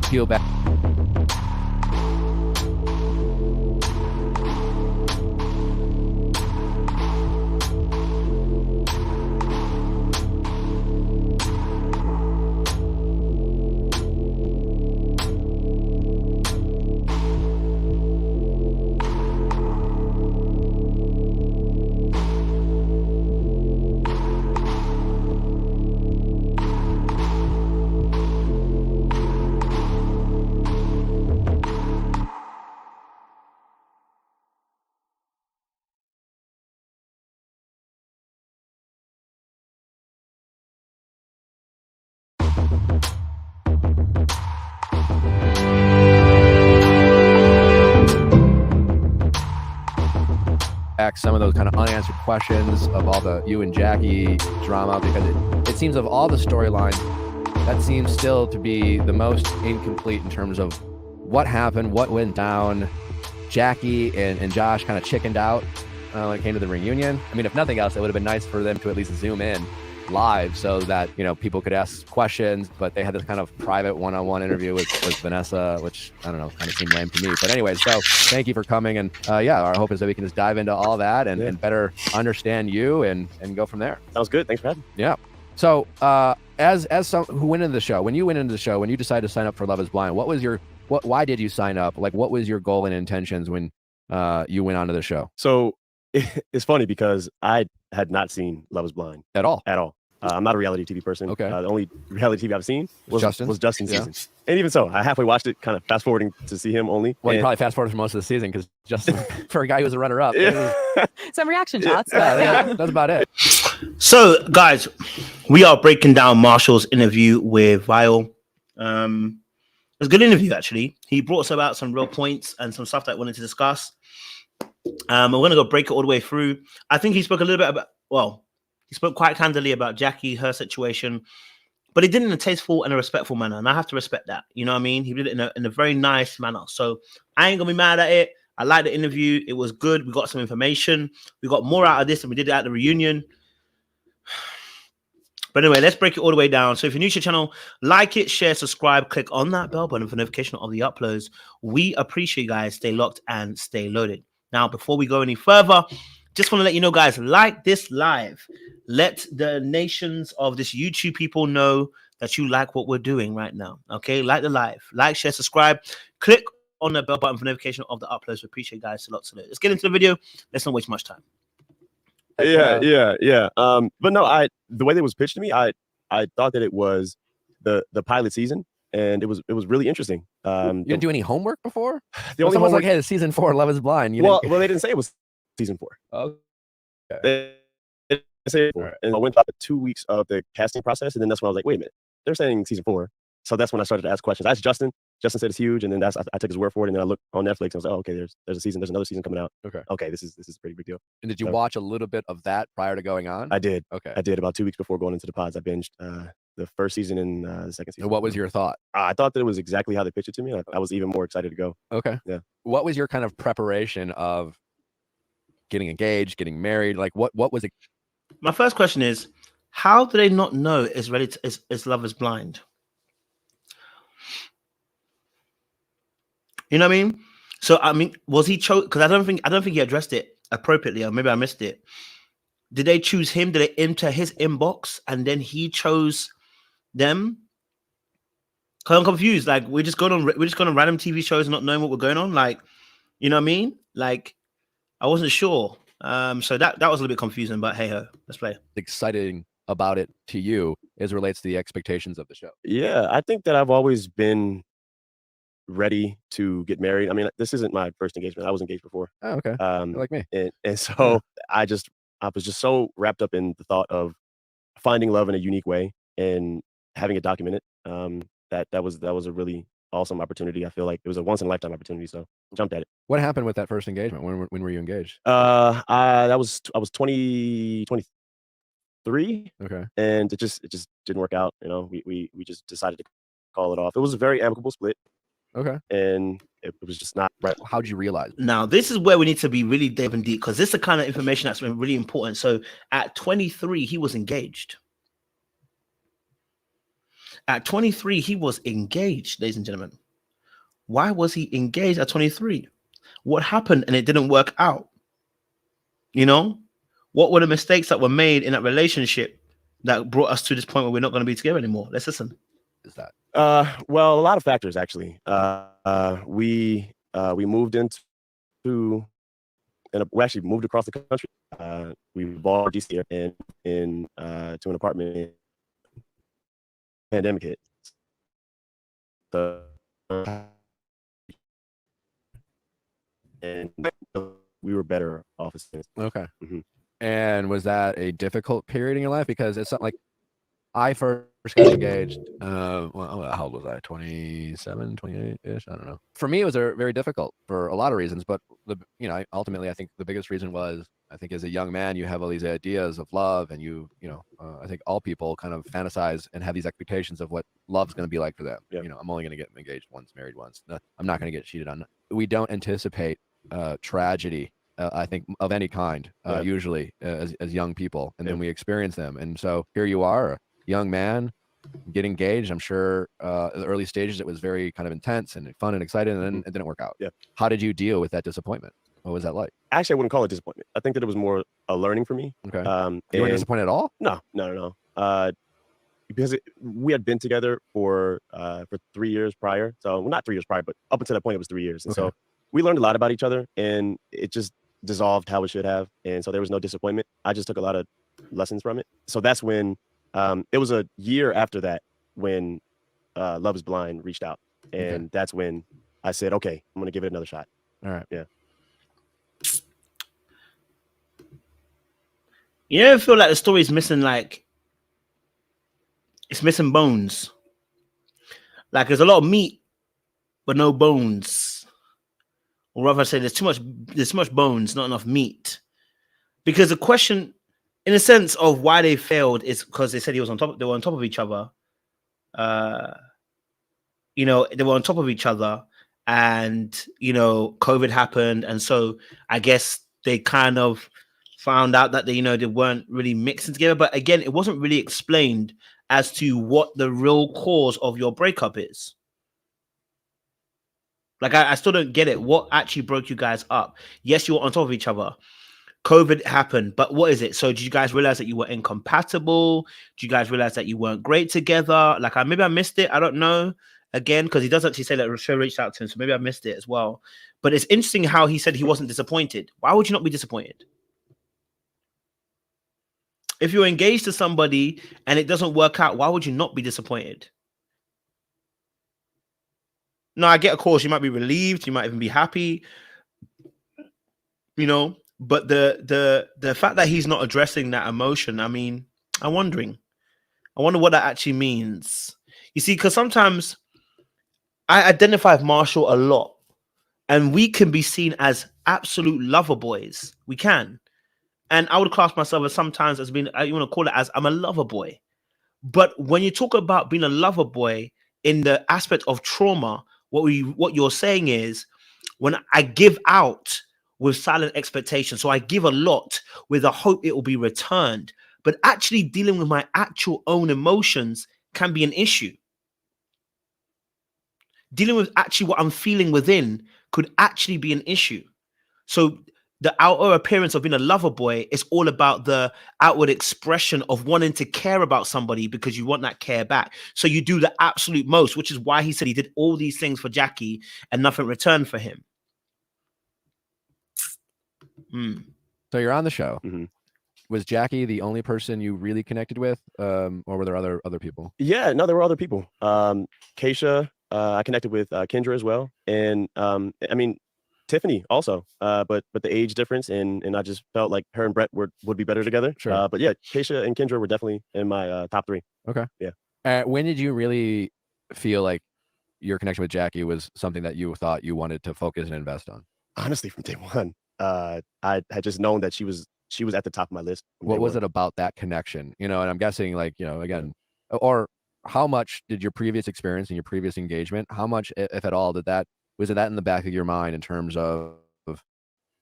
peel back. Some of those kind of unanswered questions of all the you and Jackie drama, because it seems of all the storylines, that seems still to be the most incomplete in terms of what happened, what went down. Jackie and Josh kind of chickened out when it came to the reunion. I mean, if nothing else, it would have been nice for them to at least zoom in live so that, you know, people could ask questions, but they had this kind of private one-on-one interview with Vanessa, which I don't know, kind of seemed lame to me. But anyway, so thank you for coming. And yeah, our hope is that we can just dive into all that and better understand you and go from there. Sounds good. Thanks for having me. Yeah. So as someone who went into the show, when you went into the show, when you decided to sign up for Love is Blind, why did you sign up? Like, what was your goal and intentions when you went onto the show? So it's funny because I had not seen Love is Blind at all. I'm not a reality TV person. Okay. The only reality TV I've seen was Justin's season. And even so, I halfway watched it, kind of fast forwarding to see him only. Well, you probably fast forwarded for most of the season because Justin, for a guy who was a runner-up. Some reaction shots. Yeah, that's about it. So, guys, we are breaking down Marshall's interview with Vile. It was a good interview, actually. He brought us about some real points and some stuff that I wanted to discuss. We're going to go break it all the way through. I think he spoke a little bit about, he spoke quite candidly about Jackie, her situation, but he did it in a tasteful and a respectful manner. And I have to respect that. You know what I mean? He did it in a very nice manner. So I ain't going to be mad at it. I liked the interview. It was good. We got some information. We got more out of this than we did at the reunion. But anyway, let's break it all the way down. So if you're new to the channel, like it, share, subscribe, click on that bell button for notification of the uploads. We appreciate you guys. Stay locked and stay loaded. Now, before we go any further, just want to let you know, guys, like this live. Let the nations of this YouTube people know that you like what we're doing right now. Okay, like the live. Like, share, subscribe. Click on the bell button for notification of the uploads. We appreciate you guys a lot today. Let's get into the video. Let's not waste much time. Yeah. But no, the way that it was pitched to me, I thought that it was the pilot season, and it was really interesting. You didn't do any homework before? The only someone's like, hey, season 4, Love is Blind. Well, they didn't say it was season 4. Oh, okay. They say 4. Right. And I went about 2 weeks of the casting process, and then that's when I was like, wait a minute, they're saying season 4. So that's when I started to ask questions. I asked Justin. Justin said it's huge, and then I took his word for it. And then I looked on Netflix and I was like, oh, okay, there's a season, there's another season coming out. Okay, this is a pretty big deal. And did you watch a little bit of that prior to going on? I did. Okay, I did about 2 weeks before going into the pods. I binged the first season and the second season. And what was your thought? I thought that it was exactly how they pitched it to me. I was even more excited to go. Okay. Yeah. What was your kind of preparation of getting engaged, getting married? Like, what was it? My first question is, how do they not know it's ready to is Love is Blind? You know what I mean? So I mean, was he chose? Because I don't think he addressed it appropriately, or maybe I missed it. Did they choose him? Did they enter his inbox and then he chose them? Because I'm confused. Like we're just going on random TV shows, not knowing what we're going on. Like, you know what I mean? Like, I wasn't sure. So that was a little bit confusing. But hey ho, let's play. Exciting about it to you as it relates to the expectations of the show? Yeah, I think that I've always been ready to get married. I mean, this isn't my first engagement. I was engaged before. Oh, okay. Like me. And so I was just so wrapped up in the thought of finding love in a unique way and having it documented. That was a really awesome opportunity. I feel like it was a once in a lifetime opportunity. So jumped at it. What happened with that first engagement? When were you engaged? I was 23. Okay. And it just didn't work out. You know, we just decided to call it off. It was a very amicable split. Okay. And it was just not right. How'd you realize? Now, this is where we need to be really diving deep, because this is the kind of information that's been really important. So at 23, he was engaged. At 23, he was engaged, ladies and gentlemen. Why was he engaged at 23? What happened and it didn't work out? You know, what were the mistakes that were made in that relationship that brought us to this point where we're not going to be together anymore? Let's listen. Is that? Well, a lot of factors actually. We moved into, and we actually moved across the country. We bought DC here and to an apartment. Pandemic hit. So, and we were better off as things. Okay. Mm-hmm. And was that a difficult period in your life? Because it's something like I first got engaged. Well, how old was I? 27, 28-ish? I don't know. For me, it was very difficult for a lot of reasons. But ultimately, I think the biggest reason was, I think as a young man, you have all these ideas of love, and I think all people kind of fantasize and have these expectations of what love's going to be like for them. Yeah. I'm only going to get engaged once, married once. No, I'm not going to get cheated on. We don't anticipate tragedy, I think, of any kind, usually as young people, and then we experience them. And so here you are, a young man, get engaged. I'm sure in the early stages it was very kind of intense and fun and exciting, and then it didn't work out. Yeah. How did you deal with that disappointment? What was that like? Actually, I wouldn't call it disappointment. I think that it was more a learning for me. Okay. You weren't disappointed at all? No. Because we had been together for 3 years prior. So, well, not 3 years prior, but up until that point, it was 3 years. And so we learned a lot about each other, and it just dissolved how it should have. And so there was no disappointment. I just took a lot of lessons from it. So that's when it was a year after that when Love is Blind reached out. And that's when I said, okay, I'm going to give it another shot. All right. Yeah. You ever feel like the story is missing, like it's missing bones? Like there's a lot of meat, but no bones. Or rather say there's too much bones, not enough meat. Because the question, in a sense of why they failed, is because they said they were on top of each other. They were on top of each other, and COVID happened, and so I guess they kind of found out that they weren't really mixing together. But again, it wasn't really explained as to what the real cause of your breakup is. Like, I still don't get it. What actually broke you guys up? Yes, you were on top of each other. COVID happened, but what is it? So did you guys realize that you were incompatible? Did you guys realize that you weren't great together? Like, maybe I missed it. I don't know. Again, because he does actually say that Rochelle reached out to him, so maybe I missed it as well. But it's interesting how he said he wasn't disappointed. Why would you not be disappointed? If you're engaged to somebody and it doesn't work out, why would you not be disappointed? No, I get, of course, you might be relieved, you might even be happy, but the fact that he's not addressing that emotion, I mean, I wonder what that actually means. You see, because sometimes I identify with Marshall a lot, and we can be seen as absolute lover boys. We can. And I would class myself as sometimes as being, you want to call it as, I'm a lover boy. But when you talk about being a lover boy in the aspect of trauma, what you're saying is, when I give out with silent expectation, so I give a lot with a hope it will be returned, but actually dealing with my actual own emotions can be an issue. Dealing with actually what I'm feeling within could actually be an issue. So the outer appearance of being a lover boy is all about the outward expression of wanting to care about somebody because you want that care back. So you do the absolute most, which is why he said he did all these things for Jackie and nothing returned for him. So you're on the show. Mm-hmm. Was Jackie the only person you really connected with, or were there other people? Yeah, no, there were other people. Keisha, I connected with Kendra as well, and I mean, Tiffany also, but the age difference, and I just felt like her and Brett would be better together. Sure. But yeah, Keisha and Kendra were definitely in my top 3. Okay. Yeah. When did you really feel like your connection with Jackie was something that you thought you wanted to focus and invest on? Honestly, from day one, I had just known that she was at the top of my list. What was it about that connection? And I'm guessing, like, again, or how much did your previous experience and your previous engagement, how much, if at all, was it that in the back of your mind in terms of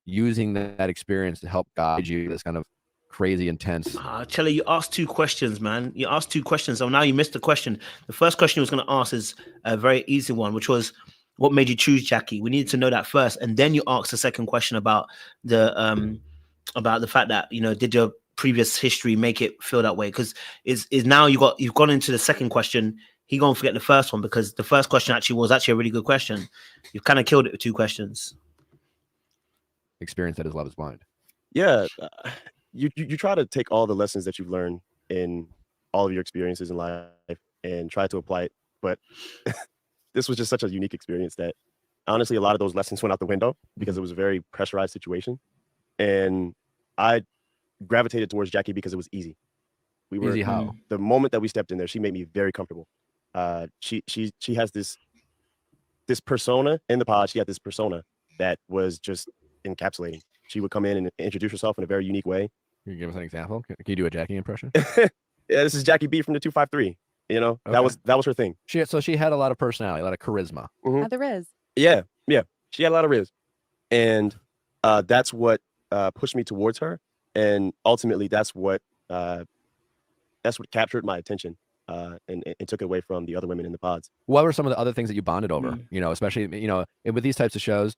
using that experience to help guide you this kind of crazy intense? Chella, you asked 2 questions, man. You asked 2 questions. So now you missed the question. The first question you was going to ask is a very easy one, which was, What made you choose Jackie? We needed to know that first, and then you ask the second question about the fact that, you know, did your previous history make it feel that way? Because is now you've gone into the second question. He gonna forget the first one, because the first question was actually a really good question. You've kind of killed it with 2 questions. Experience that is love is blind. Yeah, you try to take all the lessons that you've learned in all of your experiences in life and try to apply it, but this was just such a unique experience that honestly a lot of those lessons went out the window because it was a very pressurized situation, and I gravitated towards Jackie because it was easy. We were Easy how? the moment that we stepped in there, she made me very comfortable. She has this persona in the pod. She had this persona that was just encapsulating. She would come in and introduce herself in a very unique way. Can you give us an example? Can you do a Jackie impression? Yeah, this is Jackie B from the 253. You know, Okay. that was her thing. So she had a lot of personality, a lot of charisma. Mhm. There is. Yeah. She had a lot of riz, and that's what pushed me towards her, and ultimately that's what captured my attention and took it away from the other women in the pods. What were some of the other things that you bonded over? You know, especially, you know, with these types of shows,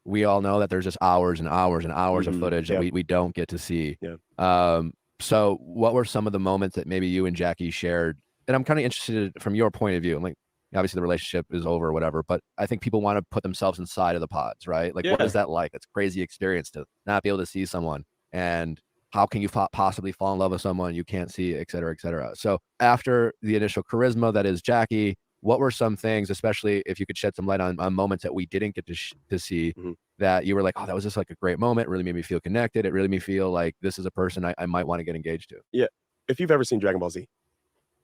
we all know that there's just hours and hours and hours of footage that we don't get to see. Yeah. So what were some of the moments that maybe you and Jackie shared? And I'm kind of interested from your point of view. I'm like, obviously the relationship is over or whatever, but I think people want to put themselves inside of the pods, right? Like, what is that like? It's a crazy experience to not be able to see someone, and how can you possibly fall in love with someone you can't see, et cetera, et cetera. So after the initial charisma that is Jackie, what were some things, especially if you could shed some light on moments that we didn't get to see, that you were like, oh, that was just like a great moment. It really made me feel connected. It really made me feel like this is a person I might want to get engaged to. Yeah. If you've ever seen Dragon Ball Z,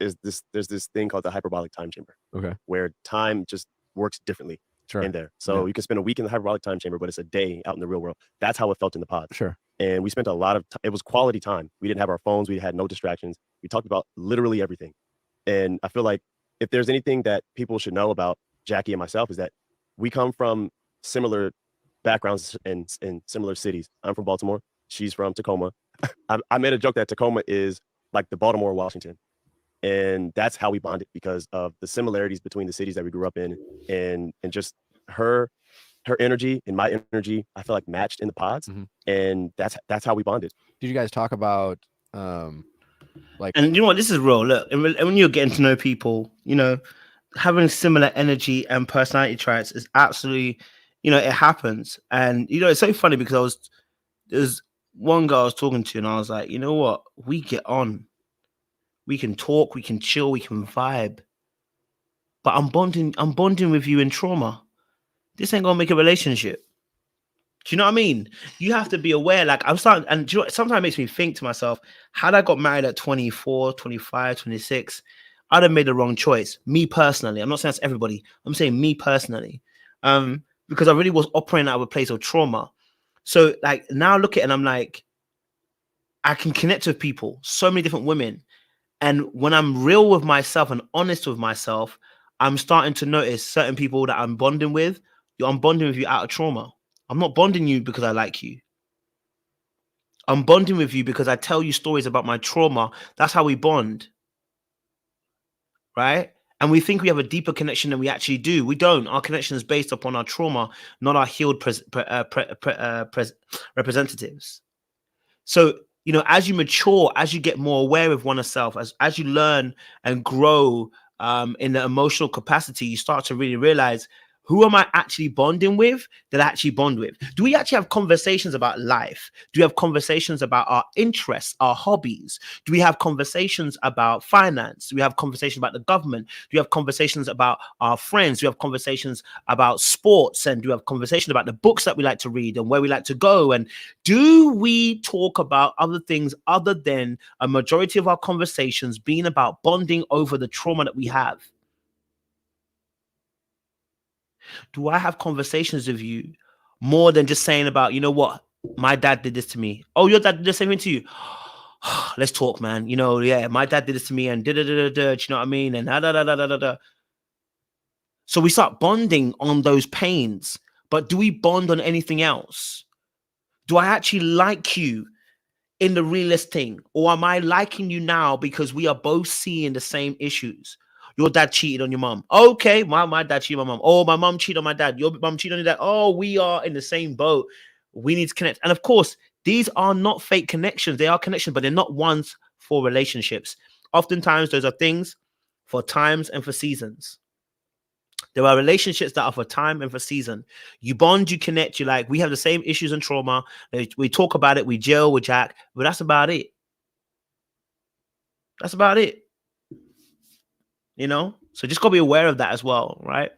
there's this thing called the hyperbolic time chamber. Okay. Where time just works differently in there. So you can spend a week in the hyperbolic time chamber, but it's a day out in the real world. That's how it felt in the pod. Sure. And we spent a lot of time. It was quality time. We didn't have our phones. We had no distractions. We talked about literally everything. And I feel like if there's anything that people should know about Jackie and myself, is that we come from similar backgrounds in similar cities. I'm from Baltimore. She's from Tacoma. I made a joke that Tacoma is like the Baltimore, Washington. And that's how we bonded, because of the similarities between the cities that we grew up in, and just her energy and my energy, I feel like matched in the pods. And that's how we bonded. Did you guys talk about like, and you know what, this is real. Look, and when you're getting to know people, you know, having similar energy and personality traits is absolutely, you know, it happens. And you know, it's so funny because there's one girl I was talking to, and I was like, you know what, we get on. We can talk, we can chill, we can vibe. But I'm bonding with you in trauma. This ain't gonna make a relationship. Do you know what I mean? You have to be aware. Like, I'm starting, and do you know what, sometimes it makes me think to myself, had I got married at 24, 25, 26, I'd have made the wrong choice. Me personally. I'm not saying that's everybody. I'm saying me personally. Because I really was operating out of a place of trauma. So like now look at it and I'm like, I can connect with people, so many different women. And when I'm real with myself and honest with myself, I'm starting to notice certain people that I'm bonding with. I'm bonding with you out of trauma. I'm not bonding you because I like you. I'm bonding with you because I tell you stories about my trauma. That's how we bond. Right? And we think we have a deeper connection than we actually do. We don't. Our connection is based upon our trauma, not our healed representatives. So, you know, as you mature, as you get more aware of oneself, as you learn and grow in the emotional capacity, you start to really realize, who am I actually bonding with that I actually bond with? Do we actually have conversations about life? Do we have conversations about our interests, our hobbies? Do we have conversations about finance? Do we have conversations about the government? Do we have conversations about our friends? Do we have conversations about sports? And do we have conversations about the books that we like to read and where we like to go? And do we talk about other things other than a majority of our conversations being about bonding over the trauma that we have? Do I have conversations with you more than just saying about, you know what, my dad did this to me? Oh, your dad did the same thing to you? Let's talk, man. You know, yeah, my dad did this to me and da-da-da-da-da, you know what I mean? And da-da-da-da-da-da. So we start bonding on those pains, but do we bond on anything else? Do I actually like you in the realest thing? Or am I liking you now because we are both seeing the same issues? your dad cheated on your mom. Okay, my dad cheated on my mom. Oh, my mom cheated on my dad. Your mom cheated on your dad. Oh, we are in the same boat. We need to connect. And of course, these are not fake connections. They are connections, but they're not ones for relationships. Oftentimes, those are things for times and for seasons. There are relationships that are for time and for season. You bond, you connect, you like, we have the same issues and trauma. We talk about it, we gel with Jack, but that's about it. That's about it. You know? So just gotta be aware of that as well, right?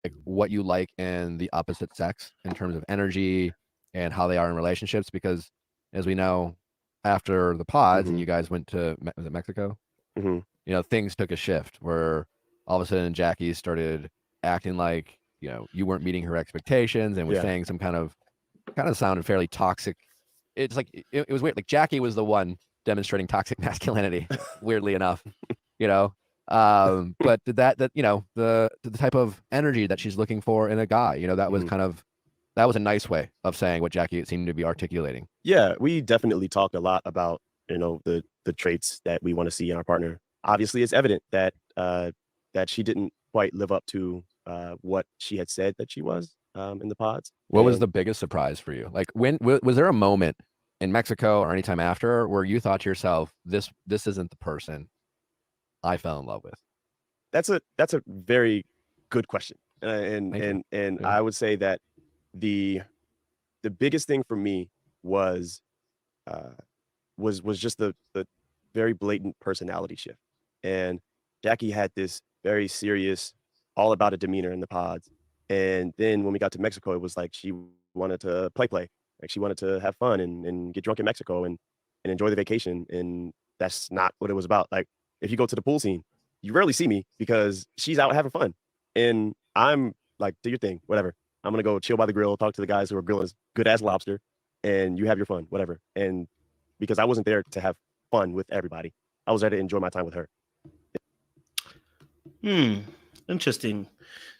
Like what you like in the opposite sex in terms of energy and how they are in relationships, because as we know, after the pods and you guys went to, was it Mexico? You know, things took a shift where all of a sudden Jackie started acting like, you know, you weren't meeting her expectations and was saying some kind of sounded fairly toxic. It's like it was weird. Like Jackie was the one demonstrating toxic masculinity, weirdly enough, you know. But that you know, the type of energy that she's looking for in a guy, you know, that was that was a nice way of saying what Jackie seemed to be articulating. Yeah, we definitely talked a lot about, you know, the traits that we want to see in our partner. Obviously, it's evident that that she didn't quite live up to what she had said that she was in the pods. What was the biggest surprise for you? Like, when was there a moment in Mexico or anytime after where you thought to yourself, this isn't the person I fell in love with? That's a very good question, and I would say that the biggest thing for me was just the very blatant personality shift. And Jackie had this very serious, all about a demeanor in the pods. And then when we got to Mexico, it was like she wanted to play. Like she wanted to have fun and get drunk in Mexico and enjoy the vacation. And that's not what it was about. Like if you go to the pool scene, you rarely see me because she's out having fun. And I'm like, do your thing, whatever. I'm gonna go chill by the grill, talk to the guys who are grilling good ass lobster, and you have your fun, whatever. And because I wasn't there to have fun with everybody, I was there to enjoy my time with her. Interesting.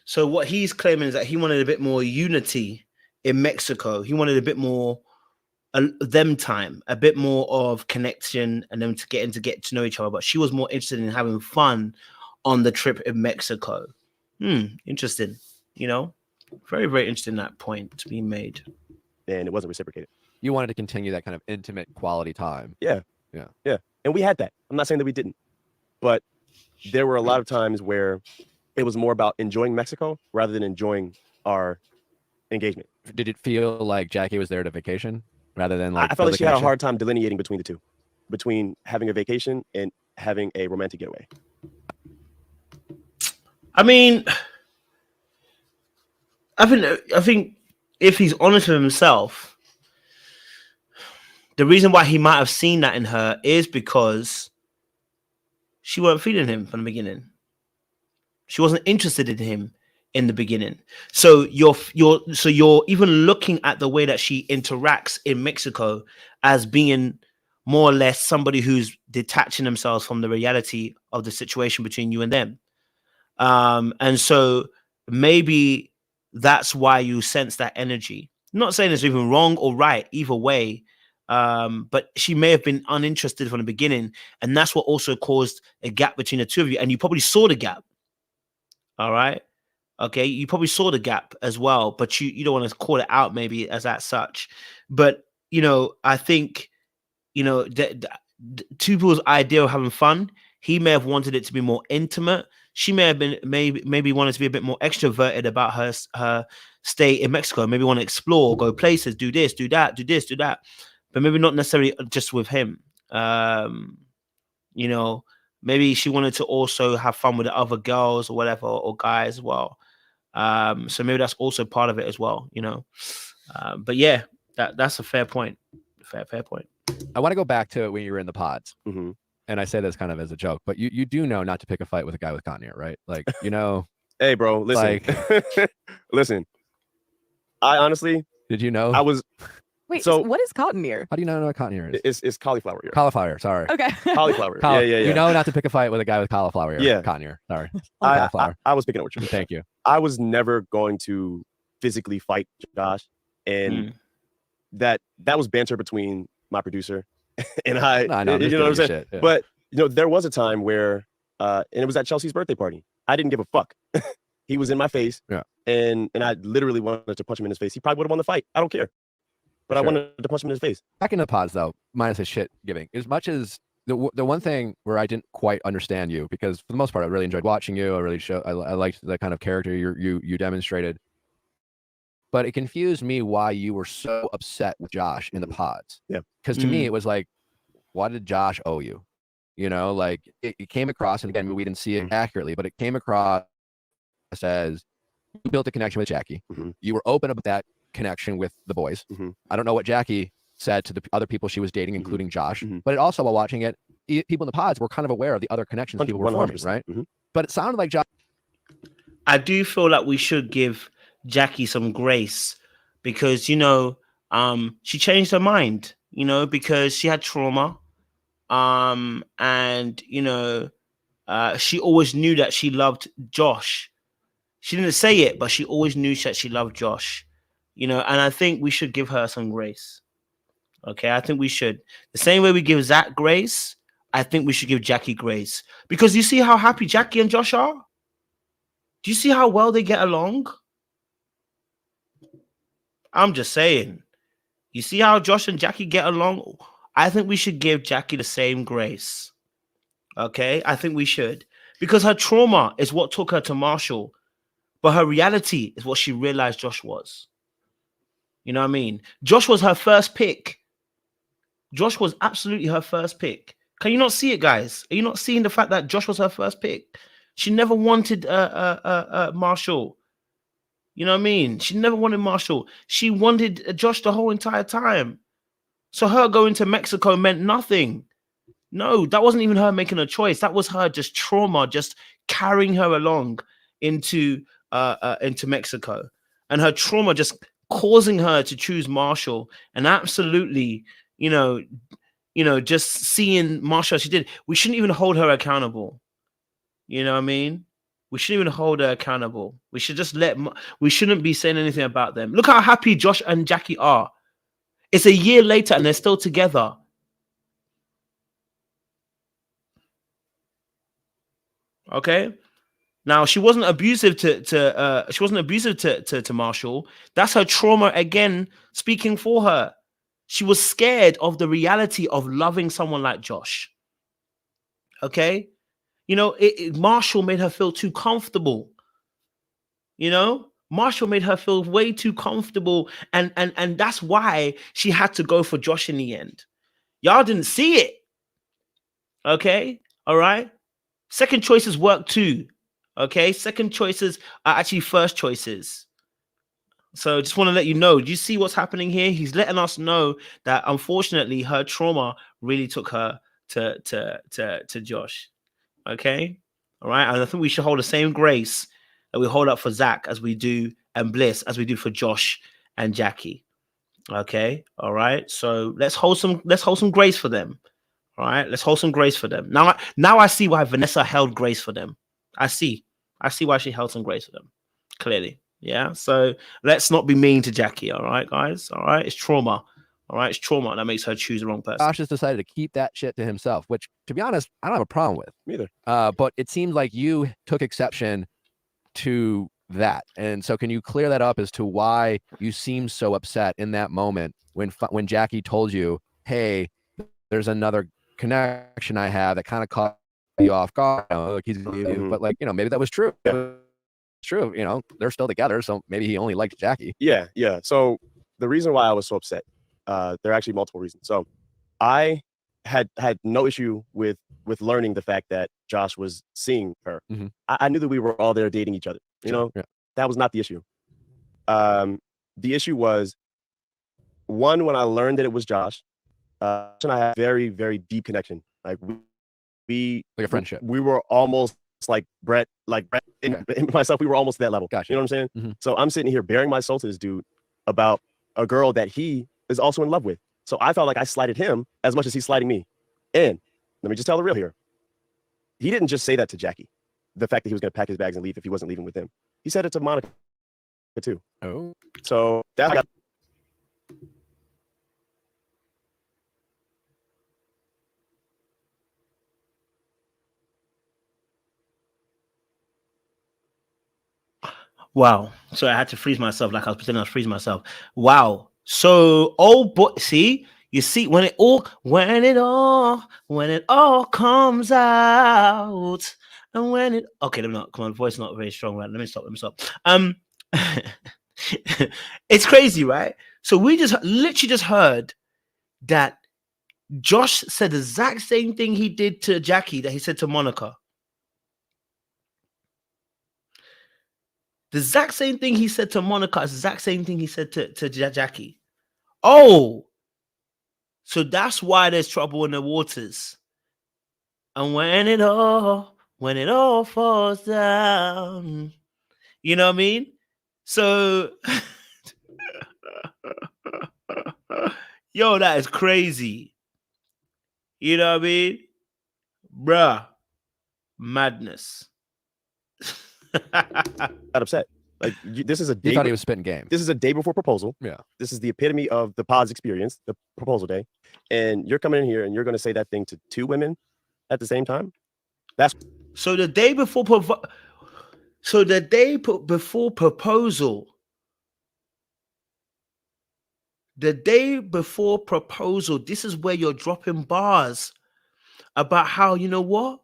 So what he's claiming is that he wanted a bit more unity in Mexico. He wanted a bit more them time, a bit more of connection, and them to get to know each other. But she was more interested in having fun on the trip in Mexico. Interesting. You know, very, very interesting that point to be made. And it wasn't reciprocated. You wanted to continue that kind of intimate quality time. Yeah. And we had that. I'm not saying that we didn't, but there were a lot of times where it was more about enjoying Mexico rather than enjoying our engagement. Did it feel like Jackie was there to vacation rather than like? I felt like she had a hard time delineating between the two, between having a vacation and having a romantic getaway. I mean, I think if he's honest with himself, the reason why he might have seen that in her is because she weren't feeling him from the beginning. She wasn't interested in him in the beginning. So you're even looking at the way that she interacts in Mexico as being more or less somebody who's detaching themselves from the reality of the situation between you and them. And so maybe that's why you sense that energy. I'm not saying it's even wrong or right, either way. But she may have been uninterested from the beginning, and that's what also caused a gap between the two of you. And you probably saw the gap. All right. Okay. You probably saw the gap as well, but you don't want to call it out maybe as that such. But, you know, I think, you know, two people's idea of having fun, he may have wanted it to be more intimate. She may have been maybe wanted to be a bit more extroverted about her stay in Mexico. Maybe want to explore, go places, do this, do that, do this, do that. But maybe not necessarily just with him. You know, maybe she wanted to also have fun with the other girls or whatever, or guys as well. So maybe that's also part of it as well, you know. But yeah, that's a fair point. Fair point. I want to go back to when you were in the pods. Mm-hmm. And I say this kind of as a joke, but you do know not to pick a fight with a guy with cotton ear, right? Like, you know. Hey, bro, listen. Like, listen. I honestly. Did you know? I was. Wait, so what is cotton ear? How do you know what cotton ear is? It's cauliflower ear. Cauliflower, sorry. Okay. Cauliflower. Yeah. You know not to pick a fight with a guy with cauliflower ear. Yeah. Cotton ear. Sorry. I was picking up what you. Thank you. I was never going to physically fight Josh, and that was banter between my producer and I. No, you know what I'm saying? Shit, yeah. But you know, there was a time where and it was at Chelsea's birthday party. I didn't give a fuck. He was in my face, and I literally wanted to punch him in his face. He probably would have won the fight. I don't care, but I wanted to punch him in his face. Back in the pods, though, minus his shit giving, as much as the one thing where I didn't quite understand you, because for the most part, I really enjoyed watching you. I liked the kind of character you demonstrated, but it confused me why you were so upset with Josh in the pods. Yeah, because to me it was like, what did Josh owe you? You know, like it came across, and again, we didn't see it accurately, but it came across as you built a connection with Jackie. You were open about that connection with the boys. I don't know what Jackie said to the other people she was dating, including Josh, but it also, while watching it, people in the pods were kind of aware of the other connections people were forming, right? But it sounded like Josh. I do feel like we should give Jackie some grace, because, you know, she changed her mind, you know, because she had trauma. And, you know, she always knew that she loved Josh. She didn't say it, but she always knew that she loved Josh, you know, and I think we should give her some grace. Okay, I think we should. The same way we give Zach grace, I think we should give Jackie grace. Because you see how happy Jackie and Josh are? Do you see how well they get along? I'm just saying. You see how Josh and Jackie get along? I think we should give Jackie the same grace. Okay, I think we should. Because her trauma is what took her to Marshall. But her reality is what she realized Josh was. You know what I mean? Josh was her first pick. Josh was absolutely her first pick. Can you not see it, guys? Are you not seeing the fact that Josh was her first pick? She never wanted Marshall. You know what I mean? She never wanted Marshall. She wanted Josh the whole entire time. So her going to Mexico meant nothing. No, that wasn't even her making a choice. That was her just trauma, just carrying her along into Mexico, and her trauma just causing her to choose Marshall. And absolutely, you know, just seeing Marshall as she did, we shouldn't even hold her accountable. You know what I mean? We shouldn't even hold her accountable. We should just we shouldn't be saying anything about them. Look how happy Josh and Jackie are. It's a year later and they're still together. Okay. Now she wasn't abusive to Marshall. That's her trauma again speaking for her. She was scared of the reality of loving someone like Josh. Okay. You know, Marshall made her feel too comfortable. You know, Marshall made her feel way too comfortable. And that's why she had to go for Josh in the end. Y'all didn't see it. Okay. All right. Second choices work too. Okay. Second choices are actually first choices. So just want to let you know, do you see what's happening here? He's letting us know that unfortunately her trauma really took her to Josh. Okay. All right. And I think we should hold the same grace that we hold up for Zach as we do, and Bliss as we do for Josh and Jackie. Okay. All right. So let's hold some grace for them. All right. Let's hold some grace for them. Now I see why Vanessa held grace for them. I see why she held some grace for them. Clearly. Yeah. So let's not be mean to Jackie. All right, guys. All right. It's trauma. All right. It's trauma that makes her choose the wrong person. Josh has decided to keep that shit to himself, which, to be honest, I don't have a problem with. Neither. But it seems like you took exception to that. And so can you clear that up as to why you seem so upset in that moment when Jackie told you, hey, there's another connection I have that kind of caught you off guard. You know, like he's, but like, you know, maybe that was true. Yeah. True, you know, they're still together, so maybe he only liked Jackie. Yeah. So the reason why I was so upset, there are actually multiple reasons. So I had no issue with learning the fact that Josh was seeing her. I knew that we were all there dating each other. You know, that was not the issue. The issue was, one, when I learned that it was Josh, and I had a very, very deep connection. Like we like a friendship. We were almost like Brett and myself, we were almost that level. Gotcha. You know what I'm saying? So I'm sitting here bearing my soul to this dude about a girl that he is also in love with. So I felt like I slighted him as much as he's sliding me. And let me just tell the real here. He didn't just say that to Jackie, the fact that he was going to pack his bags and leave if he wasn't leaving with him. He said it to Monica too. Oh. So that's Wow. So I had to freeze myself like I was pretending I was freezing myself. Wow. So, oh boy, see, you see when it all comes out, and when it okay, let me not come on, voice not very strong, right? Let me stop. It's crazy, right? So we just literally just heard that Josh said the exact same thing he did to Jackie that he said to Monica. The exact same thing he said to Monica, the exact same thing he said to Jackie. Oh, so that's why there's trouble in the waters. And when it all falls down, you know what I mean? So, yo, that is crazy. You know what I mean? Bruh, madness. Got upset. Like this is a day. He thought he was spitting game. This is a day before proposal. Yeah. This is the epitome of the pod's experience, the proposal day. And you're coming in here and you're going to say that thing to two women at the same time. That's so the day before. Before proposal. The day before proposal. This is where you're dropping bars about how, you know what?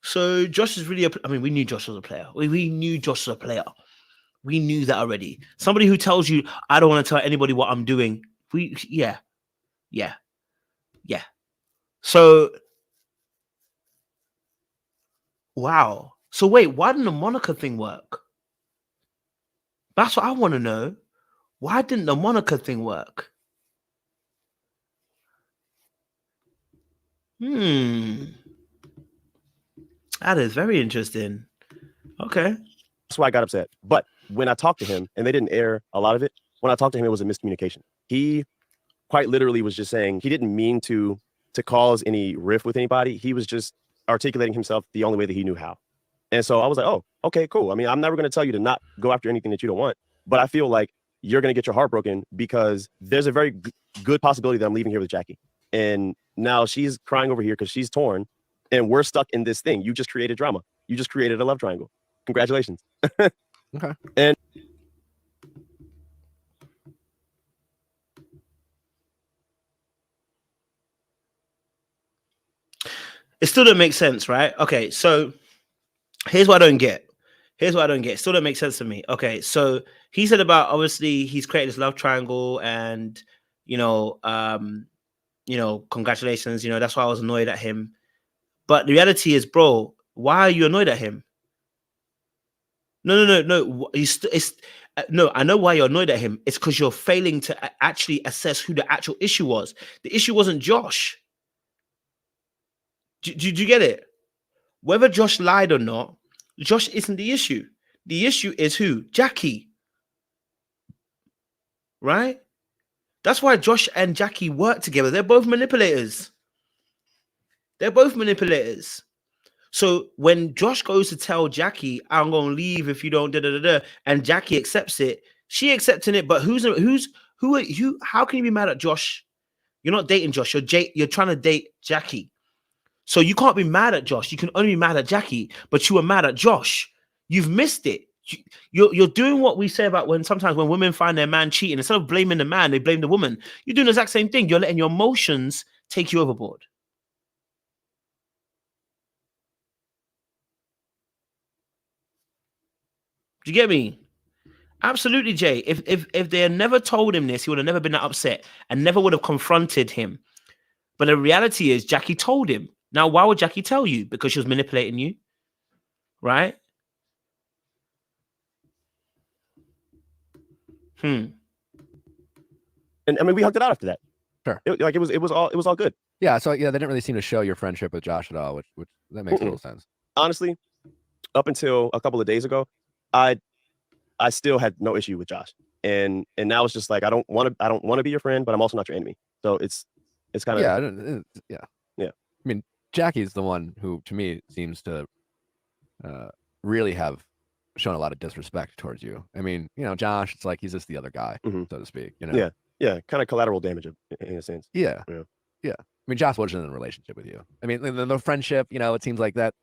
So Josh is really, I mean, we knew Josh was a player. We knew Josh was a player. We knew that already. Somebody who tells you, I don't want to tell anybody what I'm doing. Yeah. So, wow. So wait, why didn't the Monica thing work? That's what I want to know. Why didn't the Monica thing work? That is very interesting. Okay. That's why I got upset. But when I talked to him, and they didn't air a lot of it, when I talked to him, it was a miscommunication. He quite literally was just saying he didn't mean to cause any rift with anybody. He was just articulating himself the only way that he knew how. And so I was like, oh, okay, cool. I mean, I'm never going to tell you to not go after anything that you don't want. But I feel like you're going to get your heart broken because there's a very good possibility that I'm leaving here with Jackie. And now she's crying over here because she's torn and we're stuck in this thing. You just created drama. You just created a love triangle. Congratulations. Okay. And it still doesn't make sense, right? Okay, so here's what I don't get. It still don't make sense to me. Okay, so he said about obviously he's created this love triangle and congratulations, that's why I was annoyed at him. But the reality is, bro, why are you annoyed at him? No. No, I know why you're annoyed at him. It's because you're failing to actually assess who the actual issue was. The issue wasn't Josh. Did you get it? Whether Josh lied or not, Josh isn't the issue. The issue is who? Jackie. Right? That's why Josh and Jackie work together. They're both manipulators. So when Josh goes to tell Jackie, I'm going to leave if you don't, and Jackie accepts it, she accepting it, but who? How can you be mad at Josh? You're not dating Josh. You're trying to date Jackie. So you can't be mad at Josh. You can only be mad at Jackie, but you were mad at Josh. You've missed it. You're doing what we say about when sometimes when women find their man cheating, instead of blaming the man, they blame the woman. You're doing the exact same thing. You're letting your emotions take you overboard. Do you get me? Absolutely, Jay. If they had never told him this, he would have never been that upset and never would have confronted him. But the reality is Jackie told him. Now, why would Jackie tell you? Because she was manipulating you, right? And I mean, we hugged it out after that. Sure. It was all good. Yeah. So yeah, they didn't really seem to show your friendship with Josh at all, which that makes a little sense. Honestly, up until a couple of days ago, I still had no issue with Josh, and now it's just like I don't want to be your friend, but I'm also not your enemy. So it's kind of yeah. I mean, Jackie's the one who, to me, seems to really have shown a lot of disrespect towards you. I mean, Josh, it's like he's just the other guy, so to speak. Yeah. Yeah, kind of collateral damage in a sense. Yeah. I mean, Josh wasn't in a relationship with you. I mean, the friendship, it seems like that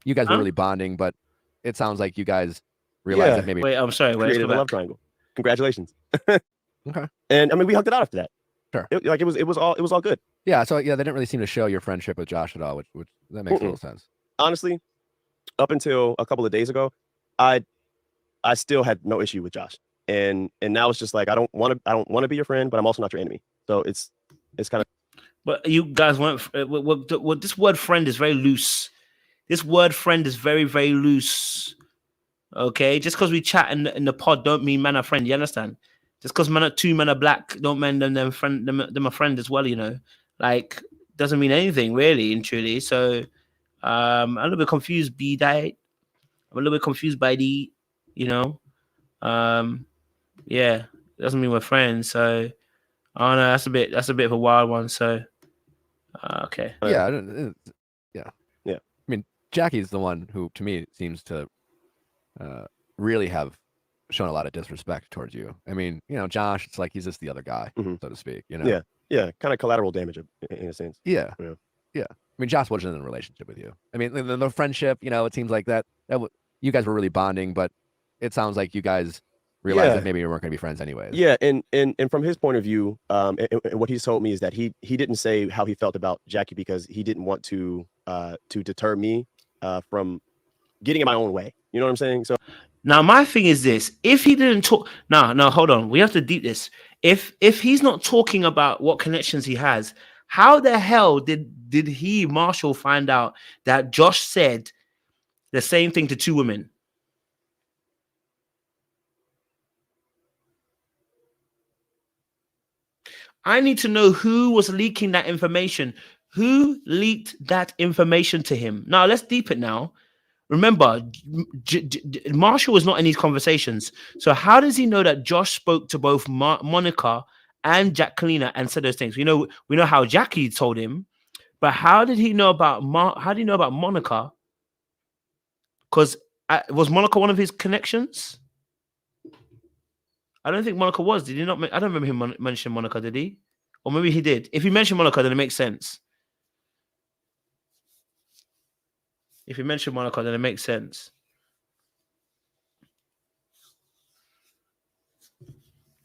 you guys were really bonding, but it sounds like you guys realized that maybe. Wait, I'm sorry. Created a love triangle. Congratulations. Okay. And I mean, we hugged it out after that. Sure. It was all good. Yeah. So yeah, they didn't really seem to show your friendship with Josh at all, which that makes a little sense. Honestly, up until a couple of days ago, I still had no issue with Josh, and now it's just like I don't want to be your friend, but I'm also not your enemy. So it's kind of. But you guys weren't. This word "friend" is very loose. This word "friend" is very, very loose. Okay, just because we chat in the pod don't mean man a friend. You understand? Just because two men are black don't mean them a friend as well. Like doesn't mean anything really and truly. So I'm a little bit confused. I'm a little bit confused by the, yeah, it doesn't mean we're friends. So I don't know. That's a bit of a wild one. So okay. Yeah. I mean, Jackie's the one who, to me, seems to really have shown a lot of disrespect towards you. I mean, Josh, it's like he's just the other guy, so to speak. Yeah, kind of collateral damage in a sense. Yeah. I mean, Josh wasn't in a relationship with you. I mean, the friendship, it seems like that you guys were really bonding, but it sounds like you guys realized that maybe you weren't going to be friends anyways. Yeah, and from his point of view, and what he's told me is that he didn't say how he felt about Jackie because he didn't want to deter me from getting in my own way. You know what I'm saying? So now my thing is this: if he didn't talk, no, hold on, we have to deep this. If he's not talking about what connections he has, how the hell did Marshall find out that Josh said the same thing to two women? I need to know who was leaking that information. Who leaked that information to him? Now, let's deep it now. Remember, Marshall was not in these conversations. So how does he know that Josh spoke to both Monica and Jacqueline and said those things? We know how Jackie told him, but how did he know about Monica? Because was Monica one of his connections? I don't think Monica was. Did he not? I don't remember him mentioning Monica, did he? Or maybe he did. If he mentioned Monica, then it makes sense. If he mentioned Monica, then it makes sense.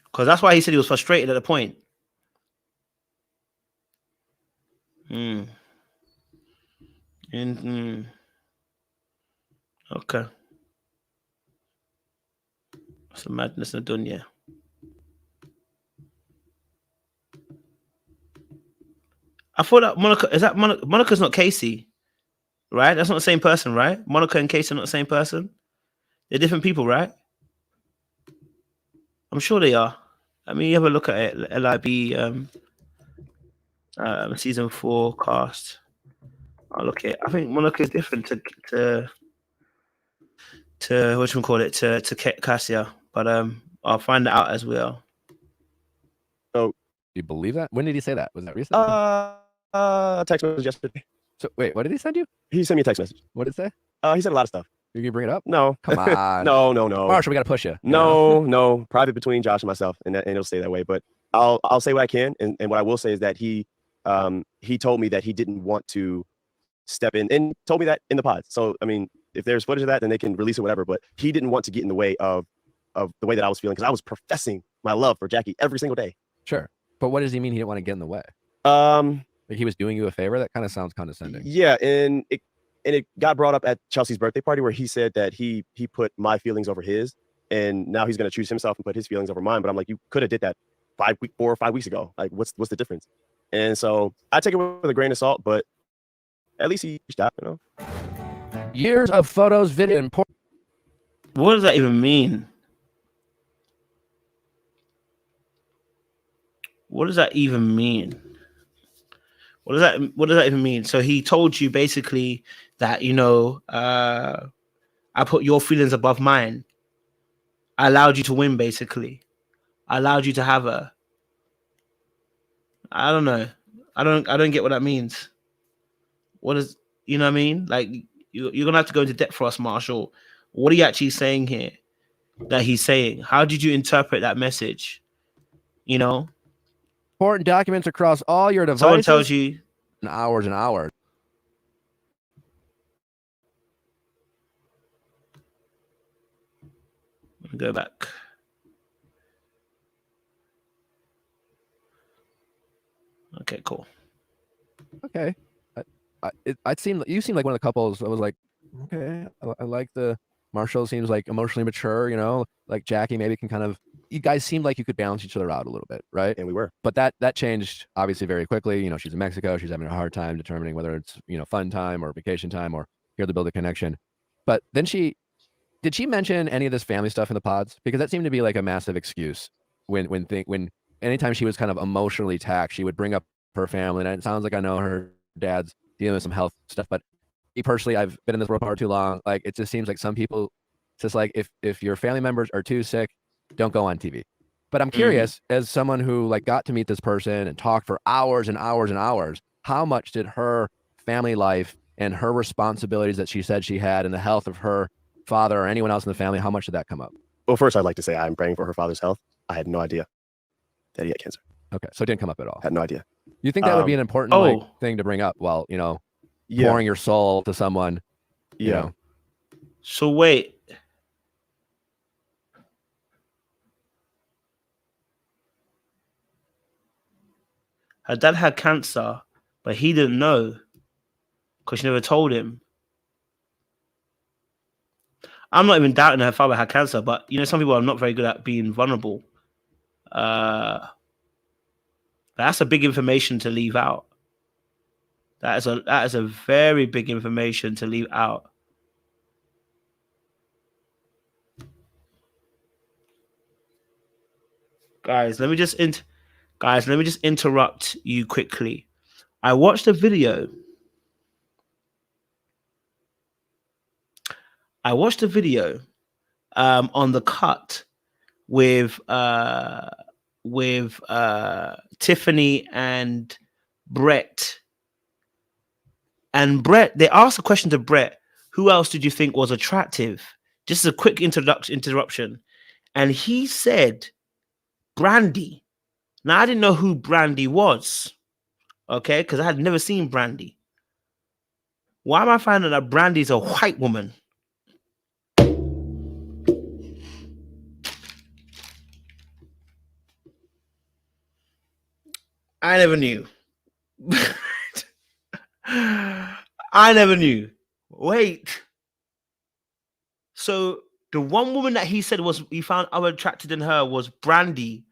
Because that's why he said he was frustrated at the point. Okay. That's a madness in the dunya. I thought that Monica's not Casey, right? That's not the same person, right? Monica and Casey are not the same person. They're different people, right? I'm sure they are. I mean, you have a look at it, LIB season 4 cast. I'll look at it. I think Monica is different to to Cassia, but I'll find it out as well. So, do you believe that? When did he say that? Was that recent? Text message yesterday. So wait, what did he send you? He sent me a text message. What did it say? He said a lot of stuff. You can bring it up? No. Come on. No. Marshall, we gotta push you. No. Private between Josh and myself, and it'll stay that way. But I'll say what I can, and what I will say is that he told me that he didn't want to step in, and told me that in the pod. So I mean, if there's footage of that, then they can release it, whatever. But he didn't want to get in the way of the way that I was feeling, because I was professing my love for Jackie every single day. Sure, but what does he mean he didn't want to get in the way? Like he was doing you a favor? That kind of sounds condescending. Yeah, and it got brought up at Chelsea's birthday party, where he said that he put my feelings over his, and now he's going to choose himself and put his feelings over mine. But I'm like, you could have did that 4 or 5 weeks ago. Like, what's the difference? And so I take it with a grain of salt, but at least he reached out, Years of photos, video, and porn. What does that even mean? What does that even mean? What does that even mean? So he told you basically that, I put your feelings above mine. I allowed you to win, basically. I allowed you to have her. I don't know. I don't get what that means. What is, you know what I mean? Like, you're gonna have to go into depth for us, Marshall. What are you actually saying here that he's saying? How did you interpret that message? You know, important documents across all your devices. someone tells you hours and hours. Go back. Okay, cool. Okay. It seemed you seem like one of the couples that was like, okay, I like the Marshall seems like emotionally mature, you know, like Jackie maybe can kind of, you guys seemed like you could balance each other out a little bit, right? And we were. But that changed obviously very quickly. You know, she's in Mexico. She's having a hard time determining whether it's, you know, fun time or vacation time or here to build a connection. But then did she mention any of this family stuff in the pods? Because that seemed to be like a massive excuse when anytime she was kind of emotionally taxed, she would bring up her family. And it sounds like I know her dad's dealing with some health stuff, but me personally, I've been in this world far too long. Like, it just seems like some people, it's just like if your family members are too sick, don't go on TV. But I'm curious, as someone who like got to meet this person and talked for hours and hours and hours, how much did her family life and her responsibilities that she said she had and the health of her father or anyone else in the family, how much did that come up? Well, first, I'd like to say I'm praying for her father's health. I had no idea that he had cancer. Okay, so it didn't come up at all. Had no idea. You think that would be an important like, thing to bring up while, you know, pouring your soul to someone, you know? So wait. Her dad had cancer, but he didn't know because she never told him. I'm not even doubting her father had cancer, but you know, some people are not very good at being vulnerable. That's a big information to leave out. That is a very big information to leave out. Guys, let me just interrupt you quickly. I watched a video. On the cut with Tiffany and Brett. And Brett, they asked a question to Brett, who else did you think was attractive? Just a quick interruption. And he said Brandy. Now, I didn't know who Brandy was, okay? Because I had never seen Brandy. Why am I finding that Brandy's a white woman? I never knew. I never knew. Wait. So the one woman that he said he found attracted in her was Brandy.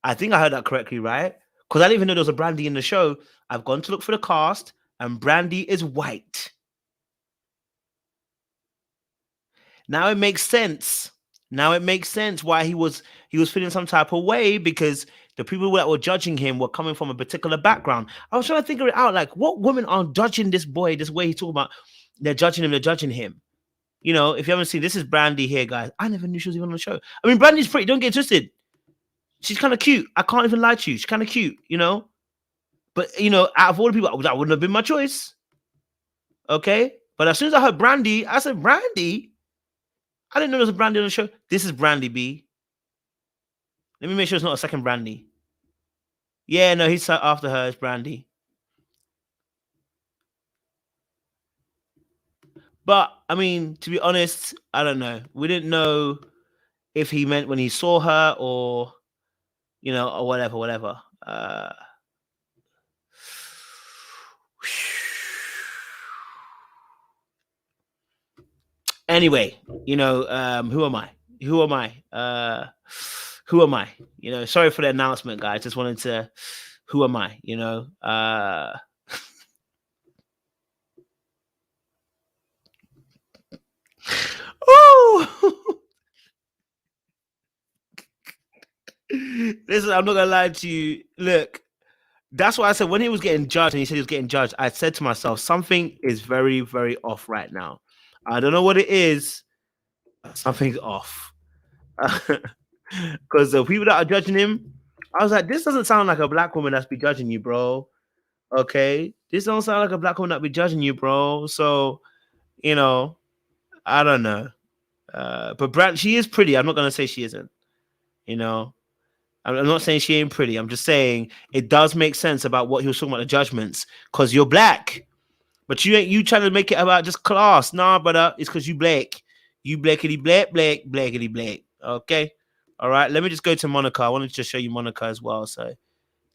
I think I heard that correctly, right? Because I didn't even know there was a Brandy in the show. I've gone to look for the cast, and Brandy is white. Now it makes sense. Why he was feeling some type of way, because the people that were judging him were coming from a particular background. I was trying to figure it out, like, what women are judging this boy this way he's talking about? They're judging him. You know, if you haven't seen, this is Brandy here, guys. I never knew she was even on the show. I mean, Brandy's pretty. Don't get twisted. She's kind of cute. I can't even lie to you. She's kind of cute, you know? But, you know, out of all the people, that wouldn't have been my choice. Okay? But as soon as I heard Brandy, I said, Brandy? I didn't know there was a Brandy on the show. This is Brandy B. Let me make sure it's not a second Brandy. Yeah, no, he's after her. It's Brandy. But, I mean, to be honest, I don't know. We didn't know if he meant when he saw her or, you know, or whatever. Anyway, you know, who am I? Who am I? You know, sorry for the announcement, guys. Just wanted to, who am I? You know, oh, listen, I'm not gonna lie to you. Look, that's why I said when he was getting judged and he said he was getting judged, I said to myself, something is very, very off right now. I don't know what it is. Something's off. Because the people that are judging him, I was like, this doesn't sound like a black woman that's be judging you, bro. Okay? This don't sound like a black woman that be judging you, bro. So, you know, I don't know. But Brad, she is pretty. I'm not going to say she isn't. You know? I'm not saying she ain't pretty. I'm just saying it does make sense about what he was talking about, the judgments, because you're black. But you trying to make it about just class. Nah, brother, it's because you black. You blackity black, blackity black. Okay. All right. Let me just go to Monica. I wanted to show you Monica as well. So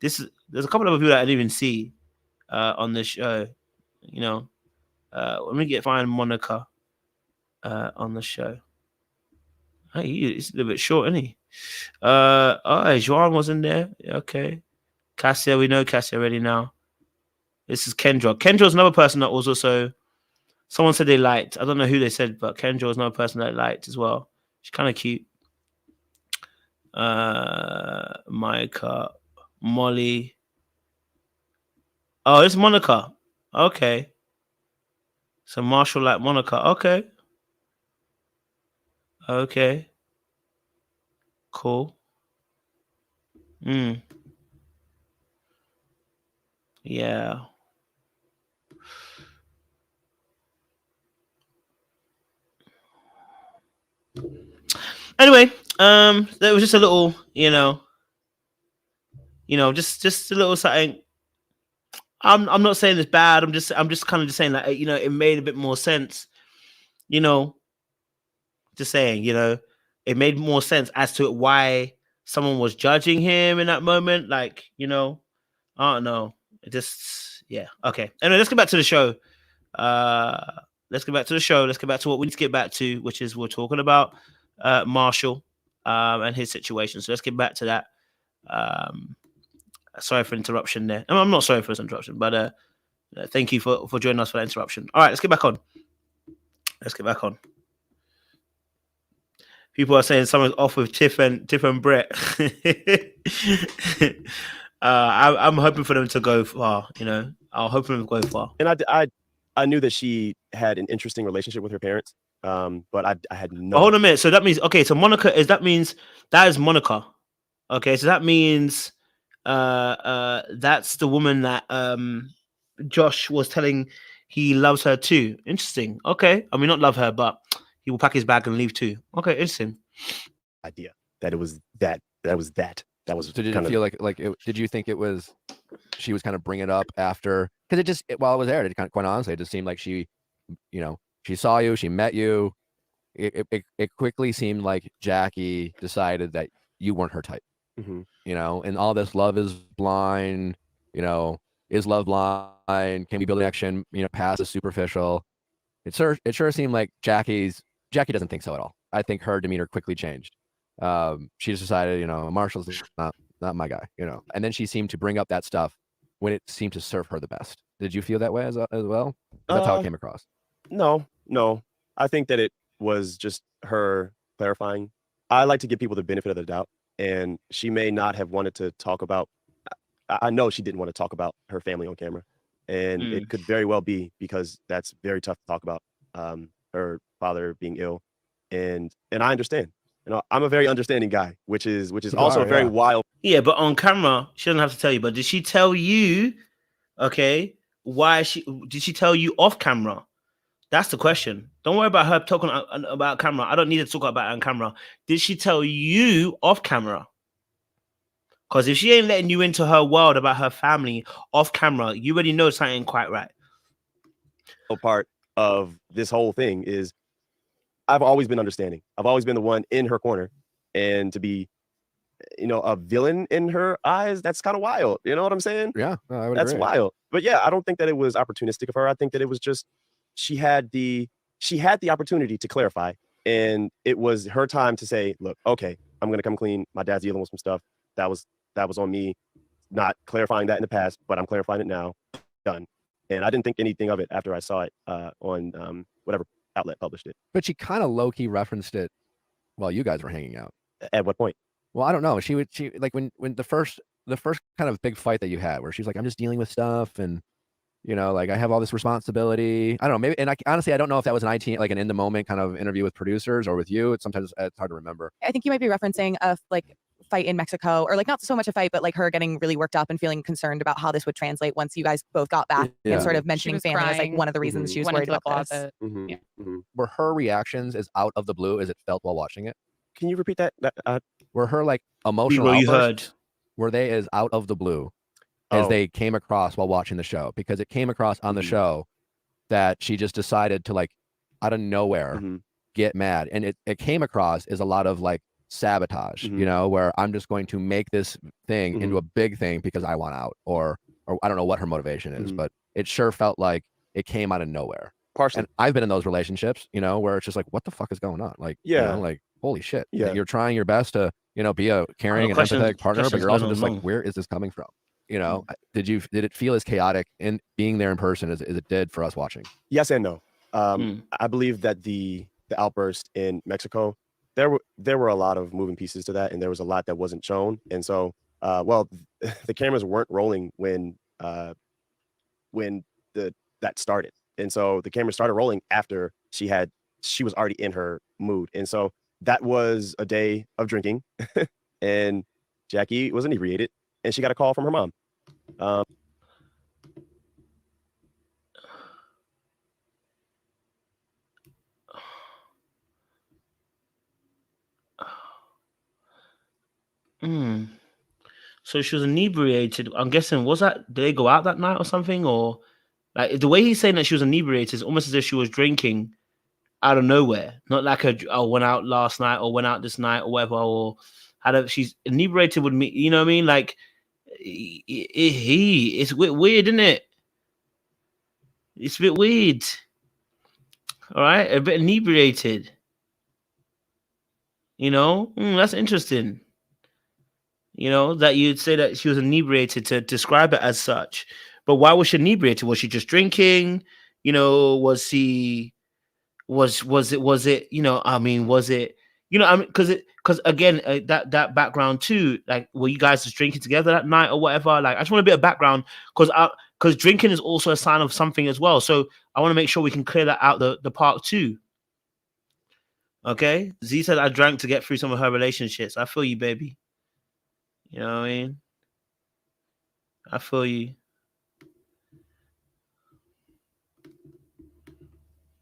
there's a couple of people that I didn't even see on this show. You know. Let me find Monica on the show. Hey, he's a little bit short, isn't he? Joan was in there. Okay. Cassia, we know Cassia already now. This is Kendra. Kendra's another person that was also, someone said they liked. I don't know who they said, but Kendra was another person that I liked as well. She's kind of cute. Micah, Molly. Oh, it's Monica. Okay. So Marshall like Monica. Okay. Okay. Cool. Yeah. Anyway, there was just a little, just a little something. I'm not saying it's bad. I'm just kind of just saying that, it made a bit more sense. Just saying, it made more sense as to why someone was judging him in that moment. Like, I don't know. It just, yeah. Okay. Anyway, let's get back to the show. Let's get back to the show. Let's get back to what we need to get back to, which is we're talking about Marshall and his situation. So let's get back to that. Sorry for interruption there. I'm not sorry for this interruption, but thank you for joining us for that interruption. All right, let's get back on. People are saying someone's off with Tiff and Brett. I'm hoping for them to go far. I'll hope for them to go far. And I knew that she had an interesting relationship with her parents, but I had no. Hold on a minute. So that means So Monica that is Monica. Okay, so that means that's the woman that Josh was telling he loves her too. Interesting. Okay, I mean not love her, but he will pack his bag and leave too. Okay, interesting. Idea that it was that was that. That was. So did it feel like it, did you think it was she was kind of bringing it up after? Because while it was aired, quite honestly, it just seemed like she saw you, she met you. It quickly seemed like Jackie decided that you weren't her type. Mm-hmm. And all this love is blind. Is love blind? Can we build an action? Past the superficial. It sure seemed like Jackie doesn't think so at all. I think her demeanor quickly changed. She just decided, Marshall's not my guy, and then she seemed to bring up that stuff when it seemed to serve her the best. Did you feel that way as well? That's how it came across. No. I think that it was just her clarifying. I like to give people the benefit of the doubt, and she may not have wanted to talk about, I know she didn't want to talk about her family on camera, and it could very well be because that's very tough to talk about, her father being ill, and I understand. I'm a very understanding guy, which is also very wild. Yeah, but on camera, she doesn't have to tell you. But did she tell you? Okay, did she tell you off camera? That's the question. Don't worry about her talking about camera. I don't need to talk about it on camera. Did she tell you off camera? Because if she ain't letting you into her world about her family off camera, you already know something ain't quite right. Part of this whole thing is I've always been understanding. I've always been the one in her corner, and to be, a villain in her eyes, that's kind of wild. You know what I'm saying? Yeah, no, I would that's agree. wild. But yeah, I don't think that it was opportunistic of her. I think that it was just she had the opportunity to clarify, and it was her time to say, look, okay, I'm gonna come clean. My dad's dealing with some stuff. That was on me, not clarifying that in the past, but I'm clarifying it now. Done. And I didn't think anything of it after I saw it on whatever outlet published it. But she kind of low-key referenced it while you guys were hanging out. At what point? Well, I don't know. She like when the first kind of big fight that you had, where she's like, I'm just dealing with stuff, and like I have all this responsibility. I don't know, maybe, and honestly, I don't know if that was an in the moment kind of interview with producers or with you. It's hard to remember. I think you might be referencing a fight in Mexico, or not so much a fight, but her getting really worked up and feeling concerned about how this would translate once you guys both got back, and sort of mentioning family as one of the reasons she was worried about this. Were her reactions as out of the blue as it felt while watching it? Can you repeat that? Were her like emotional What you outbursts, heard. were they as out of the blue as Oh. they came across while watching the show? Because it came across on the show that she just decided to, like, out of nowhere get mad, and it came across as a lot of like sabotage, you know, where I'm just going to make this thing into a big thing because I want out, or I don't know what her motivation is, but it sure felt like it came out of nowhere. Partially. And I've been in those relationships, you know, where it's just like, what the fuck is going on? Like, you know, like, holy shit. Yeah. You're trying your best to, you know, be a caring and empathetic partner, but you're also just like, where is this coming from? You know, did it feel as chaotic in being there in person as it did for us watching? Yes and no. I believe that the outburst in Mexico, there were a lot of moving pieces to that, and there was a lot that wasn't shown. And so, well, the cameras weren't rolling when that started. And so the camera started rolling after she was already in her mood. And so that was a day of drinking, and Jackie was inebriated, and she got a call from her mom. So she was inebriated. I'm guessing, did they go out that night or something? Or like the way he's saying that she was inebriated is almost as if she was drinking out of nowhere. Not like went out last night or went out this night or whatever, or she's inebriated with me, you know what I mean? Like it's a bit weird, isn't it? It's a bit weird. All right, a bit inebriated. You know, that's interesting. You know, that you'd say that she was inebriated to describe it as such. But why was she inebriated? Was she just drinking? You know, was it, you know, I mean, was it, you know, I mean, because again, that background too, like, were you guys just drinking together that night or whatever? Like, I just want a bit of background, because drinking is also a sign of something as well. So I want to make sure we can clear that out the park too. Okay. Z said I drank to get through some of her relationships. I feel you, baby. You know what I mean? I feel you.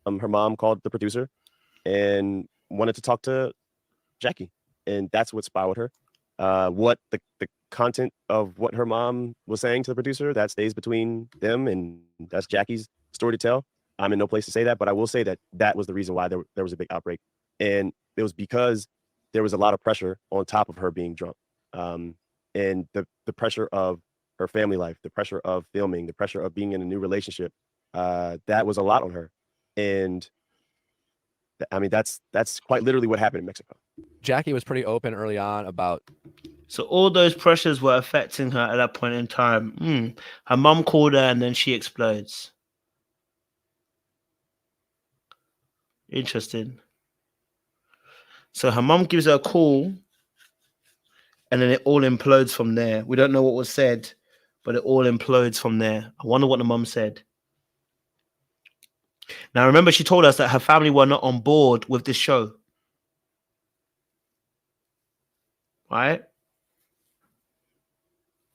Her mom called the producer and wanted to talk to Jackie, and that's what spiraled her. What the content of what her mom was saying to the producer, that stays between them, and that's Jackie's story to tell. I'm in no place to say that, but I will say that that was the reason why there was a big outbreak, and it was because there was a lot of pressure on top of her being drunk, and the pressure of her family life, the pressure of filming, the pressure of being in a new relationship, that was a lot on her. And I mean, that's quite literally what happened in Mexico. Jackie was pretty open early on about. So all those pressures were affecting her at that point in time. Her mom called her and then she explodes. Interesting. So her mom gives her a call and then it all implodes from there. We don't know what was said, but it all implodes from there. I wonder what the mom said. Now, remember, she told us that her family were not on board with this show. Right?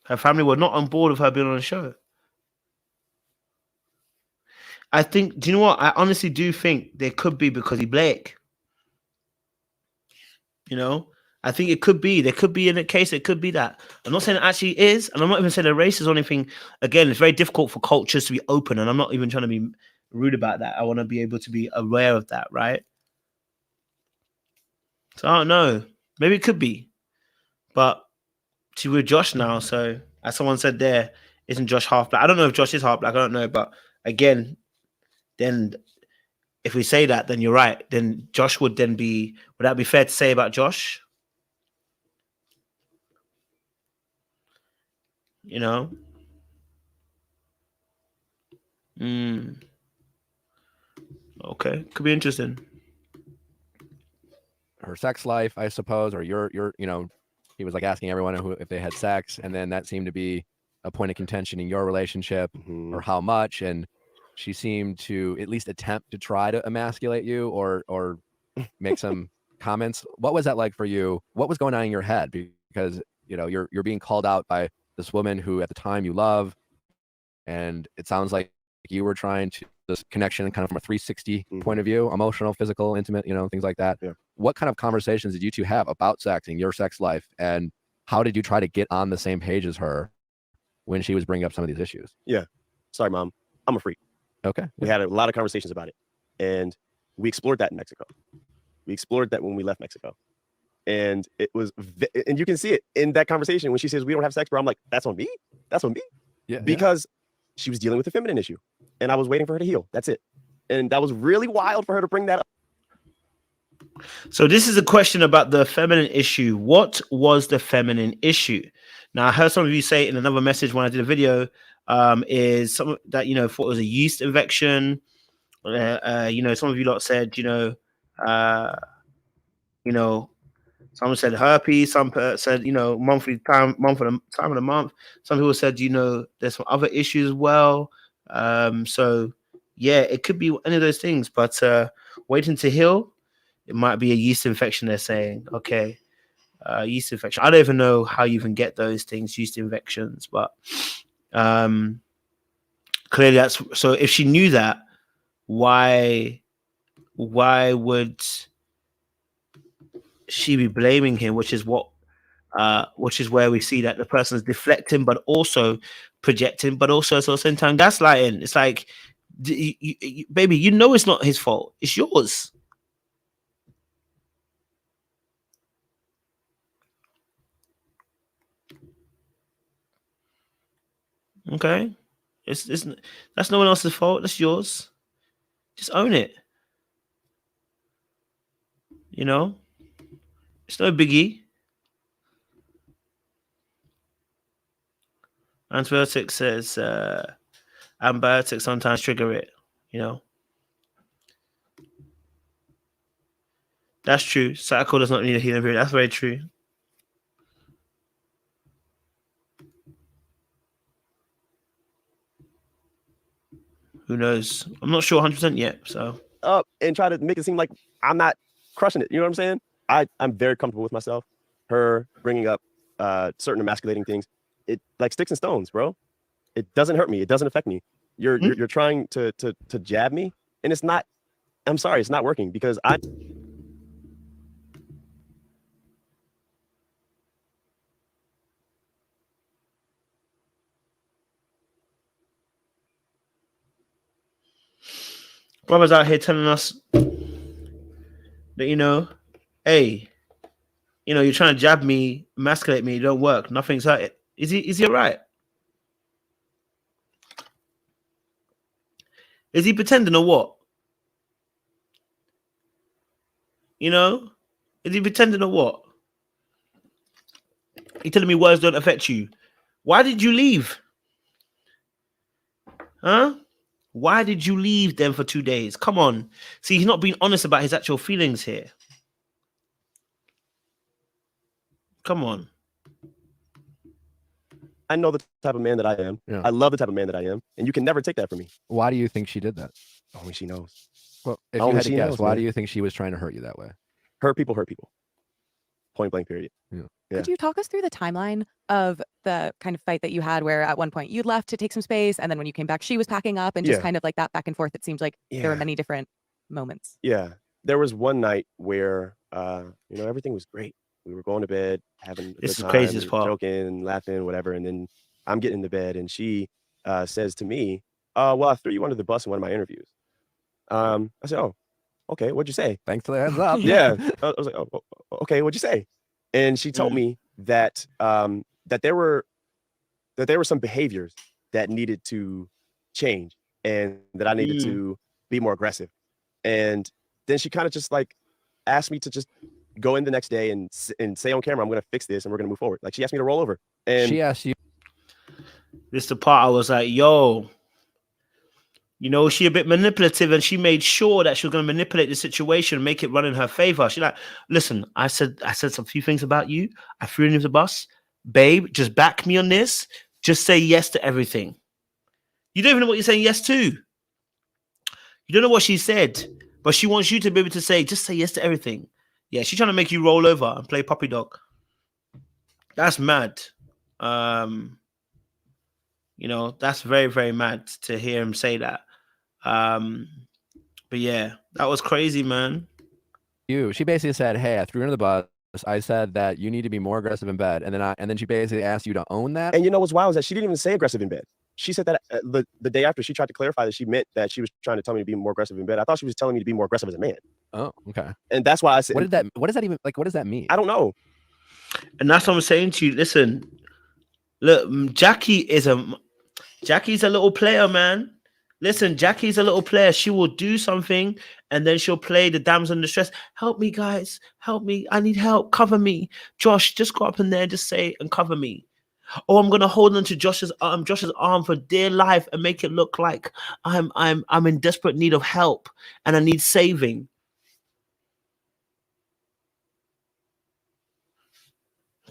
Her family were not on board with her being on the show. I think, do you know what? I honestly do think there could be because he Blake. You know? I think it could be. There could be in a case, it could be that. I'm not saying it actually is, and I'm not even saying they're racist or anything. Again, it's very difficult for cultures to be open, and I'm not even trying to be rude about that. I want to be able to be aware of that, right? So I don't know. Maybe it could be. But see, we're Josh now, so as someone said there, isn't Josh half black? I don't know if Josh is half black, I don't know. But again, then if we say that, then you're right. Then Josh would then be, would that be fair to say about Josh? You know? Okay, could be interesting. Her sex life, I suppose, or your, you know, he was like asking everyone if they had sex, and then that seemed to be a point of contention in your relationship, or how much. And she seemed to at least attempt to try to emasculate you or make some comments. What was that like for you? What was going on in your head? Because, you know, you're being called out by this woman who at the time you love, and it sounds like you were trying this connection kind of from a 360 point of view, emotional, physical, intimate, things like that. Yeah. What kind of conversations did you two have about sex and your sex life? And how did you try to get on the same page as her when she was bringing up some of these issues? Yeah. Sorry, Mom. I'm a freak. Okay. We had a lot of conversations about it. And we explored that in Mexico. We explored that when we left Mexico. And it was, and you can see it in that conversation when she says, we don't have sex, bro. I'm like, that's on me? That's on me? Yeah. Because she was dealing with a feminine issue. And I was waiting for her to heal. That's it. And that was really wild for her to bring that up. So this is a question about the feminine issue. What was the feminine issue? Now, I heard some of you say in another message when I did a video, is some that, thought it was a yeast infection. Some of you lot said, someone said herpes, some said, month of the month. Some people said, there's some other issues as well. So yeah, it could be any of those things, but waiting to heal, it might be a yeast infection, they're saying. Okay. Yeast infection. I don't even know how you even get those things, yeast infections, but clearly that's so. If she knew that, why would she be blaming him? Which is where we see that the person is deflecting, but also projecting, but also at the same time gaslighting. It's like, baby, it's not his fault. It's yours. Okay, that's no one else's fault. That's yours. Just own it. It's no biggie. Antibiotics says antibiotics sometimes trigger it. That's true. Cycle does not need a healing period. That's very true. Who knows? I'm not sure 100% yet. So up and try to make it seem like I'm not crushing it. You know what I'm saying? I'm very comfortable with myself. Her bringing up certain emasculating things, it like sticks and stones, bro. It doesn't hurt me. It doesn't affect me. You're trying to jab me, and it's not. I'm sorry, it's not working because I. Brothers out here telling us that, hey, you're trying to jab me, emasculate me, it don't work. Nothing's hurt. Is he all right? Is he pretending or what? Is he pretending or what? He telling me words don't affect you. Why did you leave? Huh? Why did you leave them for 2 days? Come on. See, he's not being honest about his actual feelings here. Come on. I know the type of man that I am. Yeah. I love the type of man that I am. And you can never take that from me. Why do you think she did that? Only she knows. Well, if Only you had to she guess, knows, why man. do you think she was trying to hurt you that way? Hurt people. Point blank, period. Yeah. Could you talk us through the timeline of the kind of fight that you had where at one point you left to take some space and then when you came back, she was packing up and just kind of like that back and forth? It seems like there were many different moments. Yeah. There was one night where, everything was great. We were going to bed, having a This good is time, crazy as fuck. joking, laughing, whatever. And then I'm getting into bed and she says to me, well, I threw you under the bus in one of my interviews. I said, oh, okay. What'd you say? Thanks for the heads up. Yeah. I was like, oh, okay. What'd you say? And she told me that that there were some behaviors that needed to change and that I needed to be more aggressive. And then she kind of just like asked me to just go in the next day and say on camera, I'm going to fix this and we're going to move forward. Like she asked me to roll over. And She asked you. This is the part I was like, yo, she a bit manipulative and she made sure that she was going to manipulate the situation, make it run in her favor. She's like, listen, I said some few things about you. I threw you under the bus. Babe, just back me on this. Just say yes to everything. You don't even know what you're saying yes to. You don't know what she said, but she wants you to be able to say, just say yes to everything. Yeah, she's trying to make you roll over and play puppy dog. That's mad. That's very, very mad to hear him say that. But yeah, that was crazy, man. She basically said, "Hey, I threw you under the bus. I said that you need to be more aggressive in bed," and then she basically asked you to own that. And you know what's wild is that she didn't even say aggressive in bed. She said that the day after she tried to clarify that she meant that she was trying to tell me to be more aggressive in bed. I thought she was telling me to be more aggressive as a man. Oh, okay. And that's why I said, what does that even like? What does that mean? I don't know. And that's what I'm saying to you. Listen, look, Jackie's a little player, man. Listen, Jackie's a little player. She will do something and then she'll play the damsel in distress. Help me, guys. Help me. I need help. Cover me. Josh, just go up in there and just say and cover me. Oh, I'm gonna hold on to Josh's arm for dear life and make it look like I'm in desperate need of help and I need saving.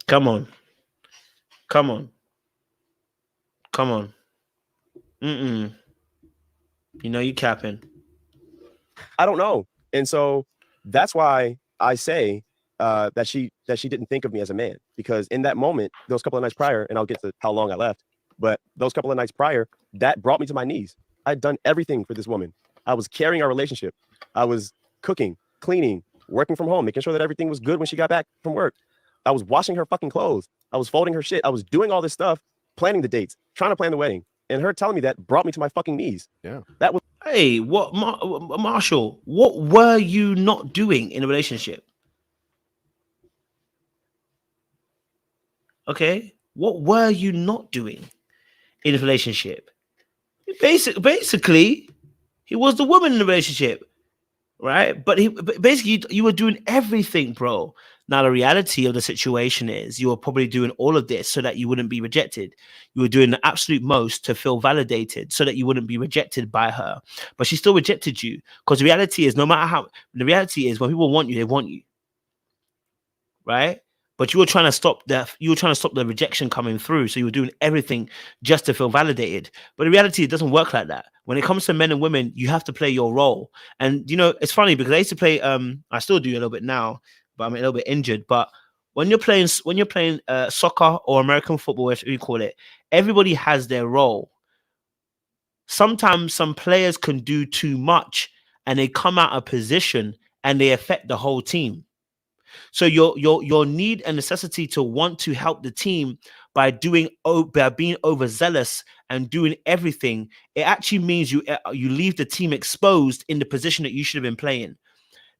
Come on. You know you capping. I don't know. And so that's why I say that she didn't think of me as a man, because in that moment, those couple of nights prior, and I'll get to how long I left, but those couple of nights prior, that brought me to my knees. I'd done everything for this woman. I was carrying our relationship. I was cooking, cleaning, working from home, making sure that everything was good when she got back from work. I was washing her fucking clothes. I was folding her shit. I was doing all this stuff, planning the dates, trying to plan the wedding. And her telling me that brought me to my fucking knees. Yeah. That was. Hey, what, Marshall? What were you not doing in a relationship? Okay, what were you not doing in a relationship? Basically, he was the woman in the relationship, right? But basically, you were doing everything, bro. Now, the reality of the situation is you were probably doing all of this so that you wouldn't be rejected. You were doing the absolute most to feel validated so that you wouldn't be rejected by her. But she still rejected you, because the reality is, no matter how, the reality is when people want you, they want you, right? But you were trying to stop the rejection coming through. So you were doing everything just to feel validated. But the reality, it doesn't work like that. When it comes to men and women, you have to play your role. And you know, it's funny because I used to play. I still do a little bit now, but I'm a little bit injured. But when you're playing soccer or American football, whatever you call it, everybody has their role. Sometimes some players can do too much and they come out of position and they affect the whole team. So your need and necessity to want to help the team by being overzealous and doing everything, it actually means you leave the team exposed in the position that you should have been playing.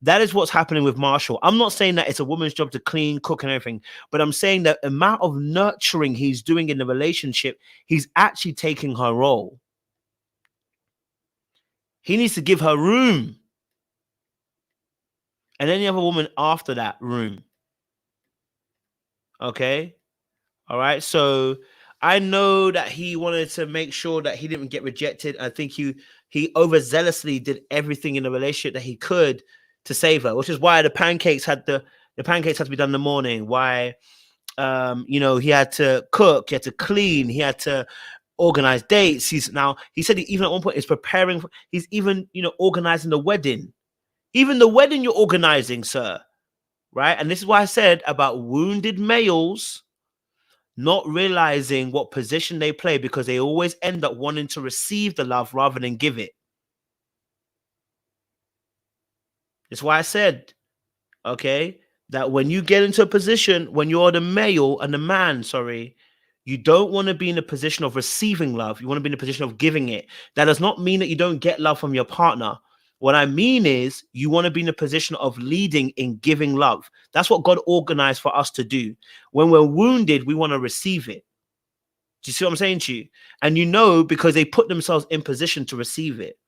That is what's happening with Marshall. I'm not saying that it's a woman's job to clean, cook, and everything, but I'm saying that the amount of nurturing he's doing in the relationship, he's actually taking her role. He needs to give her room. And any other woman after that room. Okay? All right. So I know that he wanted to make sure that he didn't get rejected. I think he overzealously did everything in the relationship that he could to save her, which is why the pancakes had to be done in the morning. Why he had to cook, he had to clean, he had to organize dates. He said he even at one point is preparing for, he's even organizing the wedding. Even the wedding you're organizing, sir. Right? And this is why I said about wounded males not realizing what position they play, because they always end up wanting to receive the love rather than give it. That's why I said, okay, that when you get into a position, when you're the male and the man, you don't want to be in a position of receiving love. You want to be in a position of giving it. That does not mean that you don't get love from your partner. What I mean is you want to be in a position of leading in giving love. That's what God organized for us to do. When we're wounded, we want to receive it. Do you see what I'm saying to you? And because they put themselves in position to receive it.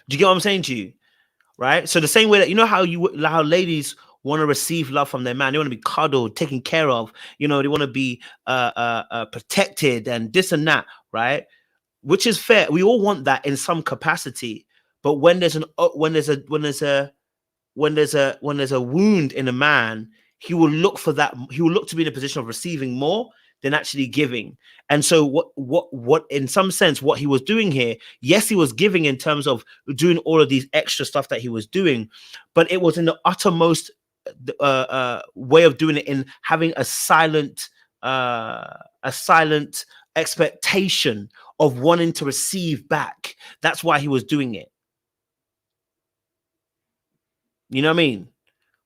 Do you get what I'm saying to you? Right? So the same way that, how ladies want to receive love from their man. They want to be cuddled, taken care of. They want to be protected and this and that, right? Which is fair. We all want that in some capacity. But when there's a wound in a man, he will look for that. He will look to be in a position of receiving more than actually giving. And so what in some sense, what he was doing here, yes, he was giving in terms of doing all of these extra stuff that he was doing, but it was in the uttermost way of doing it, in having a silent expectation of wanting to receive back. That's why he was doing it. You know what I mean?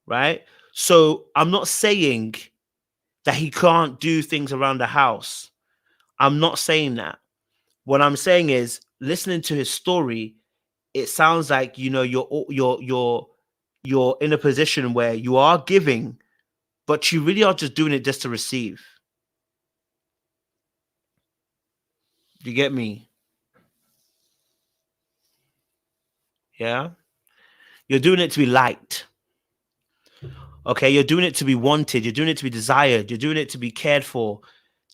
Right? So I'm not saying that he can't do things around the house. I'm not saying that. What I'm saying is, listening to his story, it sounds like, you know, you're in a position where you are giving, but you really are just doing it just to receive. Do you get me? Yeah. You're doing it to be liked. Okay, you're doing it to be wanted. You're doing it to be desired. You're doing it to be cared for.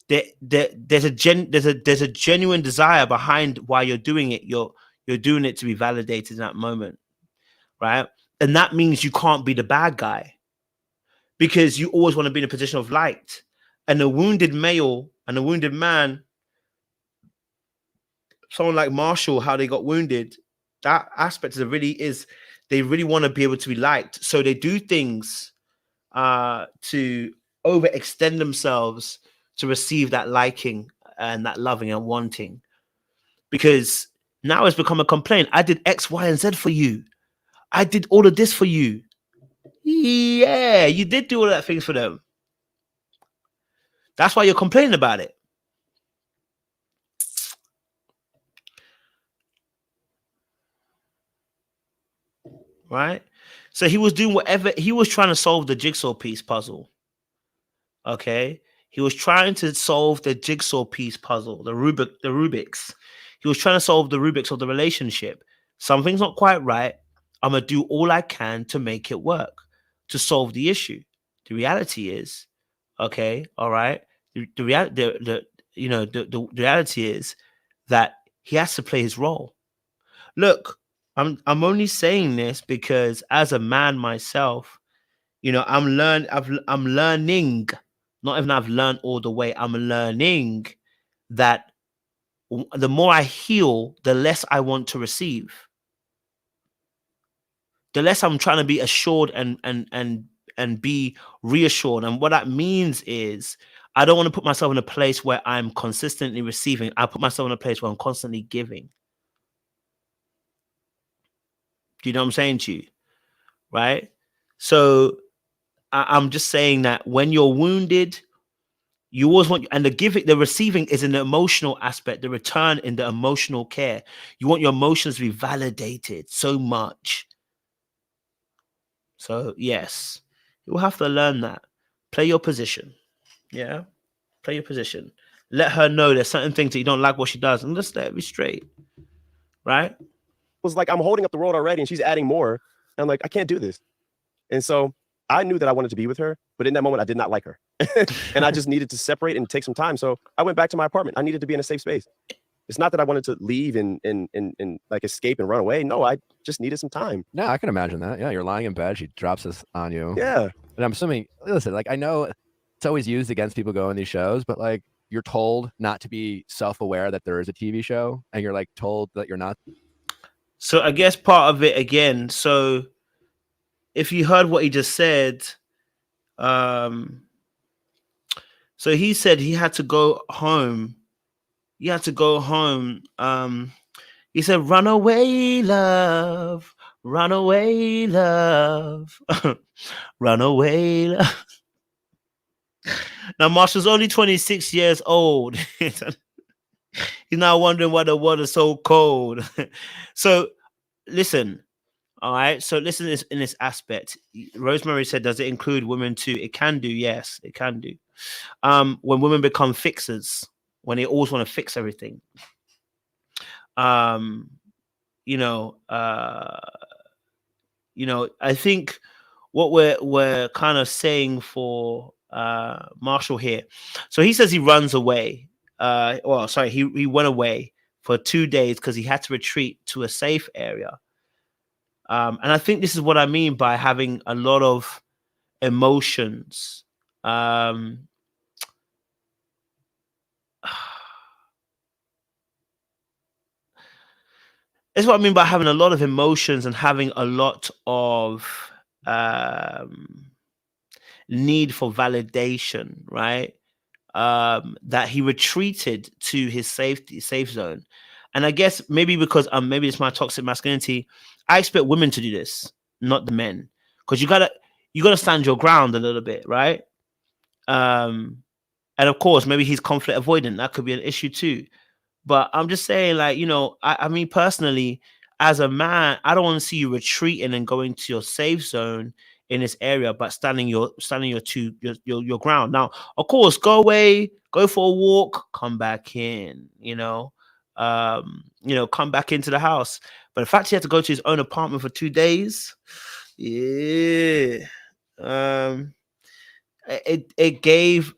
There's a genuine desire behind why you're doing it. You're doing it to be validated in that moment, right? And that means you can't be the bad guy, because you always want to be in a position of light. And a wounded male and a wounded man, someone like Marshall, how they got wounded, that aspect is they really want to be able to be liked. So they do things to overextend themselves to receive that liking and that loving and wanting, because now it's become a complaint. I did X, Y, and Z for you. I did all of this for you. Yeah, you did do all that things for them. That's why you're complaining about it. Right? So he was doing whatever. He was trying to solve the jigsaw piece puzzle. Okay? He was trying to solve the jigsaw piece puzzle, the Rubik's. He was trying to solve the Rubik's of the relationship. Something's not quite right. I'm going to do all I can to make it work, to solve the issue. The reality is, okay, all right. The reality is that he has to play his role. Look, I'm only saying this because as a man myself, you know, I'm learning. Not even I've learned all the way. I'm learning that the more I heal, the less I want to receive. The less I'm trying to be assured and be reassured. And what that means is I don't want to put myself in a place where I'm consistently receiving. I put myself in a place where I'm constantly giving. Do you know what I'm saying to you? Right? So I'm just saying that when you're wounded, you always want, and the receiving is an emotional aspect, the return in the emotional care. You want your emotions to be validated so much. So yes, you will have to learn that. Play your position. Yeah. Play your position. Let her know there's certain things that you don't like what she does, and just let it be straight. Right? It was like, I'm holding up the world already, and she's adding more. And I'm like, I can't do this. And so I knew that I wanted to be with her, but in that moment, I did not like her. And I just needed to separate and take some time. So I went back to my apartment. I needed to be in a safe space. It's not that I wanted to leave and like escape and run away. No, I just needed some time. No, I can imagine that. Yeah, you're lying in bed. She drops this on you. Yeah. And I'm assuming, listen, like I know it's always used against people going these shows, but like you're told not to be self-aware that there is a TV show, and you're like told that you're not. So I guess part of it again. So if you heard what he just said, so he said he had to go home. He had to go home. He said, "Run away, love. Run away, love. Run away, love." Now, Marshall's only 26 years old. He's now wondering why the water is so cold. So, listen. All right. So, listen to this in this aspect. Rosemary said, "Does it include women too?" It can do. Yes, it can do. When women become fixers, when they always want to fix everything. I think what we're kind of saying for Marshall here. So he says he runs away. He went away for 2 days because he had to retreat to a safe area. And I think this is what I mean by having a lot of emotions. That's what I mean by having a lot of emotions and having a lot of need for validation, right? that he retreated to his safe zone. And I guess maybe because maybe it's my toxic masculinity, I expect women to do this, not the men, because you gotta stand your ground a little bit, right? And of course, maybe he's conflict avoidant. That could be an issue too. But I'm just saying, like, I mean, personally, as a man, I don't want to see you retreating and going to your safe zone in this area, but standing your ground. Now, of course, go away, go for a walk, come back in, come back into the house. But the fact he had to go to his own apartment for 2 days, yeah, it gave,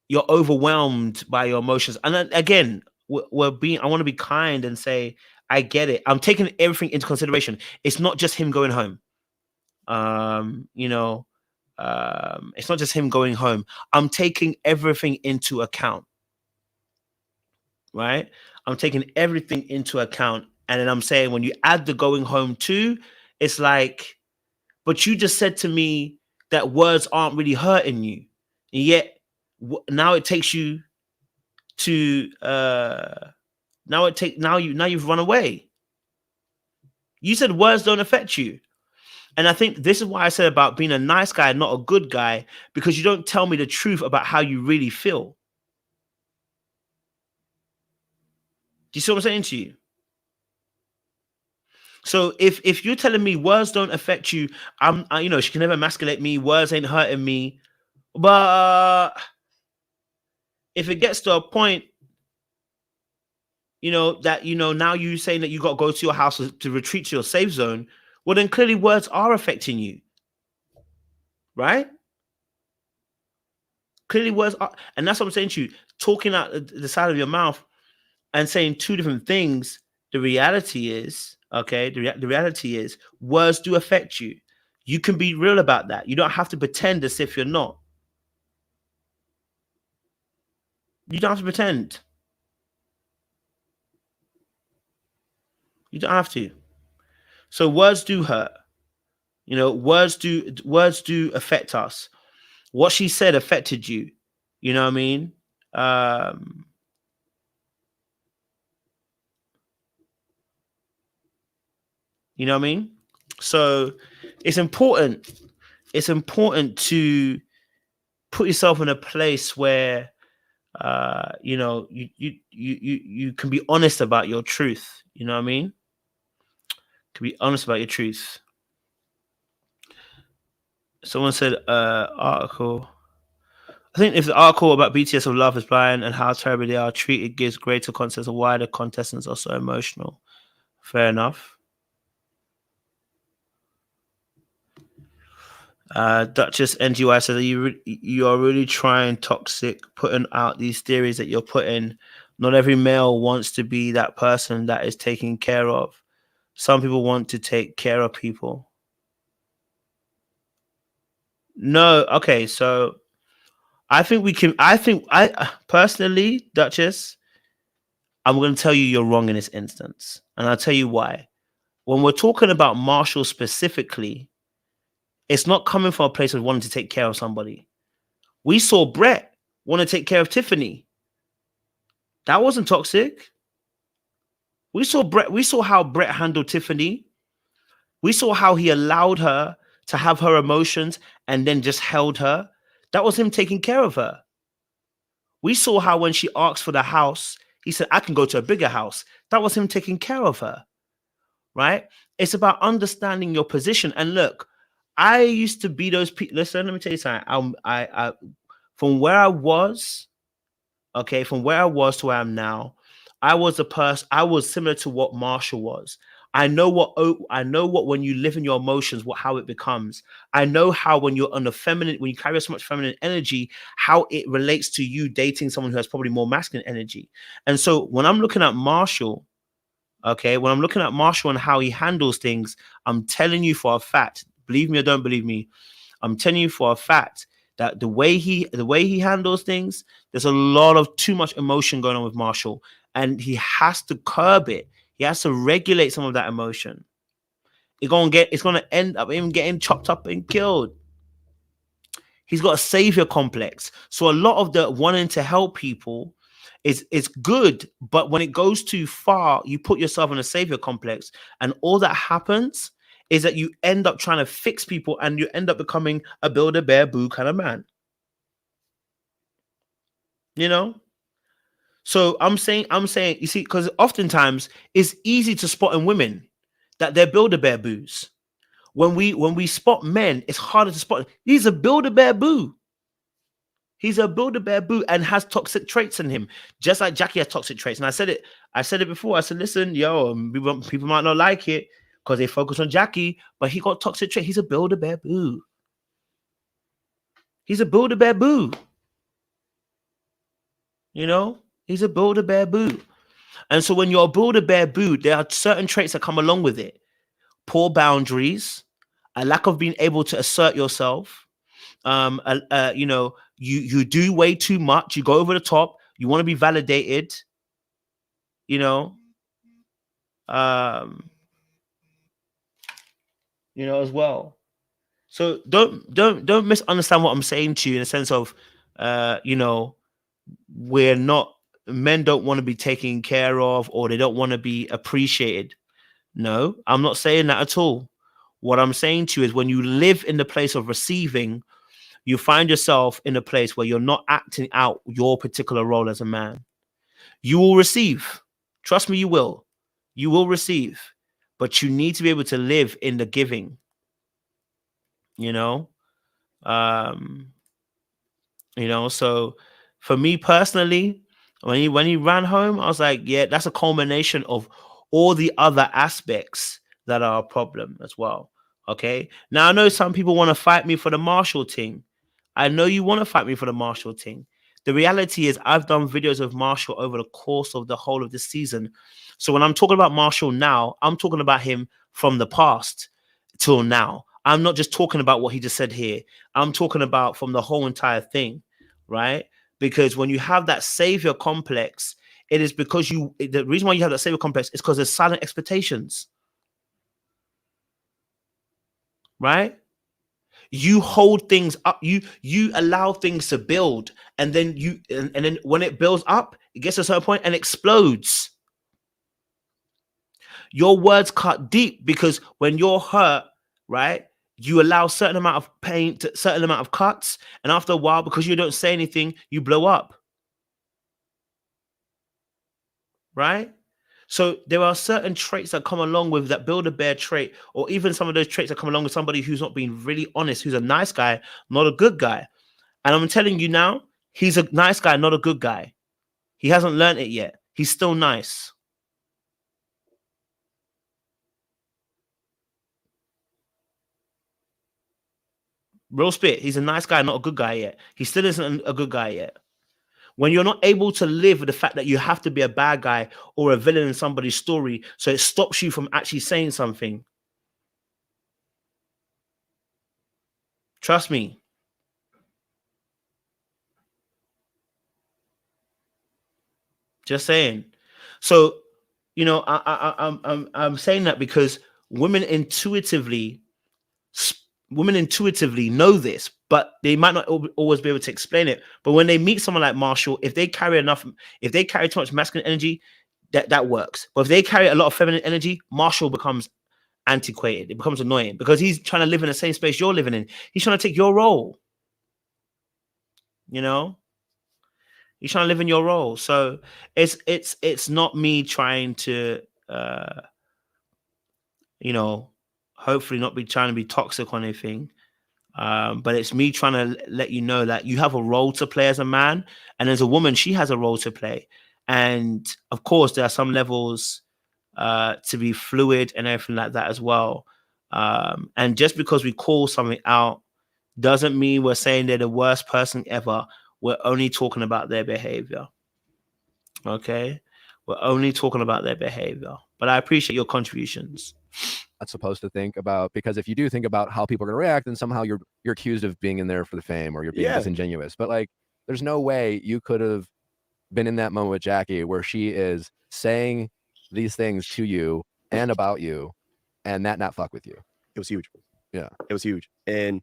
you're overwhelmed by your emotions. And then, again, I want to be kind and say, I get it. I'm taking everything into consideration. It's not just him going home. It's not just him going home. I'm taking everything into account. Right? I'm taking everything into account. And then I'm saying, when you add the going home too, it's like, but you just said to me that words aren't really hurting you. And yet now it takes you to now you've run away. You said words don't affect you. And I think this is why I said about being a nice guy, not a good guy, because you don't tell me the truth about how you really feel. Do you see what I'm saying to you? So if you're telling me words don't affect you, she can never emasculate me, words ain't hurting me. But if it gets to a point, that, now you saying that you got to go to your house to retreat to your safe zone, well, then clearly words are affecting you. Right? Clearly words are, and that's what I'm saying to you, talking out the side of your mouth and saying two different things. The reality is, okay, the reality is words do affect you. You can be real about that. You don't have to pretend as if you're not. You don't have to pretend. You don't have to. So words do hurt. Words do affect us. What she said affected you. You know what I mean? You know what I mean? So it's important. It's important to put yourself in a place where you can be honest about your truth. You know what I mean? Can be honest about your truth. Someone said article. I think if the article about BTS of Love is Blind and how terribly they are treated gives greater context of why the contestants are so emotional. Fair enough. Duchess NGY says you are really trying toxic, putting out these theories that you're putting. Not every male wants to be that person that is taken care of. Some people want to take care of people. No, okay, so I personally, Duchess, I'm going to tell you you're wrong in this instance. And I'll tell you why. When we're talking about Marshall specifically, it's not coming from a place of wanting to take care of somebody. We saw Brett want to take care of Tiffany. That wasn't toxic. We saw how Brett handled Tiffany. We saw how he allowed her to have her emotions and then just held her. That was him taking care of her. We saw how when she asked for the house, he said, I can go to a bigger house. That was him taking care of her, right? It's about understanding your position. And look, I used to be those people. Listen, let me tell you something. I from where I was, okay, from where I was to where I am now, I was similar to what Marshall was. I know what when you live in your emotions, how it becomes. I know how when you're on the feminine, when you carry so much feminine energy, how it relates to you dating someone who has probably more masculine energy. And so when I'm looking at Marshall, okay, when I'm looking at Marshall and how he handles things, I'm telling you for a fact, believe me or don't believe me, I'm telling you for a fact that the way he handles things, there's a lot of too much emotion going on with Marshall, and he has to curb it. He has to regulate some of that emotion. It's gonna end up him getting chopped up and killed. He's got a savior complex. So a lot of the wanting to help people is good, but when it goes too far, you put yourself in a savior complex, and all that happens is that you end up trying to fix people, and you end up becoming a build-a-bear-boo kind of man. You know? So I'm saying, you see, because oftentimes it's easy to spot in women that they're build-a-bear-boos. When we spot men, it's harder to spot. He's a build-a-bear-boo. He's a build-a-bear-boo and has toxic traits in him, just like Jackie has toxic traits. And I said it before. I said, listen, yo, people might not like it because they focus on Jackie, but he got toxic traits. He's a build-a-bear-boo. He's a build-a-bear-boo. You know, he's a build-a-bear-boo. And so when you're a build-a-bear-boo, there are certain traits that come along with it. Poor boundaries, a lack of being able to assert yourself. You know, you do way too much. You go over the top. You want to be validated. You know, as well. So don't misunderstand what I'm saying to you in the sense of, you know, men don't want to be taken care of, or they don't want to be appreciated. No, I'm not saying that at all. What I'm saying to you is when you live in the place of receiving, you find yourself in a place where you're not acting out your particular role as a man. You will receive. Trust me, you will. You will receive. But you need to be able to live in the giving. You know? So for me personally, when he ran home, I was like, yeah, that's a culmination of all the other aspects that are a problem as well. Okay. Now I know some people want to fight me for the Marshall thing. I know you want to fight me for the Marshall thing. The reality is I've done videos of Marshall over the course of the whole of this season. So when I'm talking about Marshall now, I'm talking about him from the past till now. I'm not just talking about what he just said here. I'm talking about from the whole entire thing, right? Because when you have that savior complex, it is because the reason why you have that savior complex is because there's silent expectations, right? You hold things up, you allow things to build, and then and then when it builds up, it gets to a certain point and explodes. Your words cut deep because when you're hurt, right, you allow a certain amount of pain, certain amount of cuts, and after a while, because you don't say anything, you blow up. Right? So there are certain traits that come along with that build-a-bear trait, or even some of those traits that come along with somebody who's not being really honest, who's a nice guy, not a good guy. And I'm telling you now, he's a nice guy, not a good guy. He hasn't learned it yet. He's still nice. Real spit. He's a nice guy, not a good guy yet. He still isn't a good guy yet. When you're not able to live with the fact that you have to be a bad guy or a villain in somebody's story, so it stops you from actually saying something. Trust me. Just saying. So, you know, I'm saying that because women intuitively know this, but they might not always be able to explain it. But when they meet someone like Marshall, if they carry too much masculine energy, that works. But if they carry a lot of feminine energy, Marshall becomes antiquated. It becomes annoying because he's trying to live in the same space you're living in. He's trying to take your role. You know? He's trying to live in your role. So it's not me trying to you know, hopefully not be trying to be toxic or anything. But it's me trying to let you know that you have a role to play as a man, and as a woman, she has a role to play. And of course, there are some levels to be fluid and everything like that as well. And just because we call something out doesn't mean we're saying they're the worst person ever. We're only talking about their behavior. Okay? We're only talking about their behavior. But I appreciate your contributions. Not supposed to think about, because if you do think about how people are going to react, then somehow you're accused of being in there for the fame, or you're being disingenuous. But like, there's no way you could have been in that moment with Jackie where she is saying these things to you and about you, and that not fuck with you. It was huge. Yeah, it was huge. And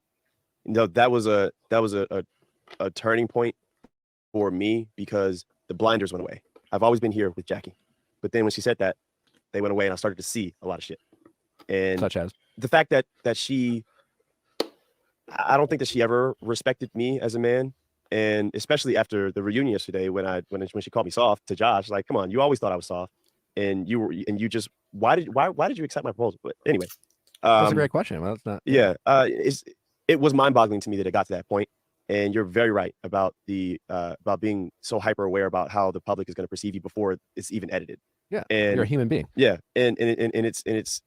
that was a turning point for me because the blinders went away. I've always been here with Jackie, but then when she said that, they went away, and I started to see a lot of shit. And Such as the fact that she, I don't think that she ever respected me as a man. And especially after the reunion yesterday, when she called me soft to Josh, like, come on, you always thought I was soft, and you just why did you accept my proposal? But anyway, that's a great question. Well, it's not. Yeah, it was mind-boggling to me that it got to that point. And you're very right about about being so hyper aware about how the public is going to perceive you before it's even edited. Yeah, and you're a human being. Yeah, and it's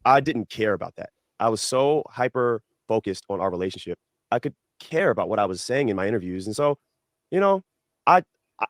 I didn't care about that. I was so hyper focused on our relationship. I could care about what I was saying in my interviews, and so, you know, I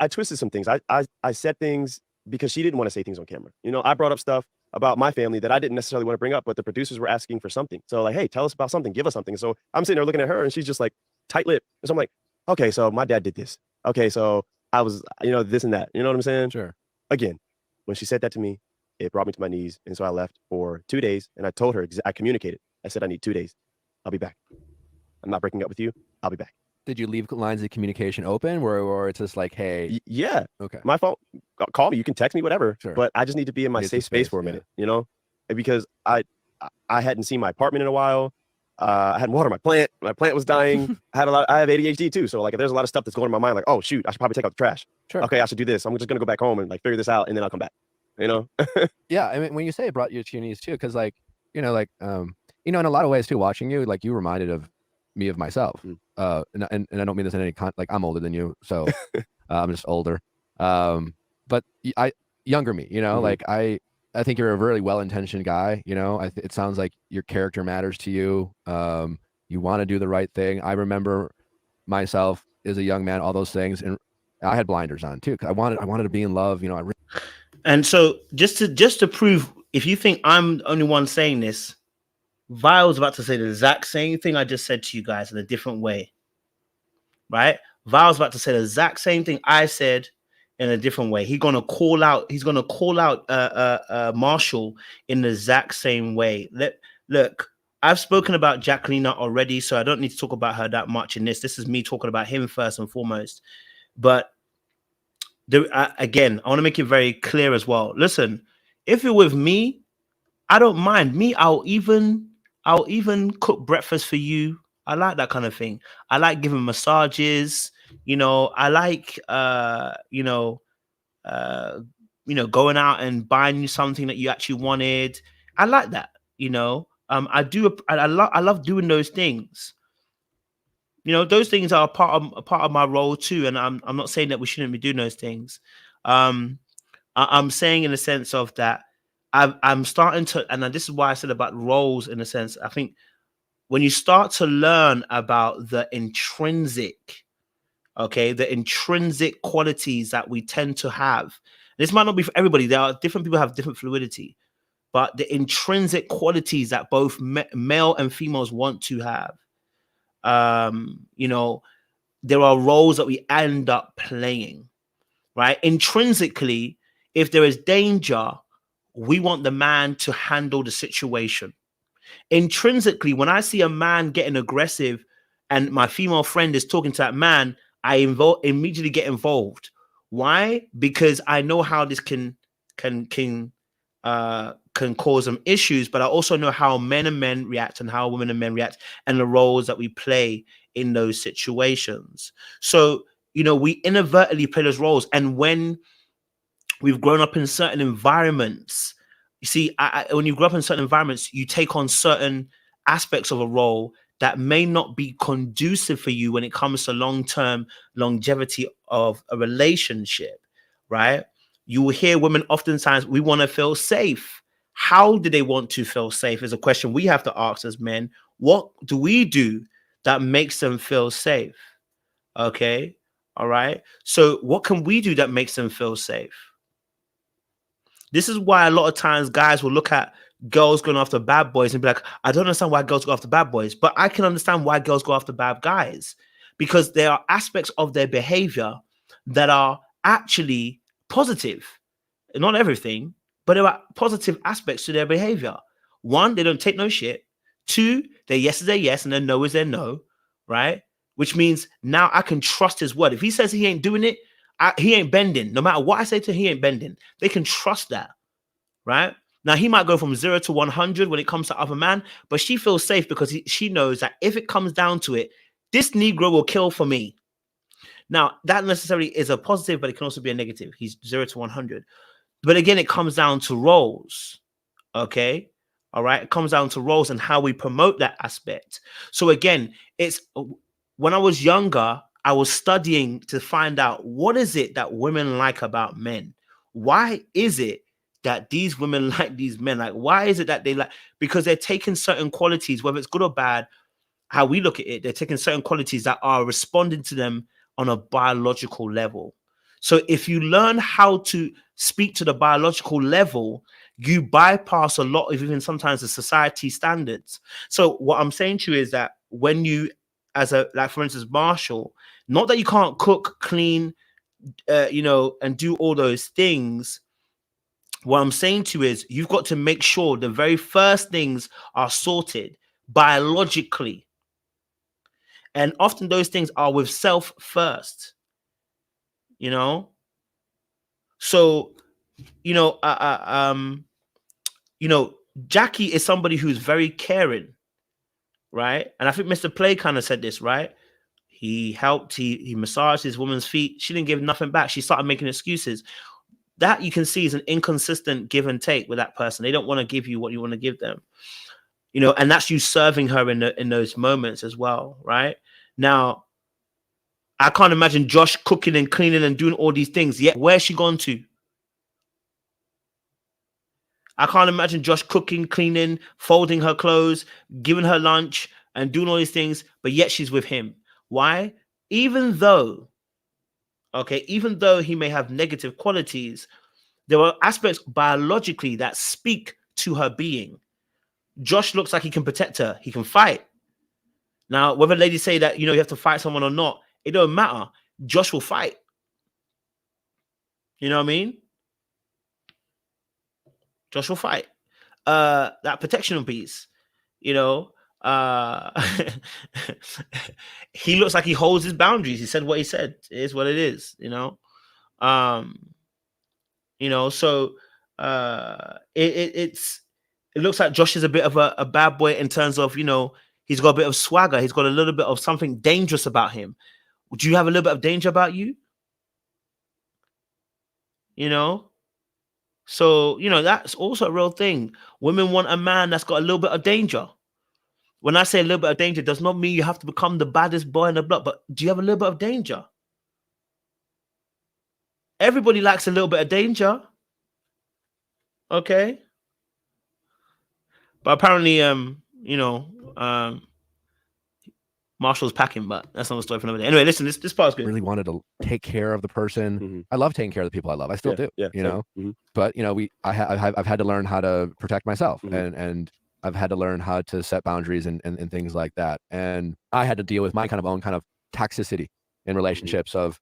twisted some things. I said things because she didn't want to say things on camera. You know, I brought up stuff about my family that I didn't necessarily want to bring up, but the producers were asking for something. So like, hey, tell us about something, give us something. So I'm sitting there looking at her, and she's just like tight-lipped. So I'm like, okay, so my dad did this. Okay, so I was, this and that. You know what I'm saying? Sure. Again, when she said that to me, it brought me to my knees. And so I left for 2 days, and I told her, I communicated. I said, I need 2 days. I'll be back. I'm not breaking up with you. I'll be back. Did you leave lines of communication open or it's just like, hey, yeah, okay, my phone, call me. You can text me, whatever. Sure. But I just need to be in my safe space for a minute, and because I hadn't seen my apartment in a while. I hadn't watered my plant. My plant was dying. I have ADHD too. So like, if there's a lot of stuff that's going in my mind, like, oh shoot, I should probably take out the trash. Sure. Okay, I should do this. I'm just gonna go back home and like figure this out, and then I'll come back. Yeah, I mean, when you say it brought you to your knees too, because like, in a lot of ways too, watching you, like, you reminded of me of myself. And I don't mean this in any like, I'm older than you, so I'm just older. But younger me, like I think you're a really well-intentioned guy. It sounds like your character matters to you. You want to do the right thing. I remember myself as a young man, all those things, and I had blinders on too, because I wanted to be in love. And so just to prove, if you think I'm the only one saying this, Vile's about to say the exact same thing I just said to you guys in a different way, right? Vile's about to say the exact same thing I said in a different way. He's gonna call out Marshall in the exact same way. Look, I've spoken about Jacquelina already, so I don't need to talk about her that much in this. This is me talking about him first and foremost. But again, I want to make it very clear as well. Listen, if you're with me, I don't mind. I'll even cook breakfast for you. I like that kind of thing. I like giving massages. I like going out and buying you something that you actually wanted. I like that. I love doing those things. Those things are a part of my role too. And I'm not saying that we shouldn't be doing those things. I'm saying in the sense of that I'm starting to, and this is why I said about roles in a sense. I think when you start to learn about the intrinsic qualities that we tend to have, this might not be for everybody. There are different people have different fluidity, but the intrinsic qualities that both male and females want to have, there are roles that we end up playing, right? Intrinsically, if there is danger, we want the man to handle the situation. Intrinsically, when I see a man getting aggressive and my female friend is talking to that man, I immediately get involved. Why? Because I know how this can cause some issues, but I also know how men and men react and how women and men react and the roles that we play in those situations. So, we inadvertently play those roles. And when we've grown up in certain environments, you see, when you grow up in certain environments, you take on certain aspects of a role that may not be conducive for you when it comes to long-term longevity of a relationship, right? You will hear women oftentimes, we want to feel safe. How do they want to feel safe is a question we have to ask as men. What do we do that makes them feel safe? Okay. All right. So what can we do that makes them feel safe? This is why a lot of times guys will look at girls going after bad boys and be like, I don't understand why girls go after bad boys, but I can understand why girls go after bad guys, because there are aspects of their behavior that are actually positive. Not everything, but there are positive aspects to their behavior. One, they don't take no shit. Two, their yes is their yes and their no is their no. right? Which means now I can trust his word. If he says he ain't doing it, he ain't bending. No matter what I say to him, he ain't bending. They can trust that, right? Now, he might go from 0 to 100 when it comes to other man, but she feels safe because she knows that if it comes down to it, this Negro will kill for me. Now, that necessarily is a positive, but it can also be a negative. He's 0 to 100. But again, it comes down to roles, okay? All right? It comes down to roles and how we promote that aspect. So again, it's when I was younger, I was studying to find out what is it that women like about men? Why is it that these women like these men? Like, why is it that they like? Because they're taking certain qualities, whether it's good or bad, how we look at it, they're taking certain qualities that are responding to them on a biological level. So if you learn how to speak to the biological level, you bypass a lot of even sometimes the society standards. So what I'm saying to you is that when you, as a, like for instance, Marshall, not that you can't cook, clean, and do all those things. What I'm saying to you is you've got to make sure the very first things are sorted biologically. And often those things are with self first, So, Jackie is somebody who's very caring, right? And I think Mr. Play kind of said this, right? He helped, he massaged his woman's feet. She didn't give nothing back. She started making excuses. That you can see is an inconsistent give and take with that person. They don't want to give you what you want to give them, and that's you serving her in those moments as well, right? Now, I can't imagine Josh cooking and cleaning and doing all these things. Yet, where's she gone to? I can't imagine Josh cooking, cleaning, folding her clothes, giving her lunch, and doing all these things, but yet she's with him. Why? Even though he may have negative qualities, there are aspects biologically that speak to her being. Josh looks like he can protect her. He can fight. Now, whether ladies say that, you have to fight someone or not, it don't matter. Josh will fight. You know what I mean? Josh will fight. That protection piece, he looks like he holds his boundaries. He said what he said. It is what it is, So it looks like Josh is a bit of a bad boy in terms of, he's got a bit of swagger. He's got a little bit of something dangerous about him. Do you have a little bit of danger about you? So, that's also a real thing. Women want a man that's got a little bit of danger. When I say a little bit of danger, it does not mean you have to become the baddest boy in the block, but do you have a little bit of danger? Everybody likes a little bit of danger. Okay. But apparently, Marshall's packing, but that's another story for another day. Anyway, listen, this part's good. Really wanted to take care of the person. Mhm. I love taking care of the people I love. I still do. Yeah, Mhm. But I've had to learn how to protect myself, Mhm. and I've had to learn how to set boundaries and things like that. And I had to deal with my own toxicity in relationships of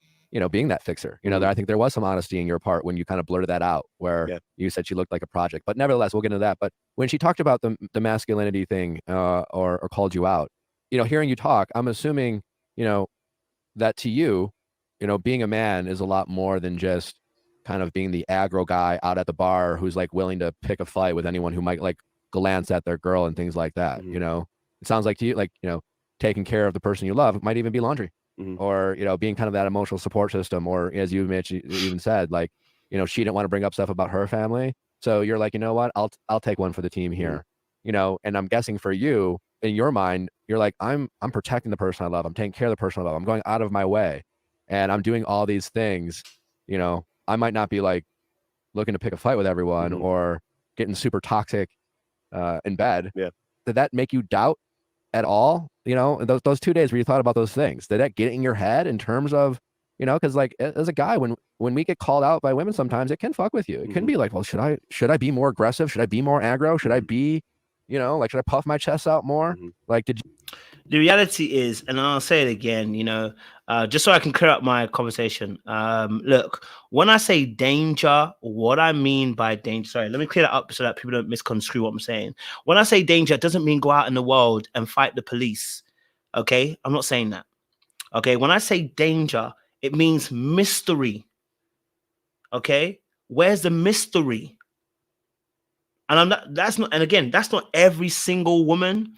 being that fixer. I think there was some honesty in your part when you blurted that out, where you said she looked like a project. But nevertheless, we'll get into that. But when she talked about the masculinity thing, or called you out, hearing you talk, I'm assuming that to you, being a man is a lot more than just being the aggro guy out at the bar who's willing to pick a fight with anyone who might glance at their girl and things like that. Mhm. It sounds like to you, taking care of the person you love might even be laundry, Mhm. or being that emotional support system, or as you even said, she didn't want to bring up stuff about her family, so you're like, what, I'll take one for the team here. And I'm guessing for you, in your mind, you're like, I'm protecting the person I love, I'm taking care of the person I love, I'm going out of my way, and I'm doing all these things. I might not be looking to pick a fight with everyone, Mhm. or getting super toxic in bed. Yeah. Did that make you doubt at all? Those 2 days where you thought about those things, did that get in your head in terms of, because as a guy, when we get called out by women, sometimes it can fuck with you. It can Mhm. be like, well, should I be more aggressive? Should I be more aggro? Should I be, should I puff my chest out more? Mhm. Did you? The reality is, and I'll say it again, just so I can clear up my conversation. Look, when I say danger, what I mean by danger, sorry, let me clear that up so that people don't misconstrue what I'm saying. When I say danger, it doesn't mean go out in the world and fight the police. Okay, I'm not saying that. Okay, when I say danger, it means mystery. Okay, where's the mystery? And I'm not. That's not. And again, that's not every single woman.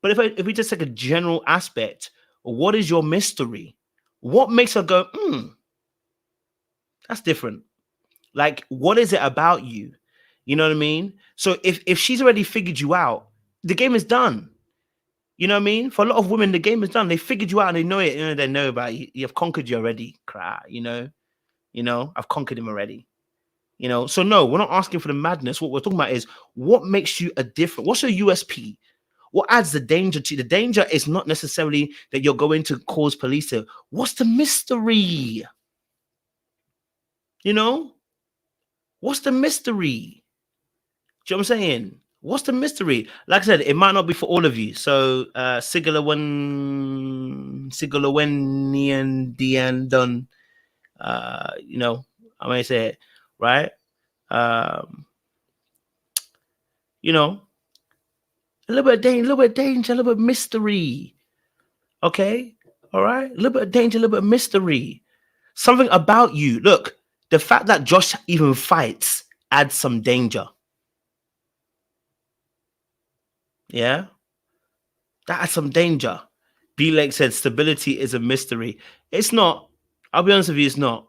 But if we just take a general aspect, what is your mystery? What makes her go, that's different? Like, what is it about you? You know what I mean? So if she's already figured you out, the game is done. You know what I mean? For a lot of women, the game is done. They figured you out and they know it. You know, they know about you. You've conquered you already. Crap, you know, I've conquered him already. You know, so no, we're not asking for the madness. What we're talking about is what makes you a different. What's your USP? What adds the danger to you? The danger is not necessarily that you're going to cause police to. What's the mystery? You know, what's the mystery? Do you know what I'm saying? What's the mystery? Like I said, it might not be for all of you. So, Sigalawen done. You know, I may say it right. You know, a little bit of danger, a little bit of mystery. Okay, all right, a little bit of danger, a little bit of mystery. Something about you. Look, the fact that Josh even fights adds some danger. Yeah, that adds some danger. B Lake said stability is a mystery. It's not. I'll be honest with you, it's not.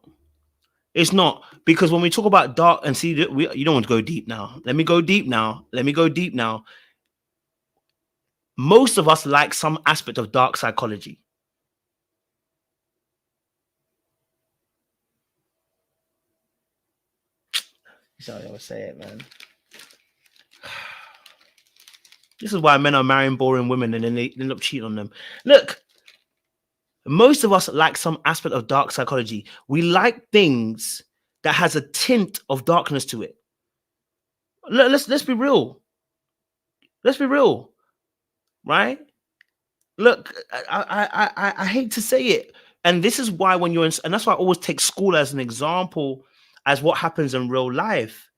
It's not, because when we talk about dark and see, you don't want to go deep now. Let me go deep now. Most of us like some aspect of dark psychology. Sorry, I would say it, man. This is why men are marrying boring women and then they end up cheating on them. Look, most of us like some aspect of dark psychology. We like things that has a tint of darkness to it. Let's be real. Let's be real, right? Look, I hate to say it, and this is why when you're in, and that's why I always take school as an example as what happens in real life.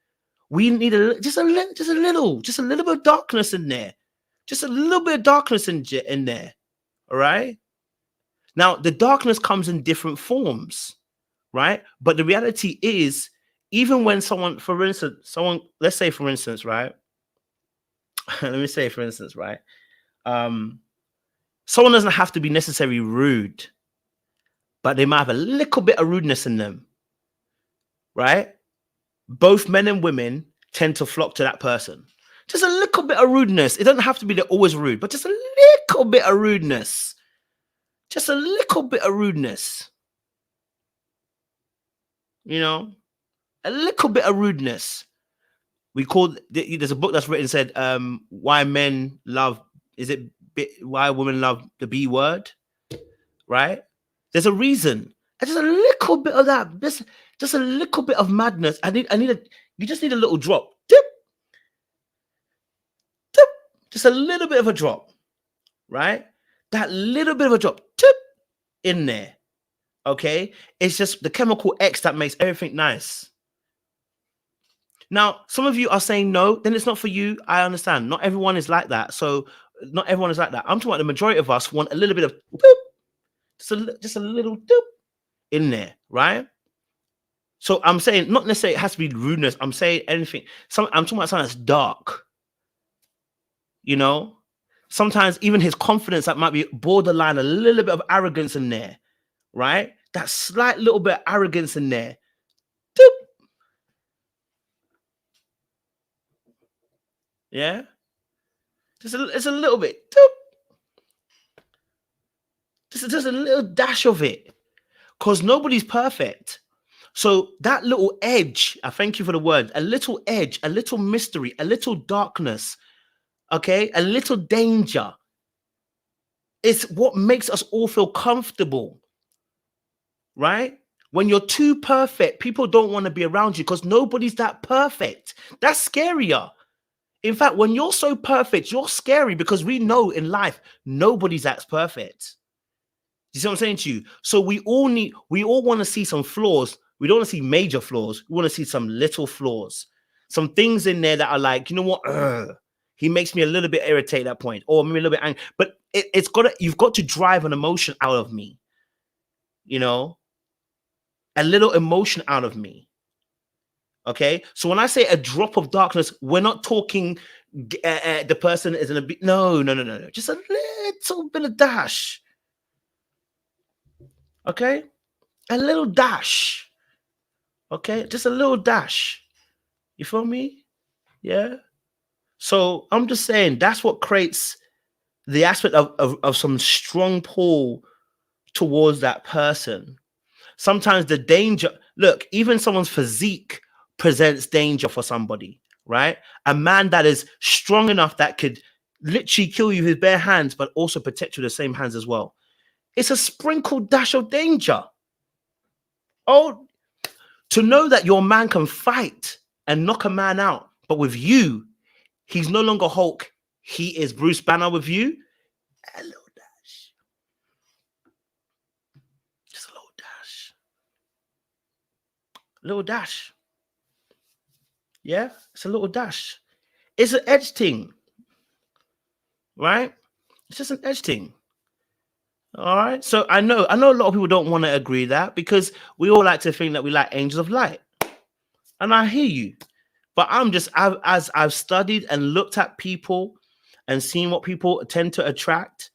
We need just a little bit of darkness in there, just a little bit of darkness in there. All right. Now the darkness comes in different forms, right? But the reality is, even when someone, for instance, let's say, for instance, right? Let me say, for instance, right? Someone doesn't have to be necessarily rude, but they might have a little bit of rudeness in them, right? Both men and women tend to flock to that person. Just a little bit of rudeness. It doesn't have to be they're always rude, but just a little bit of rudeness. Just a little bit of rudeness. You know, a little bit of rudeness. There's a book that's written, said, why women love the B word, right? There's a reason. And just a little bit of that, just a little bit of madness. You just need a little drop. Dip, dip, just a little bit of a drop, right? That little bit of a drop, dip, in there. Okay, it's just the chemical X that makes everything nice. Now, some of you are saying no, then it's not for you. I understand. Not everyone is like that. So not everyone is like that. I'm talking about the majority of us want a little bit of boop, just a little doop in there, right? So I'm saying not necessarily it has to be rudeness. I'm saying anything. I'm talking about something that's dark. You know, sometimes even his confidence, that might be borderline, a little bit of arrogance in there, right? That slight little bit of arrogance in there. Doop. Yeah, it's a little bit. Doop. Just a little dash of it, because nobody's perfect. So that little edge, I thank you for the word, a little edge, a little mystery, a little darkness, okay, a little danger. It's what makes us all feel comfortable, right? When you're too perfect, people don't want to be around you because nobody's that perfect. That's scarier. In fact, when you're so perfect, you're scary, because we know in life, nobody's that perfect. You see what I'm saying to you? So we all want to see some flaws. We don't want to see major flaws. We want to see some little flaws, some things in there that are like, you know what? He makes me a little bit irritated at that point, or maybe a little bit angry. But you've got to drive an emotion out of me. You know, a little emotion out of me. Okay, so when I say a drop of darkness, we're not talking the person is in a bit. No, just a little bit of dash. Okay, a little dash. Okay, just a little dash. You feel me? Yeah. So I'm just saying that's what creates the aspect of some strong pull towards that person. Sometimes the danger, look, even someone's physique presents danger for somebody, right? A man that is strong enough that could literally kill you with his bare hands, but also protect you with the same hands as well. It's a sprinkled dash of danger. Oh, to know that your man can fight and knock a man out, but with you, he's no longer Hulk. He is Bruce Banner with you. A little dash. Just a little dash. A little dash. Yeah, it's a little dash. It's an edge thing. Right? It's just an edge thing. All right. So I know a lot of people don't want to agree that because we all like to think that we like angels of light. And I hear you. But as I've studied and looked at people and seen what people tend to attract.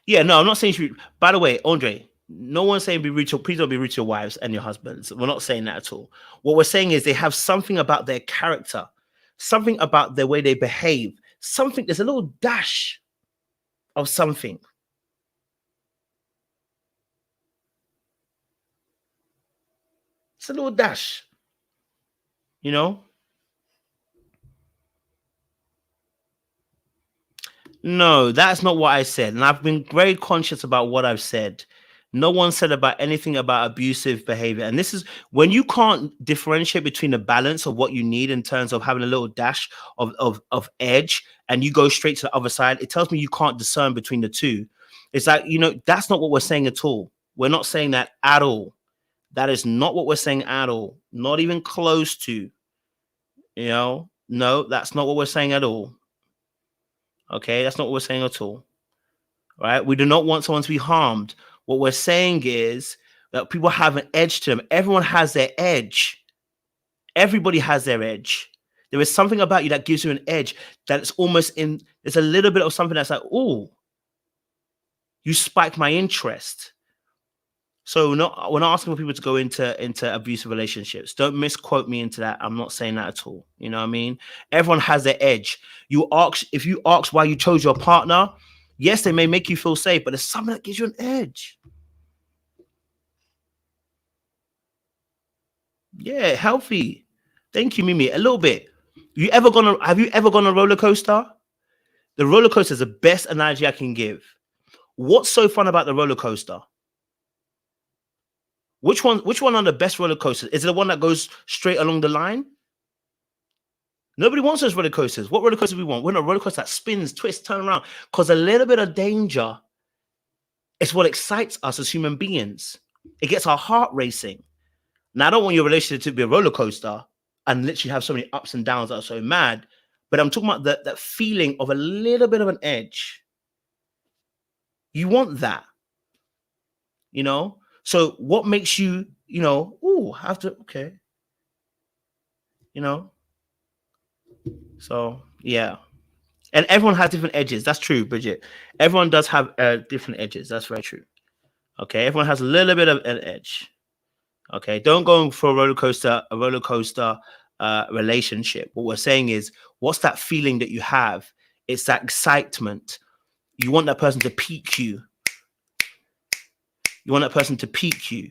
Yeah, no, I'm not saying you should. By the way, Andre, no one's saying be rude to, please don't be rude to your wives and your husbands. We're not saying that at all. What we're saying is they have something about their character, something about the way they behave, something, there's a little dash of something. It's a little dash, you know? No, that's not what I said. And I've been very conscious about what I've said. No one said about anything about abusive behavior. And this is when you can't differentiate between the balance of what you need in terms of having a little dash of edge and you go straight to the other side. It tells me you can't discern between the two. It's like, you know, that's not what we're saying at all. We're not saying that at all. That is not what we're saying at all. Not even close to, you know, no, that's not what we're saying at all. Okay, that's not what we're saying at all. Right? We do not want someone to be harmed. What we're saying is that people have an edge to them. Everyone has their edge. Everybody has their edge. There is something about you that gives you an edge that's almost in, there's a little bit of something that's like, oh, you spiked my interest. So we're not asking for people to go into abusive relationships. Don't misquote me into that. I'm not saying that at all. You know what I mean? Everyone has their edge. If you ask why you chose your partner, yes, they may make you feel safe, but there's something that gives you an edge. Yeah, healthy. Thank you, Mimi. A little bit. Have you ever gone on a roller coaster? The roller coaster is the best analogy I can give. What's so fun about the roller coaster? Which one are the best roller coasters? Is it the one that goes straight along the line? Nobody wants those roller coasters. What roller coasters we want? We want a roller coaster that spins, twists, turn around. Because a little bit of danger is what excites us as human beings. It gets our heart racing. Now, I don't want your relationship to be a roller coaster and literally have so many ups and downs that are so mad. But I'm talking about that feeling of a little bit of an edge. You want that. You know? So what makes you, you know, okay. You know? So, yeah. And everyone has different edges. That's true, Bridget. Everyone does have different edges. That's very true. Okay. Everyone has a little bit of an edge. Okay. Don't go for a roller coaster relationship. What we're saying is, what's that feeling that you have? It's that excitement. You want that person to pique you. You want that person to pique you,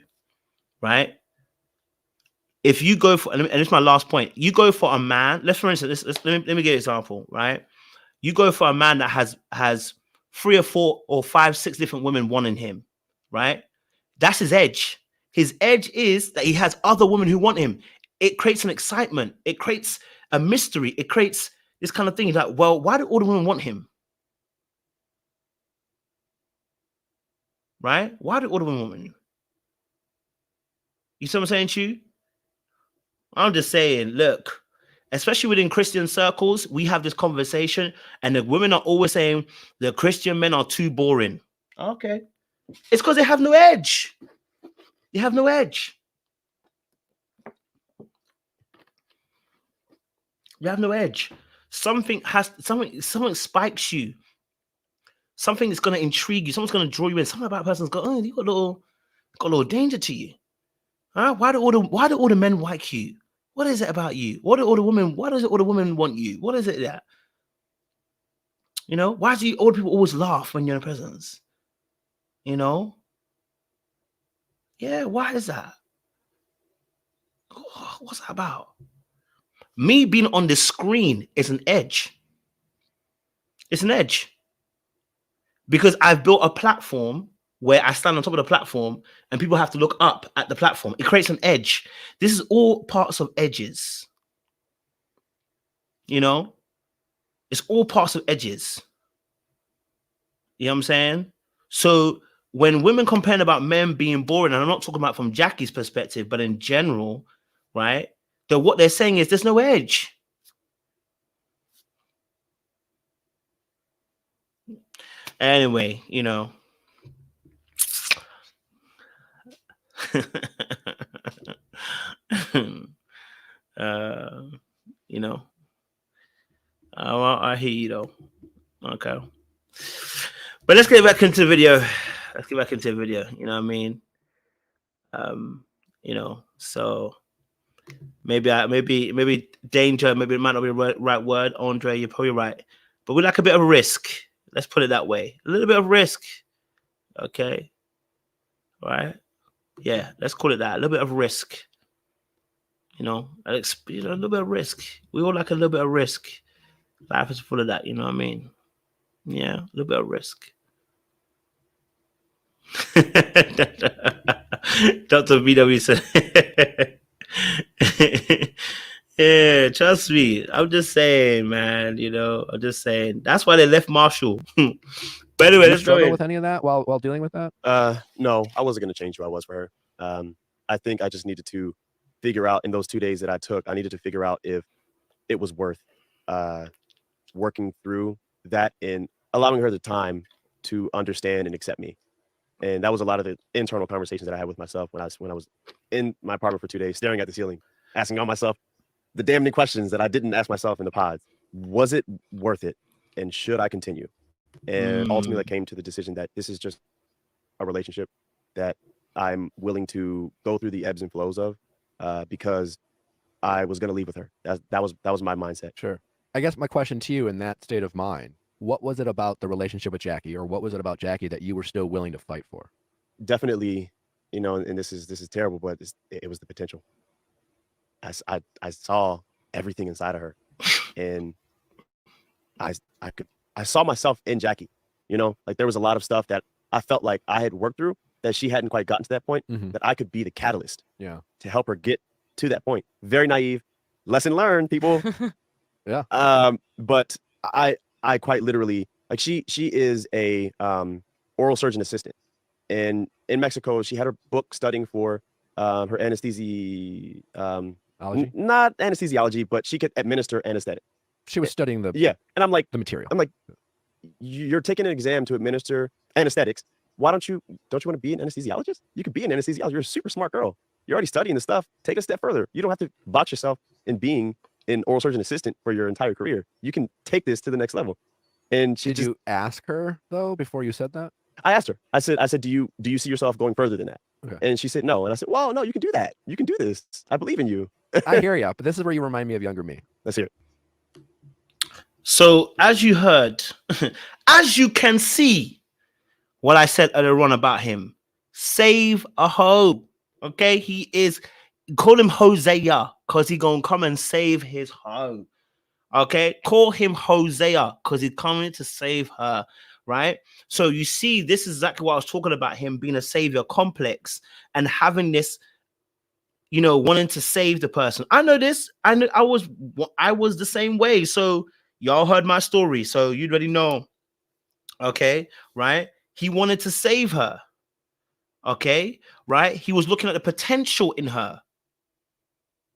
right? If you go for, and this is my last point, you go for a man, let's for instance, let me give you an example, right? You go for a man that has 3 or 4 or 5, 6 different women wanting him, right? That's his edge. His edge is that he has other women who want him. It creates an excitement. It creates a mystery. It creates this kind of thing. He's like, well, why do all the women want him? Right? Why do all the women want him? You see what I'm saying to you? I'm just saying, look, especially within Christian circles, we have this conversation, and the women are always saying the Christian men are too boring. Okay. It's because they have no edge. They have no edge. You have no edge. Something spikes you. Something is going to intrigue you. Someone's going to draw you in. Something about a person's got, oh, you got a little danger to you. Huh? Why do all the men like you? What is it about you? Why does all the women want you? What is it that? You know, why do all the people always laugh when you're in presence? You know? Yeah, why is that? What's that about? Me being on the screen is an edge. It's an edge. Because I've built a platform where I stand on top of the platform and people have to look up at the platform. It creates an edge. This is all parts of edges. You know? It's all parts of edges. You know what I'm saying? So when women complain about men being boring, and I'm not talking about from Jackie's perspective, but in general, right? That what they're saying is there's no edge. Anyway, you know. You know. I hear you though. Okay. But let's get back into the video. You know what I mean? You know, so maybe danger, maybe it might not be the right word. Andre, you're probably right. But we like a bit of a risk. Let's put it that way. A little bit of risk. Okay. All right. Yeah, let's call it that. A little bit of risk. You know, a little bit of risk. We all like a little bit of risk. Life is full of that, you know what I mean? Yeah, a little bit of risk. Dr. BW said, yeah, trust me. I'm just saying, man, you know, I'm just saying. That's why they left Marshall. But anyway, Did you let's go struggle with any of that while dealing with that? No, I wasn't going to change who I was for her. I think I just needed to figure out in those 2 days that I took, I needed to figure out if it was worth working through that and allowing her the time to understand and accept me. And that was a lot of the internal conversations that I had with myself when I was in my apartment for 2 days, staring at the ceiling, asking all myself the damning questions that I didn't ask myself in the pods. Was it worth it? And should I continue? And ultimately I came to the decision that this is just a relationship that I'm willing to go through the ebbs and flows of because I was going to leave with her. That was my mindset. Sure. I guess my question to you in that state of mind, what was it about the relationship with Jackie, or what was it about Jackie that you were still willing to fight for? Definitely, you know, and this is terrible, but it was the potential. I saw everything inside of her, and I saw myself in Jackie. You know, like there was a lot of stuff that I felt like I had worked through that she hadn't quite gotten to that point, that I could be the catalyst to help her get to that point. Very naive. Lesson learned, people. Yeah. But I quite literally, like she is a oral surgeon assistant. And in Mexico, she had her book studying for her anesthesia, not anesthesiology, but she could administer anesthetic. She was studying the and I'm like the material. I'm like, you're taking an exam to administer anesthetics. Why don't you want to be an anesthesiologist? You could be an anesthesiologist. You're a super smart girl. You're already studying the stuff. Take it a step further. You don't have to box yourself in being an oral surgeon assistant for your entire career. You can take this to the next level. And she Did you ask her though before you said that? I asked her. I said, do you see yourself going further than that? Okay. And she said no. And I said, well, no, you can do that. You can do this. I believe in you. I hear you, but this is where you remind me of younger me. Let's hear it. So as you heard, as you can see, what I said earlier on about him, save a hoe. Okay, he is, call him Hosea because he gonna come and save his hoe. Okay, call him Hosea because he's coming to save her. Right. So you see, this is exactly what I was talking about, him being a savior complex and having this, you know, wanting to save the person. I know this. I know I was the same way. So y'all heard my story. So you already know. Okay. Right. He wanted to save her. Okay. Right. He was looking at the potential in her.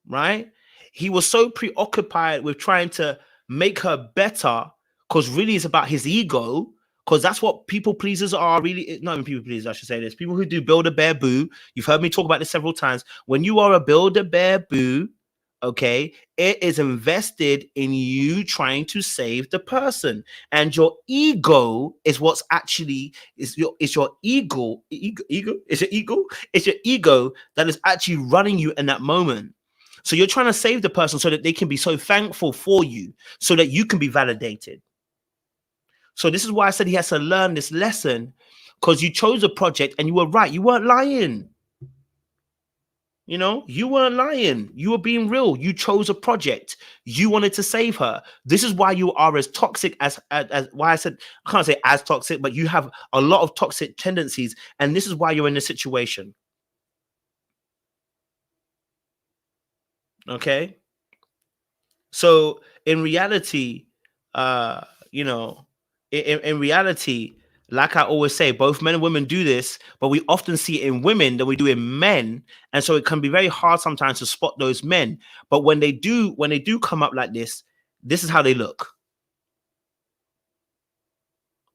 right? He was so preoccupied with trying to make her better, because really it's about his ego, because that's what people pleasers are. Really, not even people pleasers, I should say this. People who do build a bear boo. You've heard me talk about this several times. When you are a build a bear boo, okay, it is invested in you trying to save the person, and your ego is what's actually it's your ego it's your ego that is actually running you in that moment. So you're trying to save the person so that they can be so thankful for you, so that you can be validated. So this is why I said he has to learn this lesson, because you chose a project and you were right. You weren't lying. You know, you weren't lying. You were being real. You chose a project. You wanted to save her. This is why you are as toxic as why I said, I can't say as toxic, but you have a lot of toxic tendencies. And this is why you're in this situation. Okay. So in reality, you know, in reality, like I always say, both men and women do this, but we often see it in women than we do in men. And so it can be very hard sometimes to spot those men. But when they do come up like this is how they look.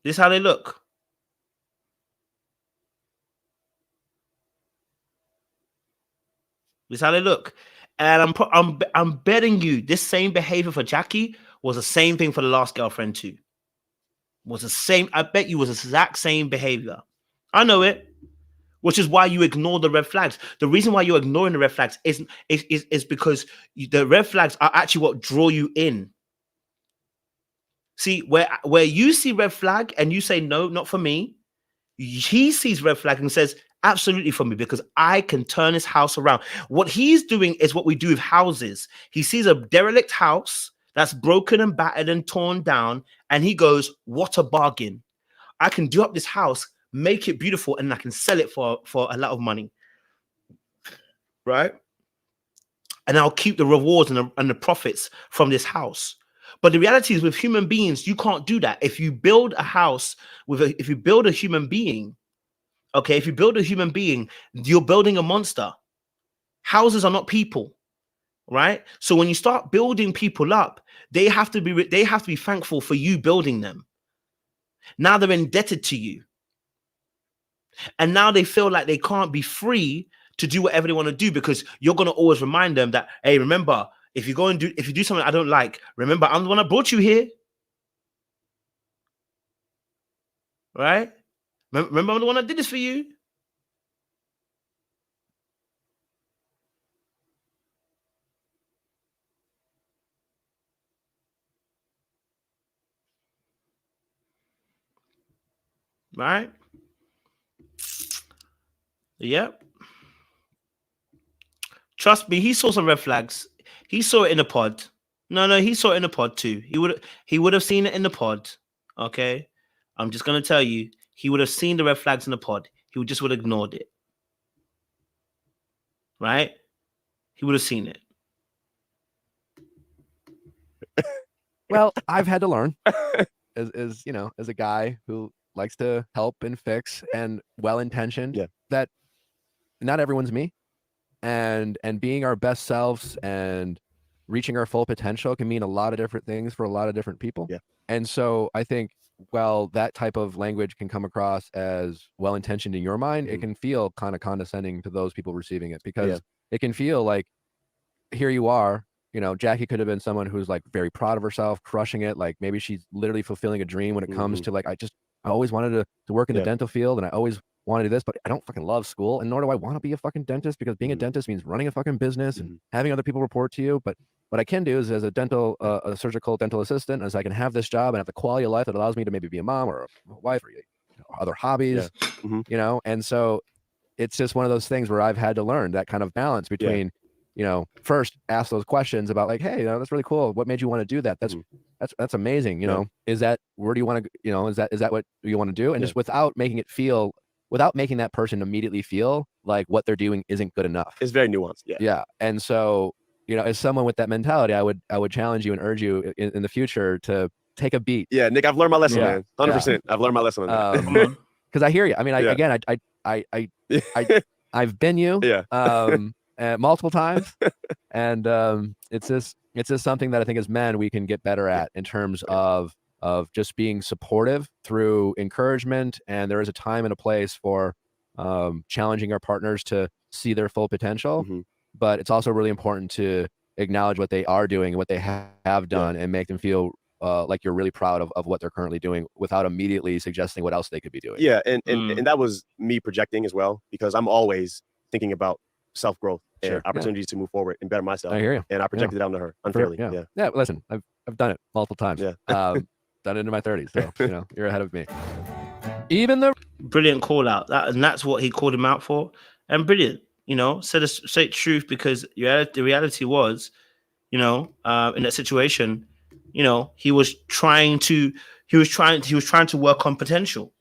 This is how they look. This is how they look. And I'm betting you this same behavior for Jackie was the same thing for the last girlfriend too. Was the same. I bet you was the exact same behavior. I know it. Which is why you ignore the red flags. The reason why you're ignoring the red flags is because the red flags are actually what draw you in. See, where you see red flag and you say, no, not for me, he sees red flag and says, absolutely for me, because I can turn this house around. What he's doing is what we do with houses. He sees a derelict house that's broken and battered and torn down, and he goes, what a bargain. I can do up this house, make it beautiful, and I can sell it for a lot of money, right? And I'll keep the rewards and the profits from this house. But the reality is, with human beings, you can't do that. If you build a house if you build a human being, okay, if you build a human being, you're building a monster. Houses are not people, right? So when you start building people up, they have to be thankful for you building them. Now they're indebted to you. And now they feel like they can't be free to do whatever they want to do, because you're going to always remind them that, hey, remember, if you do something I don't like, remember, I'm the one that brought you here. Right? Remember, I'm the one that did this for you. Right? Yep. Trust me, he saw some red flags. He saw it in the pod. No, he saw it in the pod too. He would have seen it in the pod. Okay? I'm just gonna tell you, he would have seen the red flags in the pod. He would have ignored it. Right? He would have seen it. Well, I've had to learn as a guy who likes to help and fix and well-intentioned, that not everyone's me, and being our best selves and reaching our full potential can mean a lot of different things for a lot of different people. Yeah. And so I think, well, that type of language can come across as well-intentioned in your mind. It can feel kind of condescending to those people receiving it, because it can feel like, here you are, Jackie could have been someone who's like very proud of herself, crushing it. Like maybe she's literally fulfilling a dream when it comes to like, I always wanted to work in the dental field, and I always wanted to do this, but I don't fucking love school, and nor do I want to be a fucking dentist, because being a dentist means running a fucking business and having other people report to you. But what I can do is, as a surgical dental assistant, is I can have this job and have the quality of life that allows me to maybe be a mom or a wife or other hobbies, and so it's just one of those things where I've had to learn that kind of balance between, first ask those questions about like, hey, that's really cool. What made you want to do that? That's amazing. Is that, where do you want to, is that what you want to do? And just without making that person immediately feel like what they're doing isn't good enough. It's very nuanced. Yeah. And so, as someone with that mentality, I would challenge you and urge you in the future to take a beat. Yeah, Nick, I've learned my lesson, man. 100%. I've learned my lesson on that. Because I hear you. I mean, I've been you. multiple times. And it's just something that I think as men we can get better at in terms of just being supportive through encouragement. And there is a time and a place for challenging our partners to see their full potential. But it's also really important to acknowledge what they are doing and what they have done, and make them feel like you're really proud of what they're currently doing without immediately suggesting what else they could be doing. Yeah, and that was me projecting as well, because I'm always thinking about self-growth and opportunities to move forward and better myself. I hear you. And I projected it onto her unfairly. Yeah. Listen, I've done it multiple times. Done it in my 30s, so you're ahead of me. Even the brilliant call out, and that's what he called him out for, and brilliant. Said the straight truth, because the reality was, in that situation, he was trying to work on potential,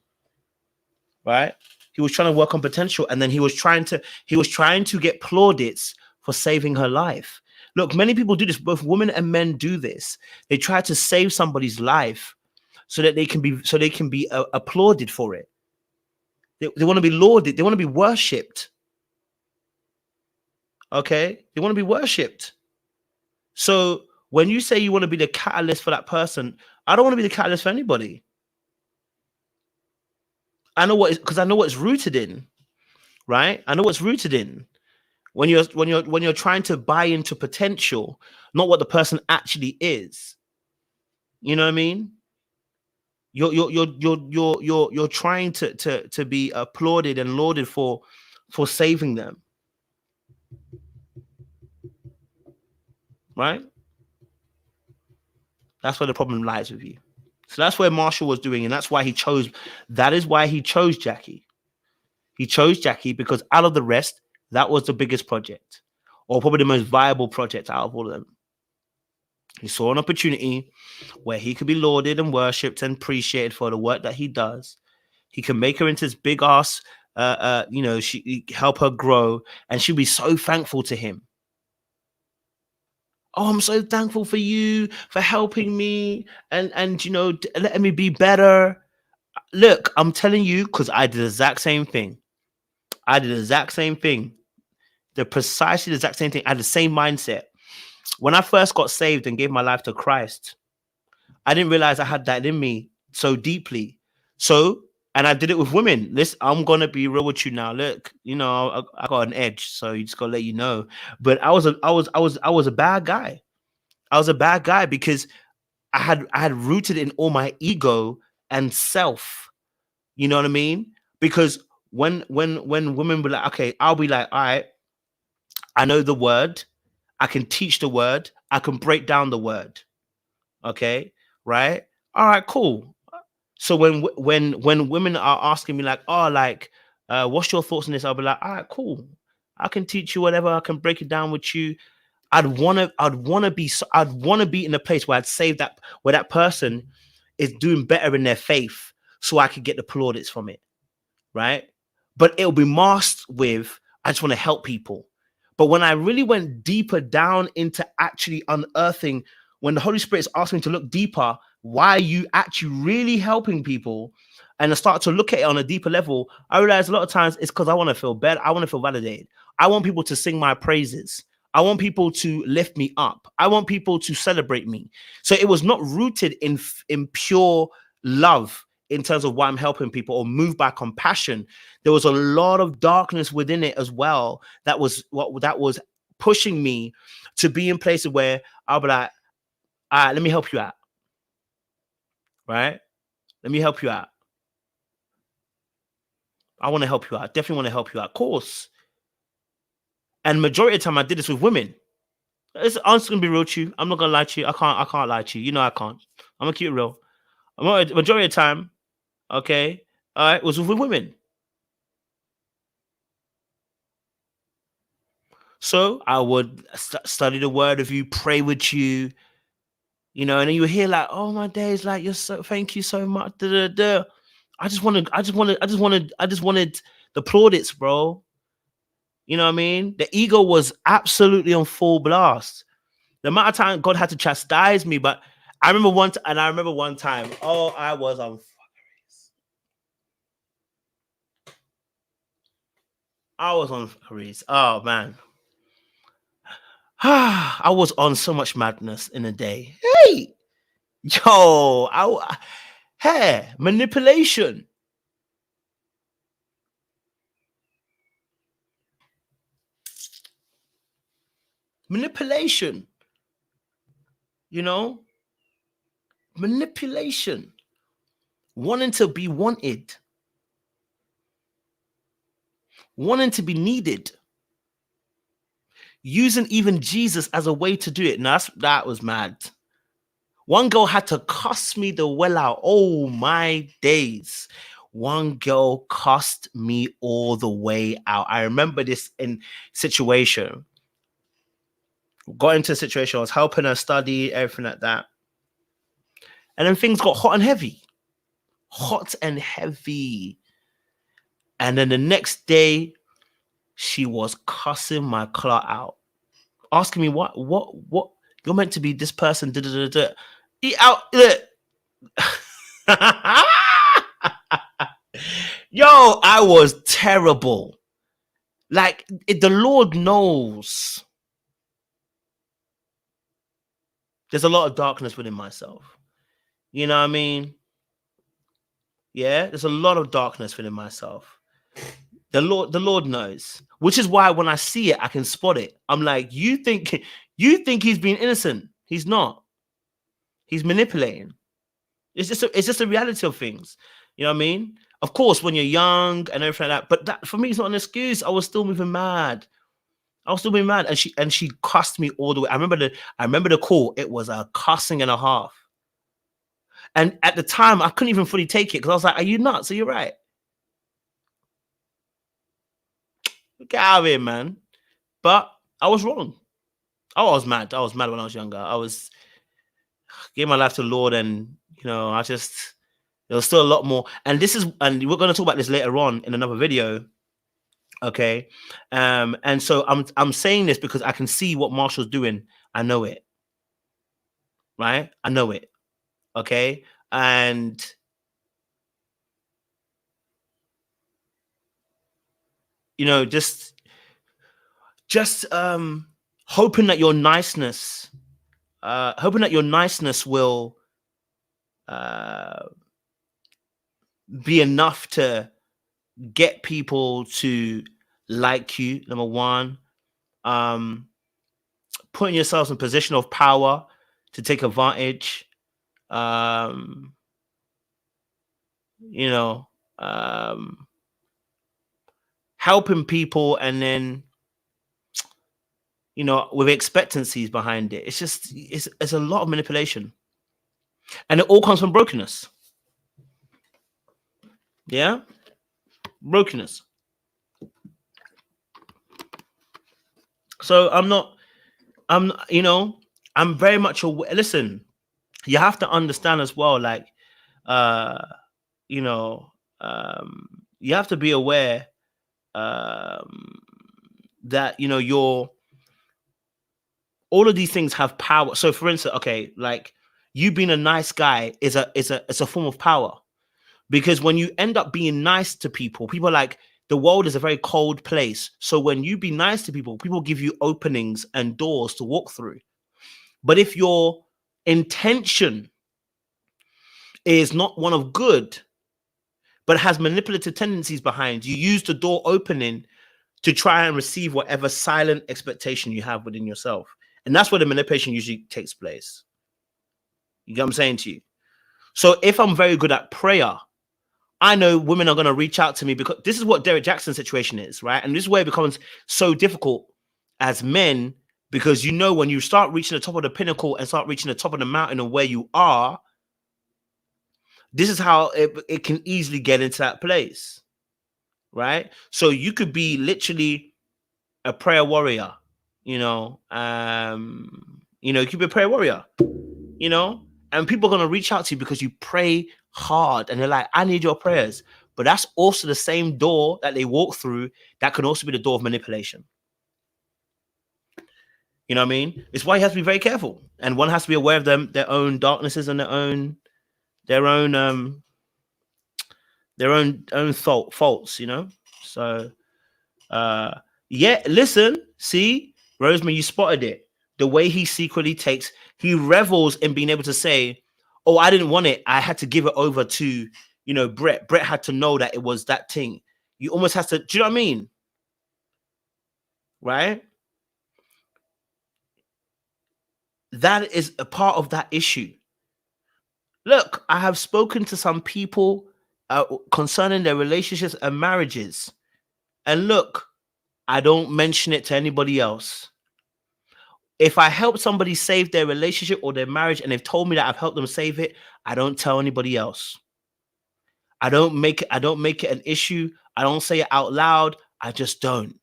right? He was trying to work on potential, and then he was trying to get plaudits for saving her life. Look, many people do this. Both women and men do this. They try to save somebody's life so that they can be applauded for it. They want to be lauded. They want to be worshipped. Okay, they want to be worshipped. So when you say you want to be the catalyst for that person, I don't want to be the catalyst for anybody. I know because I know what it's rooted in, right? I know what's rooted in. When you're trying to buy into potential, not what the person actually is. You know what I mean? You're trying to be applauded and lauded for saving them. Right? That's where the problem lies with you. So that's where Marshall was doing, and that is why he chose Jackie. He chose Jackie because out of the rest, that was the biggest project, or probably the most viable project out of all of them. He saw an opportunity where he could be lauded and worshipped and appreciated for the work that he does. He can make her into this big ass, she help her grow, and she'll be so thankful to him. Oh, I'm so thankful for you for helping me and letting me be better. Look, I'm telling you, because I did the exact same thing. Precisely the exact same thing. I had the same mindset. When I first got saved and gave my life to Christ, I didn't realize I had that in me so deeply. And I did it with women. Listen, I'm gonna be real with you now. Look, I got an edge, so you just gotta let you know. But I was a bad guy. I was a bad guy because I had rooted in all my ego and self. You know what I mean? Because when women were like, okay, I'll be like, all right, I know the word, I can teach the word, I can break down the word. Okay, right? All right, cool. So when women are asking me like, oh, like, what's your thoughts on this? I'll be like, all right, cool. I can teach you whatever. I can break it down with you. I'd want to be in a place where I'd save that, where that person is doing better in their faith, so I could get the plaudits from it, right? But it'll be masked with, I just want to help people. But when I really went deeper down into actually unearthing, when the Holy Spirit is asking me to look deeper, why are you actually really helping people? And I start to look at it on a deeper level, I realize a lot of times it's because I want to feel better. I want to feel validated. I want people to sing my praises. I want people to lift me up. I want people to celebrate me. So it was not rooted in pure love in terms of why I'm helping people, or moved by compassion. There was a lot of darkness within it as well. That was pushing me to be in places where I'll be like, all right, let me help you out. Right? Let me help you out. I want to help you out. I definitely want to help you out. Of course. And majority of the time I did this with women. I'm just gonna be real to you. I'm not gonna lie to you. I can't lie to you. I can't. I'm gonna keep it real. Majority of the time, okay, all right, was with women. So I would study the word of you, pray with you, and then you hear like, oh my days, like thank you so much. I just wanted the plaudits, bro. You know what I mean? The ego was absolutely on full blast. The amount of time God had to chastise me, but I remember one time, oh, I was on fuckeries. Oh, man. I was on so much madness in a day. Hey, yo, hey, manipulation. Manipulation. You know, manipulation. Wanting to be wanted. Wanting to be needed. Using even Jesus as a way to do it. Now, that was mad. One girl had to cuss me the well out. Oh, my days. One girl cussed me all the way out. I remember this in situation. Got into a situation. I was helping her study, everything like that. And then things got hot and heavy. Hot and heavy. And then the next day, she was cussing my clout out. Asking me, what? You're meant to be this person. Eat out. Yo, I was terrible. Like, the Lord knows. There's a lot of darkness within myself. You know what I mean? Yeah, there's a lot of darkness within myself. The Lord knows. Which is why when I see it, I can spot it. I'm like, you think he's being innocent. He's not. He's manipulating. It's just a reality of things. You know what I mean? Of course, when you're young and everything like that, but that for me is not an excuse. I was still moving mad. And she cussed me all the way. I remember the call. It was a cussing and a half. And at the time, I couldn't even fully take it because I was like, "Are you nuts? Are you right?" Get out of here, man. But I was wrong. I was mad. I was mad when I was younger. I was gave my life to the Lord, and there was still a lot more. And we're going to talk about this later on in another video. Okay. And so I'm saying this because I can see what Marshall's doing. I know it. Right? I know it. Okay. And just hoping that your niceness will be enough to get people to like you. Number one, putting yourselves in a position of power to take advantage. Helping people, and then with expectancies behind it. It's a lot of manipulation, and it all comes from brokenness. Yeah, brokenness. So I'm very much aware. Listen, you have to understand as well, like, you have to be aware that all of these things have power. So for instance, okay, like you being a nice guy is a form of power, because when you end up being nice to people are like, the world is a very cold place. So when you be nice to people give you openings and doors to walk through. But if your intention is not one of good, but has manipulative tendencies behind, you use the door opening to try and receive whatever silent expectation you have within yourself. And that's where the manipulation usually takes place. You get what I'm saying to you? So if I'm very good at prayer, I know women are going to reach out to me, because this is what Derek Jackson's situation is, right? And this is where it becomes so difficult as men, because when you start reaching the top of the pinnacle and start reaching the top of the mountain of where you are, this is how it can easily get into that place, right? So you could be literally a prayer warrior, you could be a prayer warrior, and people are going to reach out to you because you pray hard, and they're like, I need your prayers. But that's also the same door that they walk through. That can also be the door of manipulation. You know what I mean? It's why you have to be very careful, and one has to be aware of their own darknesses and their own faults. So yeah, listen, see, Rosemary, you spotted it. the way he secretly takes, he revels in being able to say, oh, I didn't want it. I had to give it over to, you know, Brett. Brett had to know that it was that thing. You almost have to, do you know what I mean? Right? That is a part of that issue. Look, I have spoken to some people concerning their relationships and marriages. And look, I don't mention it to anybody else. If I help somebody save their relationship or their marriage and they've told me that I've helped them save it, I don't tell anybody else. I don't make it an issue. I don't say it out loud. I just don't.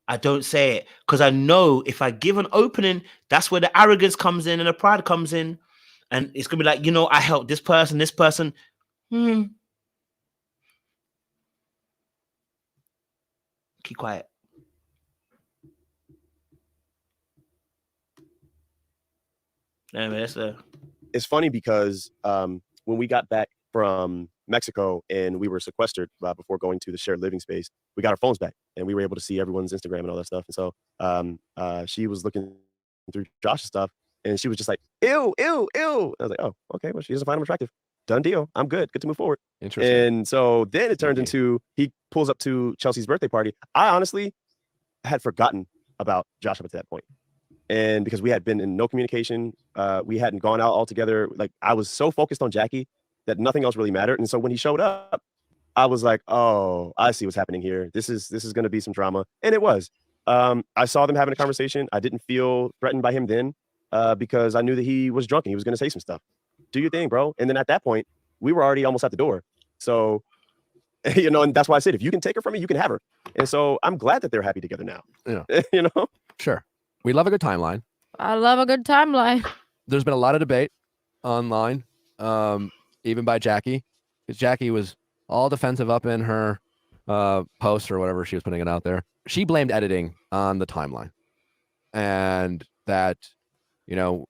I don't say it because I know if I give an opening, that's where the arrogance comes in and the pride comes in. And it's going to be like, you know, I helped this person. Keep quiet. Anyway, it's funny because when we got back from Mexico and we were sequestered before going to the shared living space, we got our phones back and we were able to see everyone's Instagram and all that stuff. And so she was looking through Josh's stuff and she was just like, ew, ew, ew. I was like, oh, okay, well, she doesn't find him attractive. Done deal. I'm good. Good to move forward. Interesting. And so then it turned into, he pulls up to Chelsea's birthday party. I honestly had forgotten about Josh up to that point. And because we had been in no communication, we hadn't gone out all together. Like I was so focused on Jackie that nothing else really mattered. And so when he showed up, I was like, oh, I see what's happening here. This is going to be some drama. And it was. I saw them having a conversation. I didn't feel threatened by him then because I knew that he was drunk and he was going to say some stuff. Do your thing, bro. And then at that point, we were already almost at the door. So, you know, and that's why I said, if you can take her from me, you can have her. And so I'm glad that they're happy together now. Yeah. You know? Sure. We love a good timeline. I love a good timeline. There's been a lot of debate online, even by Jackie, because Jackie was all defensive up in her post or whatever she was putting it out there. She blamed editing on the timeline, and that, you know,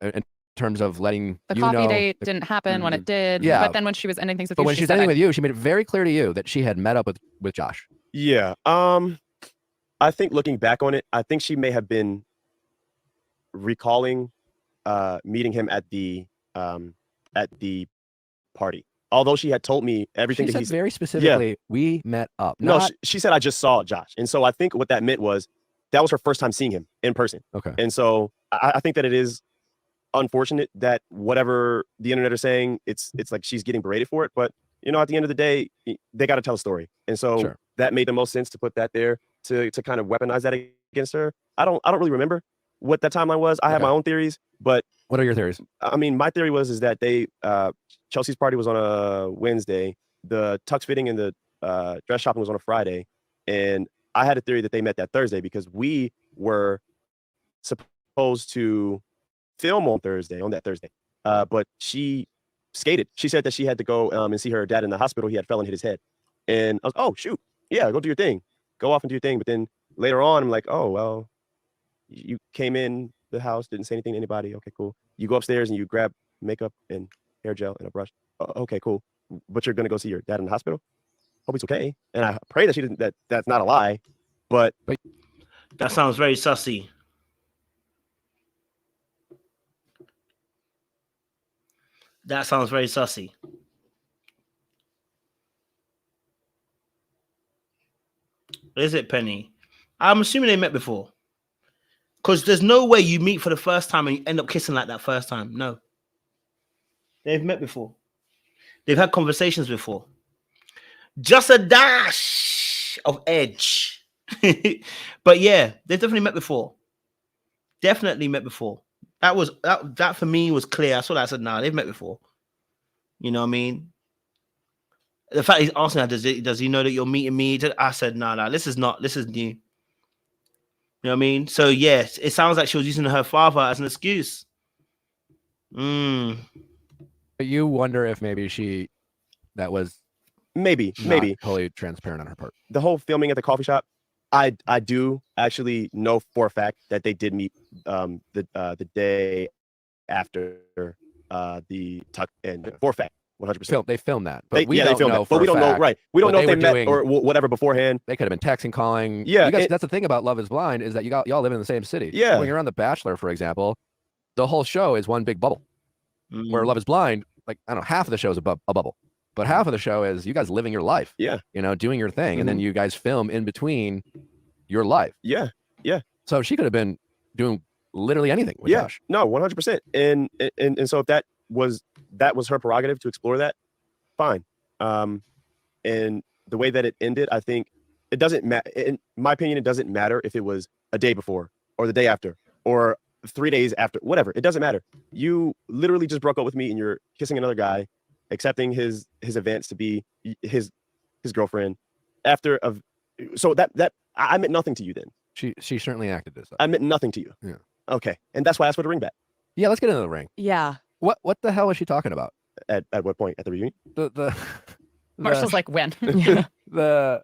in terms of letting The you coffee know, date didn't happen when it did. Yeah. But then when she was ending things with but you, when she she was said, ending with you, she made it very clear to you that she had met up with Josh. Yeah. I think looking back on it, I think she may have been recalling meeting him at the party. Although she had told me everything She that said he's very specifically, we met up. no, Not, she said I just saw Josh. And so I think what that meant was that was her first time seeing him in person. okay. And so I think that it is unfortunate that whatever the internet is saying, it's like she's getting berated for it. But you know, at the end of the day, they got to tell a story. And so Sure. that made the most sense to put that there to kind of weaponize that against her. I don't really remember what that timeline was. I have my own theories, but What are your theories? I mean, my theory is that they Chelsea's party was on a Wednesday, the tux fitting and the dress shopping was on a Friday, and I had a theory that they met that Thursday because we were supposed to film on that Thursday, but she skated. She said that she had to go and see her dad in the hospital. He had fell and hit his head, and I was, oh shoot, yeah, go do your thing, go off and do your thing. But then later on, I'm like, oh well, you came in the house, didn't say anything to anybody. Okay, cool. You go upstairs and you grab makeup and hair gel and a brush. Okay, cool. But you're gonna go see your dad in the hospital. Hope he's okay. And I pray that she didn't. That's not a lie. But that sounds very sussy. That sounds very sussy. Is it, Penny? I'm assuming they met before. Because there's no way you meet for the first time and you end up kissing like that first time. No. They've met before. They've had conversations before. Just a dash of edge. But yeah, they've definitely met before. Definitely met before. That for me was clear. I saw that. I said, nah, they've met before. You know what I mean? The fact he's asking her, does he know that you're meeting me? I said, nah, this is new. You know what I mean? So yes, it sounds like she was using her father as an excuse. But you wonder if maybe that was maybe totally transparent on her part. The whole filming at the coffee shop, I do actually know for a fact that they did meet the day after the tuck, and for a fact 100%. They filmed that, but They we don't filmed know. that, but we don't know, right? We don't what know if they they were met doing. or whatever beforehand. They could have been texting, calling. Yeah, you guys, that's the thing about Love Is Blind is that y'all live in the same city. Yeah. When you're on The Bachelor, for example, the whole show is one big bubble. Where Love Is Blind, like I don't know, half of the show is a bubble, but half of the show is you guys living your life. Yeah. You know, doing your thing, and then you guys film in between your life. Yeah. So she could have been doing literally anything with Josh. No, 100%. And so if that was her prerogative to explore that, fine. And the way that it ended, I think it doesn't matter. In my opinion, it doesn't matter if it was a day before or the day after or 3 days after, whatever. It doesn't matter. You literally just broke up with me and you're kissing another guy, accepting his advance to be his girlfriend after so that I meant nothing to you then. She certainly acted this up. I meant nothing to you. Yeah. Okay. And that's why I asked for the ring back. Yeah, let's get into the ring. Yeah. What the hell was she talking about? At what point? At the reunion? Marshall's like, when? The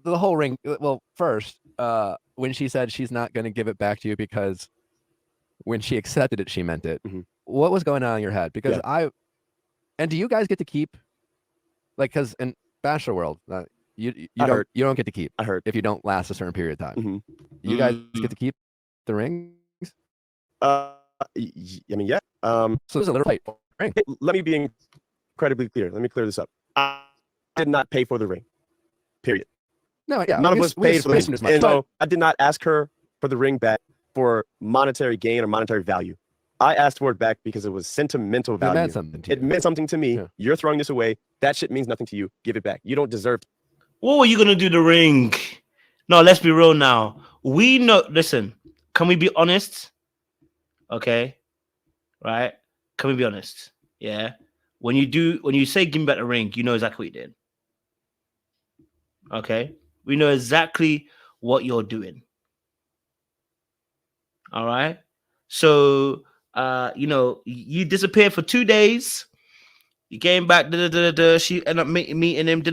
whole ring. Well, first, when she said she's not going to give it back to you because when she accepted it, she meant it. What was going on in your head? Because and do you guys get to keep, like, because in Bachelor World, you don't get to keep. I heard if you don't last a certain period of time. You guys get to keep the rings. I mean, yeah. So there's a little fight. Ring. Let me be incredibly clear. Let me clear this up. I did not pay for the ring. Period. No, yeah. None of us paid for the ring. And so I did not ask her for the ring back for monetary gain or monetary value. I asked for it back because it was sentimental value. It meant something to you. It meant something to me. Yeah. You're throwing this away. That shit means nothing to you. Give it back. You don't deserve it. What were you going to do the ring? No, let's be real now. We know, listen, can we be honest? Okay. Right? Can we be honest? Yeah. When you say give me back the ring, you know exactly what you did. Okay. We know exactly what you're doing. All right. So, you disappeared for 2 days. You came back. She ended up meeting him.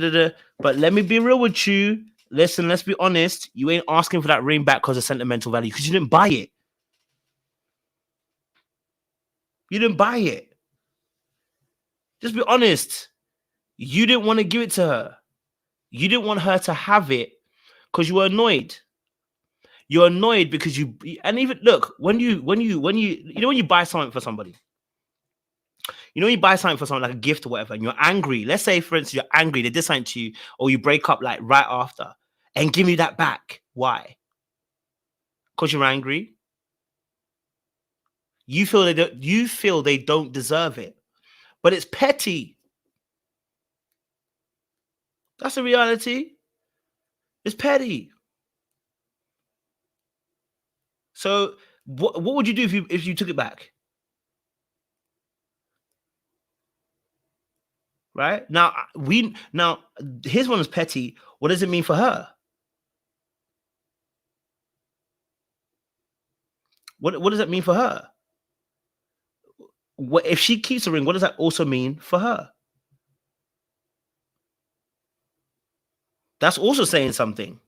But let me be real with you. Listen, let's be honest. You ain't asking for that ring back because of sentimental value, because you didn't buy it. You didn't buy it. Just be honest. You didn't want to give it to her. You didn't want her to have it because you were annoyed. You're annoyed because and even look, when you buy something for somebody, when you buy something for someone, like a gift or whatever, and you're angry. Let's say, for instance, you're angry, they did something to you, or you break up like right after, and give me that back. Why? Because you're angry. You feel they don't deserve it, but it's petty. That's the reality. It's petty. So what would you do if you took it back? Right? Now his one is petty. What does it mean for her? What does that mean for her? What if she keeps the ring? What does that also mean for her? That's also saying something.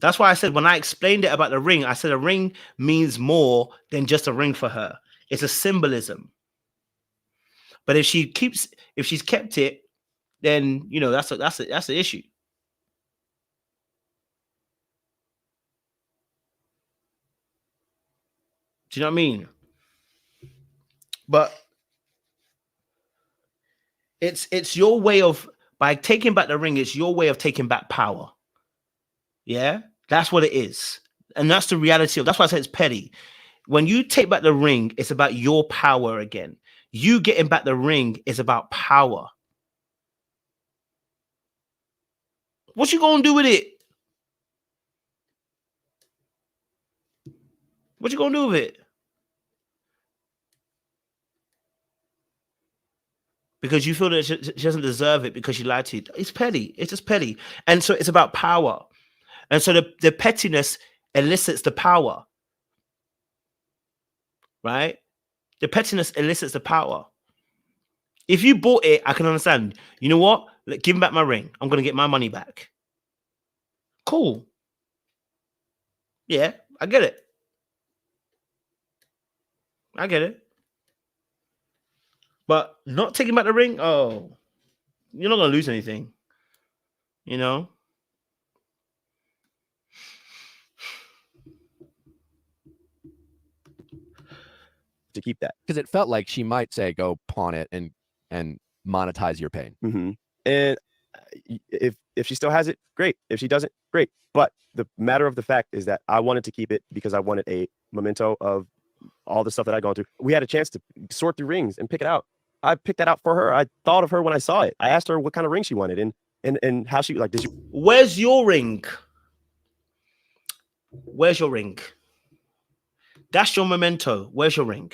That's why I said when I explained it about the ring, I said a ring means more than just a ring for her. It's a symbolism. But if she's kept it, then that's the issue. Do you know what I mean? But it's your way of, by taking back the ring, it's your way of taking back power. Yeah, that's what it is. And that's the reality of, that's why I say it's petty. When you take back the ring, it's about your power again. You getting back the ring is about power. What you gonna do with it? What you gonna do with it? Because you feel that she doesn't deserve it because she lied to you. It's petty. It's just petty. And so it's about power. And so the pettiness elicits the power. Right? The pettiness elicits the power. If you bought it, I can understand. You know what? Give me back my ring. I'm going to get my money back. Cool. Yeah, I get it. I get it. But not taking back the ring, oh, you're not gonna lose anything. You know? To keep that. Because it felt like she might say, go pawn it and monetize your pain. Mm-hmm. And if she still has it, great. If she doesn't, great. But the matter of the fact is that I wanted to keep it because I wanted a memento of all the stuff that I'd gone through. We had a chance to sort through rings and pick it out. I picked that out for her. I thought of her when I saw it. I asked her what kind of ring she wanted and how she like. Did you? Where's your ring? Where's your ring? That's your memento. Where's your ring?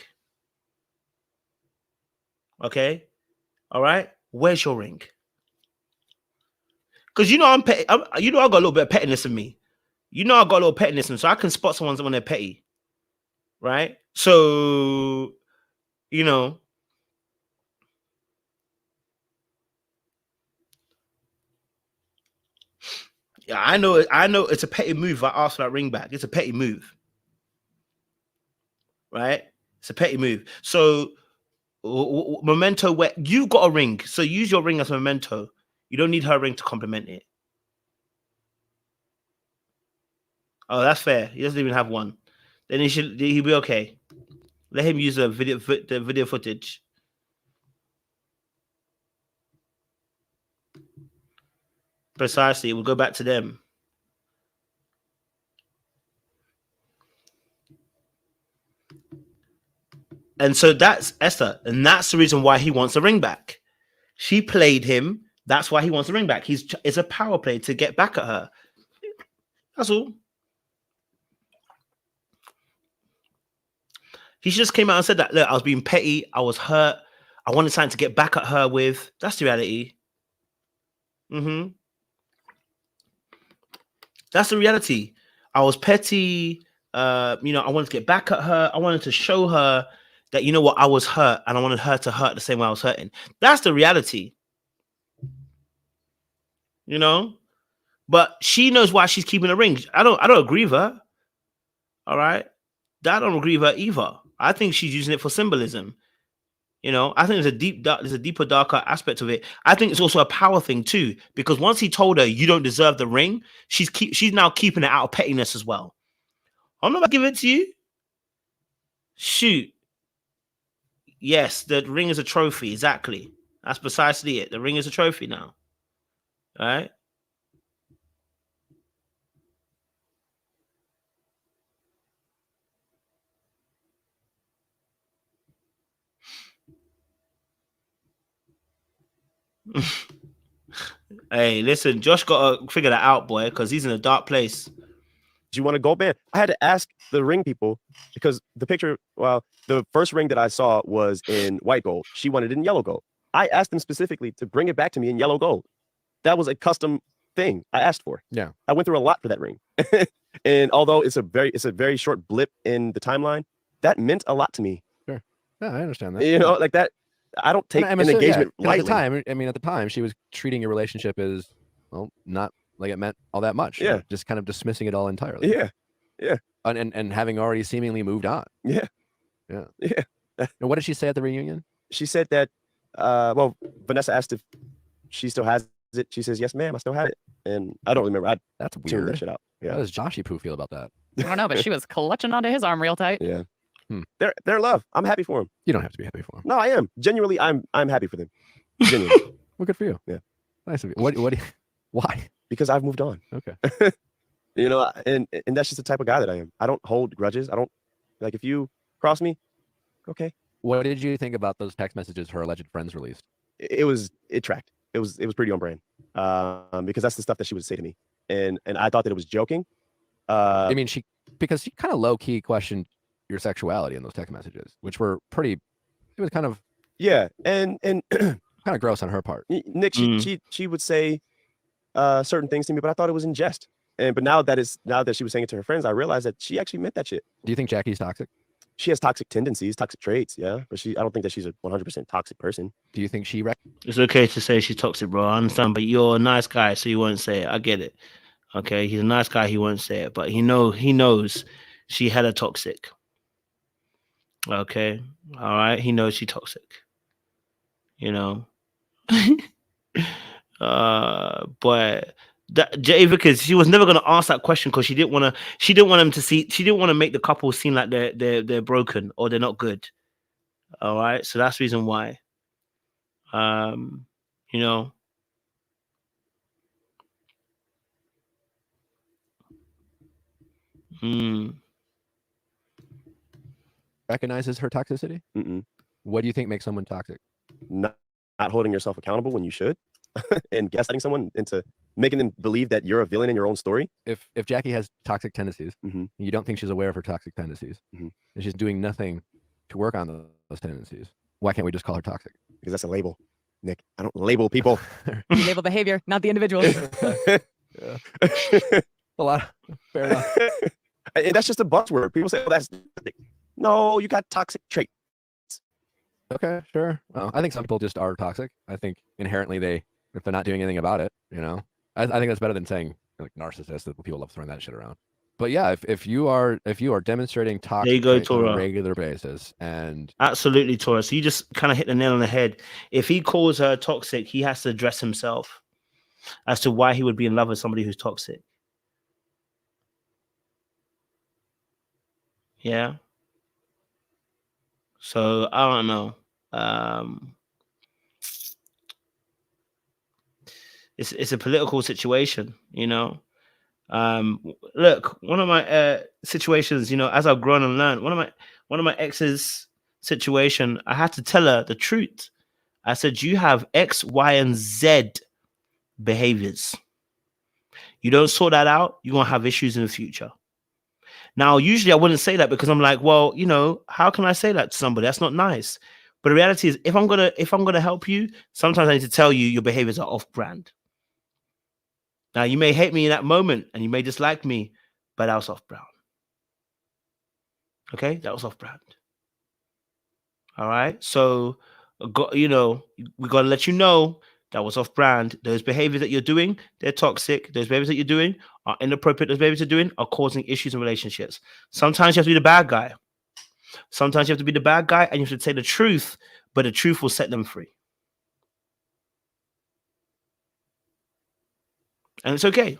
Okay, all right. Where's your ring? Because you know I'm petty. You know I got a little bit of pettiness in me. You know I got a little pettiness in me, so I can spot someone when they're petty, right? So, you know, yeah, I know it's a petty move. If I ask for that ring back. It's a petty move, right? It's a petty move. So, memento, where you got a ring, so use your ring as a memento. You don't need her ring to complement it. Oh, that's fair. He doesn't even have one. Then he'll be okay. Let him use the video footage. Precisely, we'll go back to them. And so that's Esther, and that's the reason why he wants the ring back. She played him. That's why he wants the ring back. It's a power play to get back at her. That's all. He just came out and said that, look, I was being petty. I was hurt. I wanted something to get back at her with. That's the reality. Mm-hmm. That's the reality. I was petty. I wanted to get back at her. I wanted to show her that, you know what, I was hurt and I wanted her to hurt the same way I was hurting. That's the reality. You know? But she knows why she's keeping a ring. I don't agree with her. All right? I don't agree with her either. I think she's using it for symbolism. You know, I think there's a deeper, darker aspect of it. I think it's also a power thing too, because once he told her you don't deserve the ring, she's now keeping it out of pettiness as well. I'm not gonna give it to you. Shoot. Yes, the ring is a trophy. Exactly. That's precisely it. The ring is a trophy now. All right. Hey, listen, Josh got to figure that out, boy, because he's in a dark place. Do you want a gold band? I had to ask the ring people because the picture, well, the first ring that I saw was in white gold. She wanted it in yellow gold. I asked them specifically to bring it back to me in yellow gold. That was a custom thing I asked for. Yeah. I went through a lot for that ring. And although it's a very short blip in the timeline, that meant a lot to me. Sure. Yeah, I understand that. You know, like that. I don't take an engagement lightly. At the time, I mean, at the time, she was treating your relationship as, well, not like it meant all that much. Yeah. Just kind of dismissing it all entirely. Yeah. Yeah. And having already seemingly moved on. Yeah. Yeah. Yeah. And what did she say at the reunion? She said that, well, Vanessa asked if she still has it. She says, yes, ma'am, I still have it. And I don't remember. That's tuned that weird. shit out. Yeah. How does Joshy Poo feel about that? I don't know, but she was clutching onto his arm real tight. Yeah. They're in love. I'm happy for him. You don't have to be happy for him. No, I am. Genuinely, I'm happy for them. Genuinely. Well, good for you. Yeah. Nice of you. Why? Because I've moved on. Okay. You know, and that's just the type of guy that I am. I don't hold grudges. I don't, like, if you cross me, okay. What did you think about those text messages her alleged friends released? It tracked. It was pretty on brand. Because that's the stuff that she would say to me. And I thought that it was joking. I mean, because she kind of low key questioned your sexuality in those text messages, which were pretty, it was kind of, yeah. And kind of gross on her part. Nick, she would say certain things to me, but I thought it was in jest. But now that she was saying it to her friends, I realized that she actually meant that shit. Do you think Jackie's toxic? She has toxic tendencies, toxic traits, yeah. But I don't think that she's a 100% toxic person. Do you think she It's okay to say she's toxic, bro. I understand, but you're a nice guy, so you won't say it. I get it. Okay, he's a nice guy, he won't say it, but he knows she had a toxic. Okay, all right, he knows she's toxic. you know. But Jay Vickers, she was never going to ask that question because she didn't want to. She didn't want him to see. She didn't want to make the couple seem like they're broken or they're not good. All right, so that's the reason why. You know. Recognizes her toxicity. What do you think makes someone toxic? Not holding yourself accountable when you should, and gaslighting someone into making them believe that you're a villain in your own story. If Jackie has toxic tendencies, you don't think she's aware of her toxic tendencies, and she's doing nothing to work on those tendencies, why can't we just call her toxic? Because that's a label, Nick. I don't label people. You label behavior, not the individual. A lot. Fair enough. And that's just a buzzword. People say, "Oh, that's no, you got toxic traits." Okay, sure. Well, I think some people just are toxic. I think inherently if they're not doing anything about it, you know, I think that's better than saying like narcissist. That people love throwing that shit around. But yeah, if you are demonstrating toxic there you go, traits on Tora. a regular basis, and absolutely, Tora. So you just kind of hit the nail on the head. If he calls her toxic, he has to address himself as to why he would be in love with somebody who's toxic. Yeah. So I don't know. It's a political situation, you know. Look, one of my situations, you know, as I've grown and learned, one of my ex's situation, I had to tell her the truth. I said, you have X, Y, and Z behaviors. You don't sort that out, you're gonna have issues in the future. Now, usually I wouldn't say that because I'm like, well, you know, how can I say that to somebody? That's not nice. But the reality is, if I'm gonna help you, sometimes I need to tell you your behaviors are off-brand. Now, you may hate me in that moment and you may dislike me, but that was off-brand. Okay, that was off-brand. All right, so you know, we gotta let you know that was off-brand. Those behaviors that you're doing, they're toxic. Those behaviors that you're doing are inappropriate. Those behaviors you're doing are causing issues in relationships. Sometimes you have to be the bad guy. Sometimes you have to be the bad guy and you have to say the truth, but the truth will set them free. And it's okay.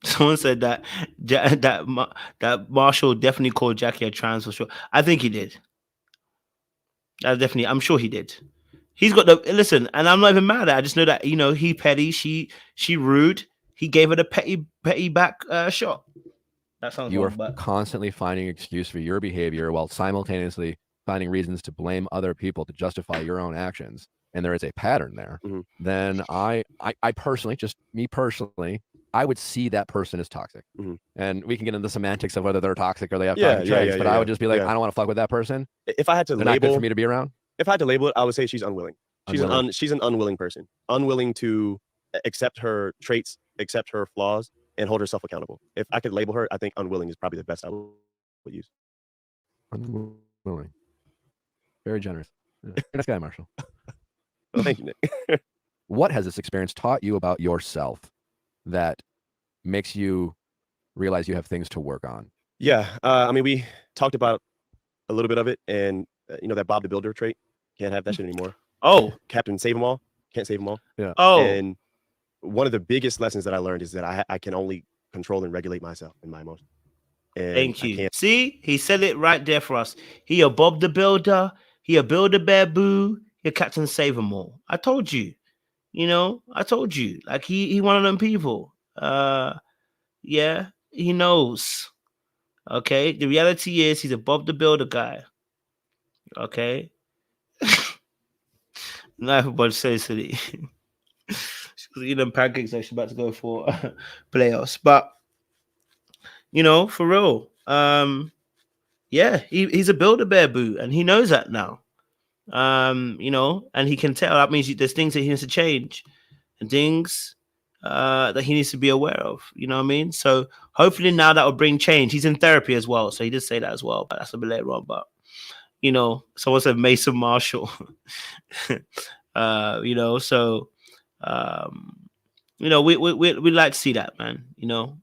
Someone said that Marshall definitely called Jackie a trans for sure. I think he did. I'm sure he did. He's got the listen, and I'm not even mad at it. I just know that, you know, he petty, she rude. He gave her the petty back shot. That sounds you wrong, are but constantly finding excuse for your behavior while simultaneously finding reasons to blame other people to justify your own actions, and there is a pattern there, then I personally, just me personally, I would see that person as toxic. And we can get into the semantics of whether they're toxic or they have toxic traits, but I would just be like, I don't want to fuck with that person. If I had to They're label, not good for me to be around. If I had to label it, I would say she's unwilling. She's an unwilling person, unwilling to accept her traits, accept her flaws, and hold herself accountable. If I could label her, I think unwilling is probably the best I would use. Unwilling. Very generous. Nice guy, Marshall. Well, thank you, Nick. What has this experience taught you about yourself that makes you realize you have things to work on? Yeah, I mean, we talked about a little bit of it, and you know, that Bob the Builder trait, can't have that shit anymore. Oh, Captain Save 'em all, can't save them all. Yeah. Oh, and one of the biggest lessons that I learned is that I can only control and regulate myself and my emotions. And thank you. See, he said it right there for us. He a Bob the Builder. He a Builder Bear Boo. He a Captain Save 'em all. I told you. You know, I told you. Like he one of them people. Yeah, he knows. Okay, the reality is he's a Bob the Builder guy. Okay. Now everybody's so silly. She's eating them pancakes like she's about to go for playoffs. But you know, for real. Yeah, he's a Builder Bear Boo, and he knows that now. You know, and he can tell that means there's things that he needs to change and things that he needs to be aware of. You know what I mean? So hopefully now that will bring change. He's in therapy as well, so he did say that as well, but that's a bit later on. But you know, someone said Mason Marshall. You know, so you know, we like to see that, man. You know,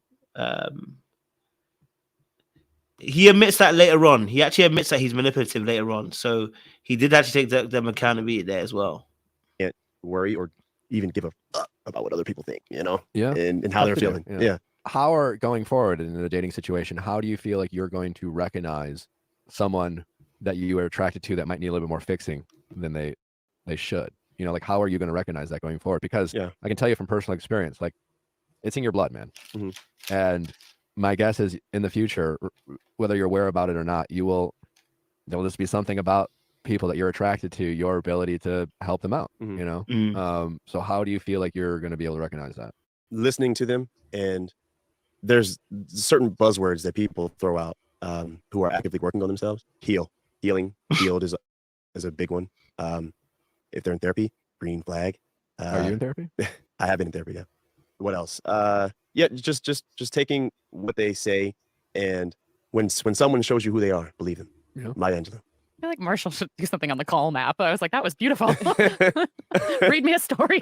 he admits that later on. He actually admits that he's manipulative later on. So he did actually take them accountability there as well. Can't worry or even give a fuck about what other people think, you know? Yeah. And how they're feeling. Yeah. How are going forward in a dating situation, how do you feel like you're going to recognize someone that you are attracted to that might need a little bit more fixing than they should? You know, like how are you going to recognize that going forward? Because I can tell you from personal experience, like it's in your blood, man. And my guess is in the future, whether you're aware about it or not, there'll just be something about people that you're attracted to, your ability to help them out, you know? So how do you feel like you're going to be able to recognize that? Listening to them, and there's certain buzzwords that people throw out who are actively working on themselves. Healing, healed is a big one. If they're in therapy, green flag. Are you in therapy? I have been in therapy, yeah. What else? Just taking what they say, and when someone shows you who they are, believe them. Yeah. Maya Angelou. I feel like Marshall should do something on the Calm app. I was like, that was beautiful. Read me a story.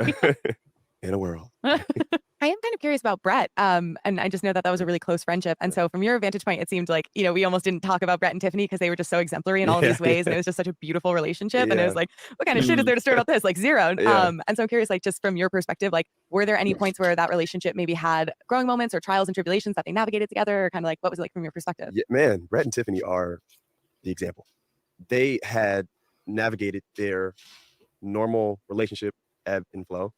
In a world. I am kind of curious about Brett. And I just know that was a really close friendship. And so from your vantage point, it seemed like, you know, we almost didn't talk about Brett and Tiffany because they were just so exemplary in all of these ways. And it was just such a beautiful relationship. And it was like, what kind of shit is there to start out this? Like zero. And so I'm curious, like, just from your perspective, like, were there any points where that relationship maybe had growing moments or trials and tribulations that they navigated together? Or kind of like, what was it like from your perspective? Yeah, man, Brett and Tiffany are the example. They had navigated their normal relationship ebb and flow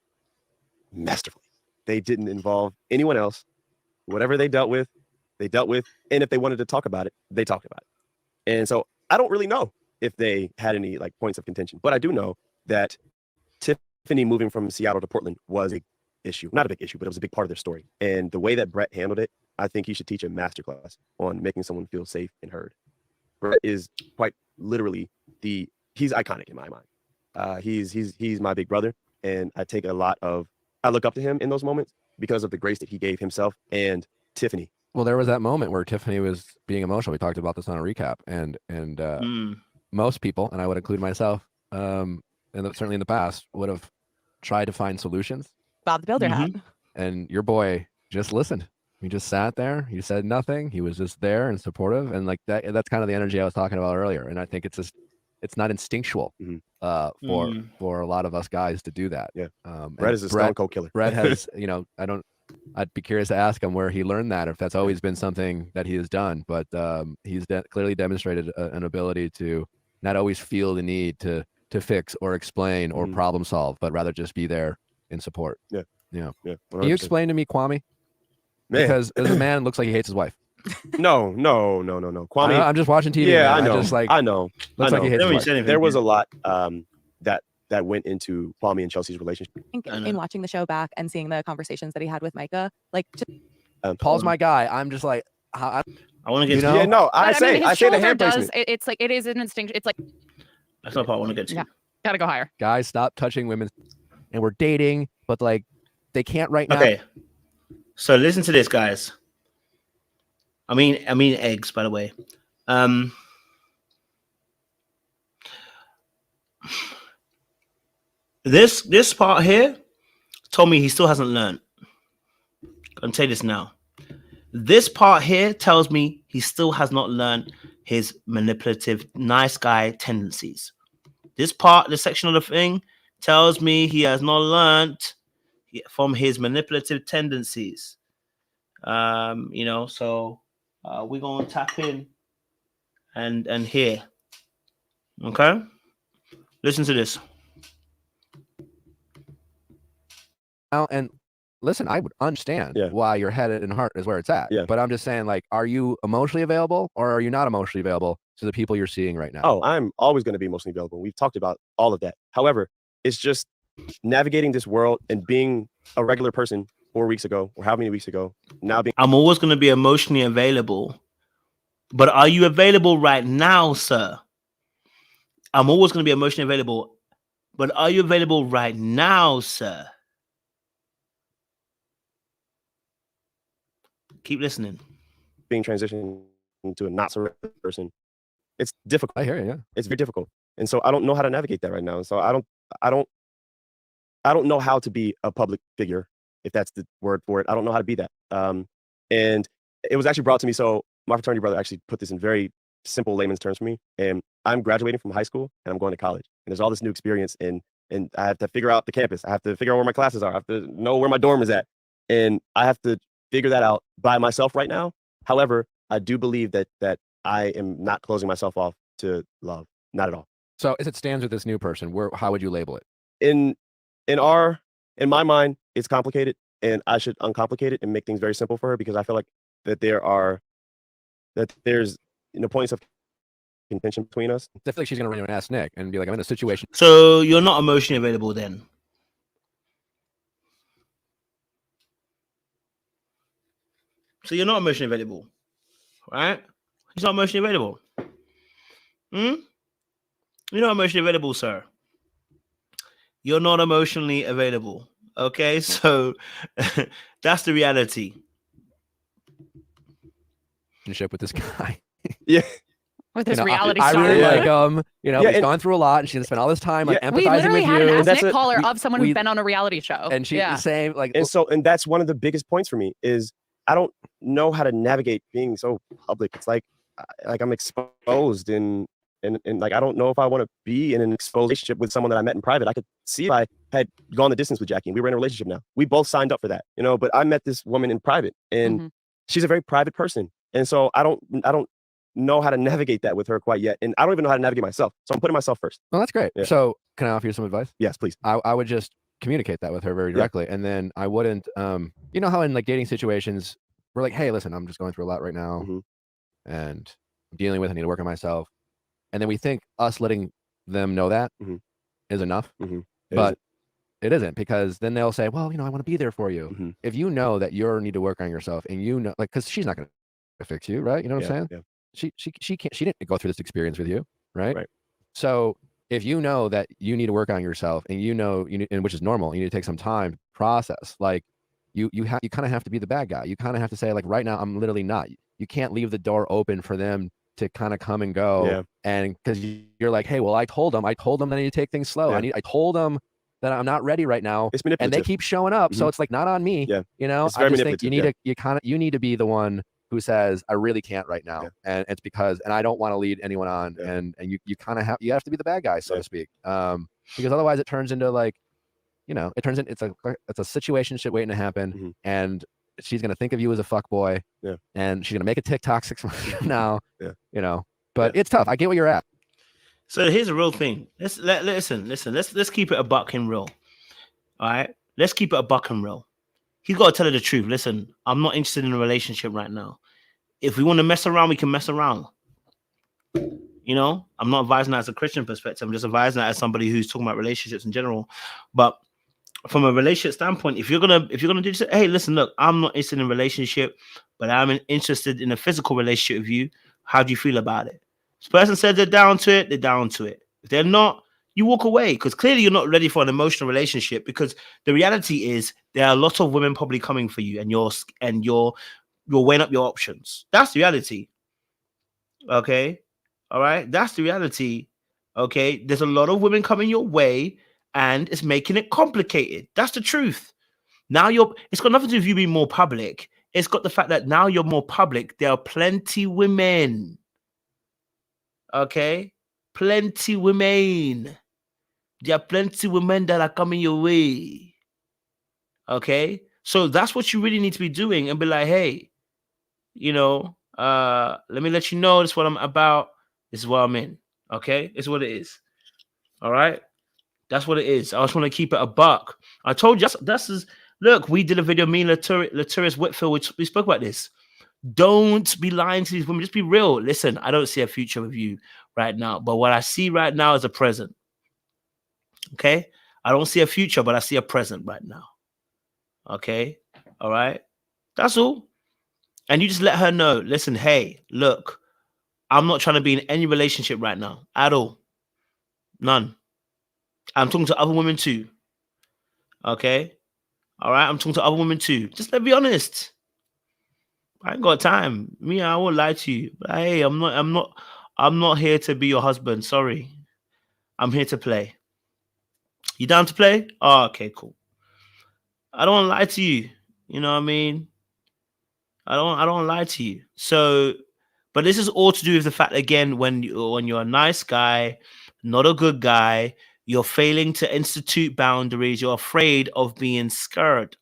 masterfully. They didn't involve anyone else. Whatever they dealt with. And if they wanted to talk about it, they talked about it. And so I don't really know if they had any like points of contention, but I do know that Tiffany moving from Seattle to Portland was a issue. Not a big issue, but it was a big part of their story. And the way that Brett handled it, I think he should teach a masterclass on making someone feel safe and heard. Brett is quite literally he's iconic in my mind. He's my big brother, and I look up to him in those moments because of the grace that he gave himself and Tiffany. Well, there was that moment where Tiffany was being emotional. We talked about this on a recap, and most people, and I would include myself, and certainly in the past, would have tried to find solutions. Bob the Builder had. And your boy just listened. He just sat there. He said nothing. He was just there and supportive, and like that's kind of the energy I was talking about earlier. And I think it's not instinctual for a lot of us guys to do that. Yeah. Brett is a stone cold killer. Brett has, you know, I'd be curious to ask him where he learned that, if that's always been something that he has done, but he's clearly demonstrated an ability to not always feel the need to fix or explain or problem solve, but rather just be there in support. Yeah. Yeah. 100%. Can you explain to me, Kwame? Man. Because as a man, looks like he hates his wife. No. Kwame, I'm just watching TV. Yeah, man. I know. Looks like he hates his wife. There was a lot that went into Kwame and Chelsea's relationship. I think in watching the show back and seeing the conversations that he had with Micah, like Paul's my guy. I'm just like, I want to get. You know? Yeah, no, I say the hand placement. It's like it is an instinct. It's like that's not part I want to get to. Yeah, gotta go higher. Guys, stop touching women. And we're dating, but like they can't right now. Okay, so listen to this, guys. I mean eggs, by the way. This part here told me he still hasn't learned. I'm gonna say this now. This part here tells me he still has not learned his manipulative, nice guy tendencies. This section of the thing tells me he has not learned from his manipulative tendencies. You know, so we're gonna tap in and hear. Okay, listen to this. And listen, I would understand why your head and heart is where it's at. Yeah. But I'm just saying, like, are you emotionally available or are you not emotionally available to the people you're seeing right now? Oh, I'm always going to be emotionally available. We've talked about all of that. However, it's just navigating this world and being a regular person 4 weeks ago or how many weeks ago. I'm always going to be emotionally available. But are you available right now, sir? I'm always going to be emotionally available. But are you available right now, sir? Keep listening. Being transitioned into a not so person, it's difficult. I hear you. Yeah, it's very difficult, and so I don't know how to navigate that right now. And so I don't know how to be a public figure, if that's the word for it. I don't know how to be that. And it was actually brought to me. So my fraternity brother actually put this in very simple layman's terms for me. And I'm graduating from high school and I'm going to college. And there's all this new experience and I have to figure out the campus. I have to figure out where my classes are. I have to know where my dorm is at. And I have to figure that out by myself right now. However, I do believe that I am not closing myself off to love. Not at all. So as it stands with this new person, how would you label it? In my mind, it's complicated and I should uncomplicate it and make things very simple for her because I feel like that there's points of contention between us. I feel like she's gonna run and ask Nick and be like, I'm in a situation. So you're not emotionally available then? So you're not emotionally available, right? He's not emotionally available. You're not emotionally available, sir. You're not emotionally available. Okay, so that's the reality. Relationship with this guy. Yeah. With this You know, reality I star. really Yeah. like him. Yeah, he's gone through a lot, and she's spent all this time like We empathizing literally with had an you. Ask That's Nick it. caller of someone we- who's been on a reality show. And she's the same. Like, And that's one of the biggest points for me is I don't know how to navigate being so public. It's like I'm exposed and like I don't know if I want to be in an exposed relationship with someone that I met in private. I could see if I had gone the distance with Jackie and we were in a relationship now. We both signed up for that, but I met this woman in private and she's a very private person. And so I don't know how to navigate that with her quite yet. And I don't even know how to navigate myself. So I'm putting myself first. well, that's great. Yeah. So can I offer you some advice? Yes, please. I would just communicate that with her very directly, and then I wouldn't. You know how in like dating situations, we're like, hey, listen, I'm just going through a lot right now, and I'm dealing with. I need to work on myself, and then we think us letting them know that is enough, but it isn't, because then they'll say, well, I want to be there for you. If you know that you need to work on yourself, and like, because she's not going to fix you, right? You know what I'm saying? Yeah. She can't. She didn't go through this experience with you, right? Right. So if you know that you need to work on yourself, and and which is normal, you need to take some time to process. Like you kind of have to be the bad guy. You kind of have to say, like, right now, I'm literally not. You can't leave the door open for them to kind of come and go. Yeah. And because you're like, hey, well, I told them that I need to take things slow. Yeah. I told them that I'm not ready right now, It's and they manipulative. keep showing up. So it's like not on me. Yeah. It's I very just think manipulative, you need to be the one who says, I really can't right now. Yeah. And it's because, and I don't want to lead anyone on. Yeah. And you kind of have to be the bad guy, so to speak. Because otherwise it turns into like, it's a situationship waiting to happen. And she's going to think of you as a fuck boy. Yeah. And she's going to make a TikTok 6 months from now. Yeah. But it's tough. I get where you're at. So here's a real thing. Listen. Let's keep it a buck and real. All right. Let's keep it a buck and real. He's got to tell her the truth. Listen, I'm not interested in a relationship right now. If we want to mess around, we can mess around. I'm not advising that as a Christian perspective. I'm just advising that as somebody who's talking about relationships in general. But from a relationship standpoint, if you're gonna do this, hey, listen, look, I'm not interested in a relationship, but I'm interested in a physical relationship with you. How do you feel about it? This person said they're down to it, they're down to it. If they're not, you walk away, because clearly you're not ready for an emotional relationship, because the reality is there are a lot of women probably coming for you, and you're weighing up your options. That's the reality. Okay. All right. That's the reality. Okay. There's a lot of women coming your way, and it's making it complicated. That's the truth. Now it's got nothing to do with you being more public. It's got the fact that now you're more public. There are plenty women. Okay. Plenty women. There are plenty women that are coming your way. Okay. So that's what you really need to be doing, and be like, hey, let me let you know this is what I'm about. This is what I'm in. Okay. It's what it is. All right. That's what it is. I just want to keep it a buck. I told you look, we did a video, me and Laturius Whitfield, we spoke about this. Don't be lying to these women. Just be real. Listen, I don't see a future with you right now, but what I see right now is a present. Okay? I don't see a future, but I see a present right now. Okay? All right? That's all. And you just let her know, listen, hey, look, I'm not trying to be in any relationship right now at all. None. I'm talking to other women too. Okay? All right? I'm talking to other women too. Just let's be honest. I ain't got time. I won't lie to you. But hey, I'm not here to be your husband. Sorry. I'm here to play. You down to play? Oh, okay, cool. I don't lie to you. You know what I mean? I don't lie to you. So But this is all to do with the fact, again, when you're a nice guy, not a good guy, you're failing to institute boundaries. You're afraid of being scared.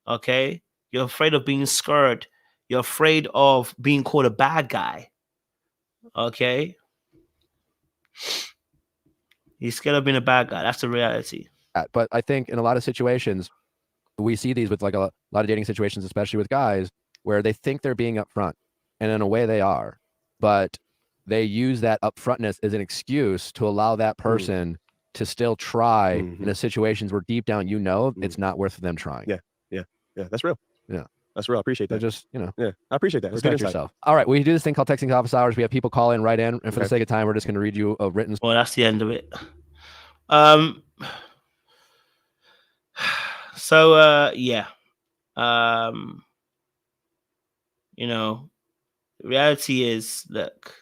Okay? You're afraid of being scared. You're afraid of being called a bad guy. Okay? You're scared of being a bad guy. That's the reality. But I think in a lot of situations, we see these with like a lot of dating situations, especially with guys, where they think they're being upfront, and in a way they are, but they use that upfrontness as an excuse to allow that person to still try in a situations where deep down it's not worth them trying. Yeah, that's real. Yeah, that's real. I appreciate that. So just yeah, I appreciate that. Protect yourself. All right, we do this thing called texting office hours. We have people call in, write in, and for the sake of time, we're just going to read you a written. Well, that's the end of it. So yeah. You know, reality is, look,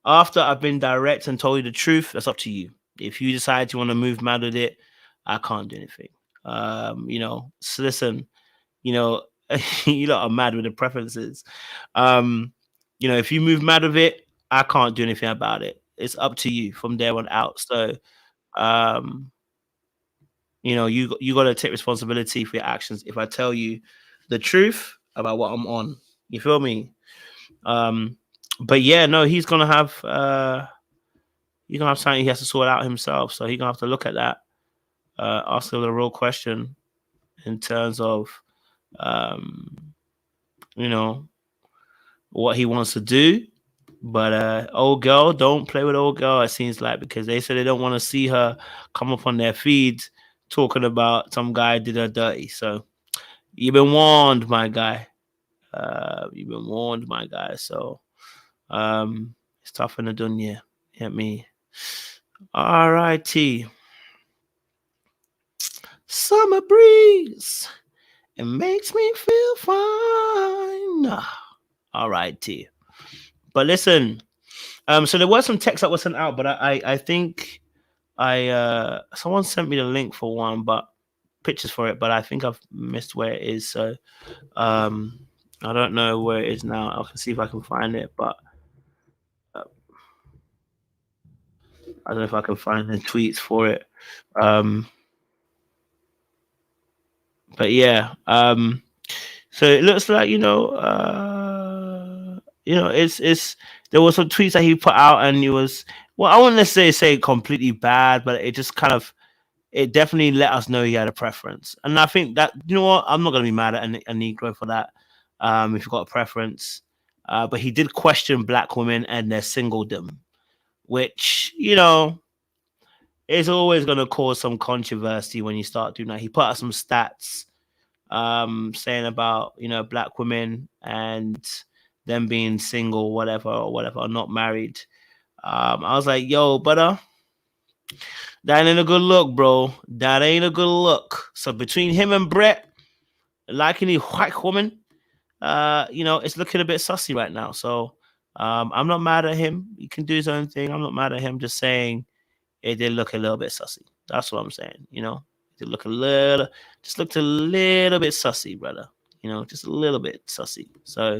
after I've been direct and told you the truth, that's up to you. If you decide you want to move mad with it, I can't do anything. You know, so listen, you know, you lot are mad with the preferences. You know, if you move mad with it, I can't do anything about it. It's up to you from there on out. So, you know, you got to take responsibility for your actions. If I tell you the truth about what I'm on, you feel me? But yeah, no, he's gonna have something he has to sort out himself. So he's gonna have to look at that, ask him the real question in terms of you know, what he wants to do. But old girl, don't play with old girl, it seems like, because they said they don't want to see her come up on their feeds talking about some guy did her dirty. So you've been warned, my guy. You've been warned, my guy. So it's tough in the dunya. Hit me. All righty. Summer breeze. It makes me feel fine. All righty. But listen, so there was some text that was sent out, but I think someone sent me the link for one, but pictures for it, but I think I've missed where it is. So I don't know where it is now. I can see if I can find it, but I don't know if I can find the tweets for it. But yeah, so it looks like, it's there was some tweets that he put out, and he was, well, I wouldn't necessarily say completely bad, but it just it definitely let us know he had a preference. And I think that, you know what, I'm not gonna be mad at a Negro for that. If you've got a preference, but he did question black women and their singledom, which, is always going to cause some controversy when you start doing that. He put out some stats saying about, black women and them being single, whatever, not married. I was like, yo, brother, that ain't a good look, bro. That ain't a good look. So between him and Brett, liking the white woman, it's looking a bit sussy right now. So I'm not mad at him. He can do his own thing. I'm not mad at him. Just saying it did look a little bit sussy. That's what I'm saying. It looked a little bit sussy, brother. Just a little bit sussy. So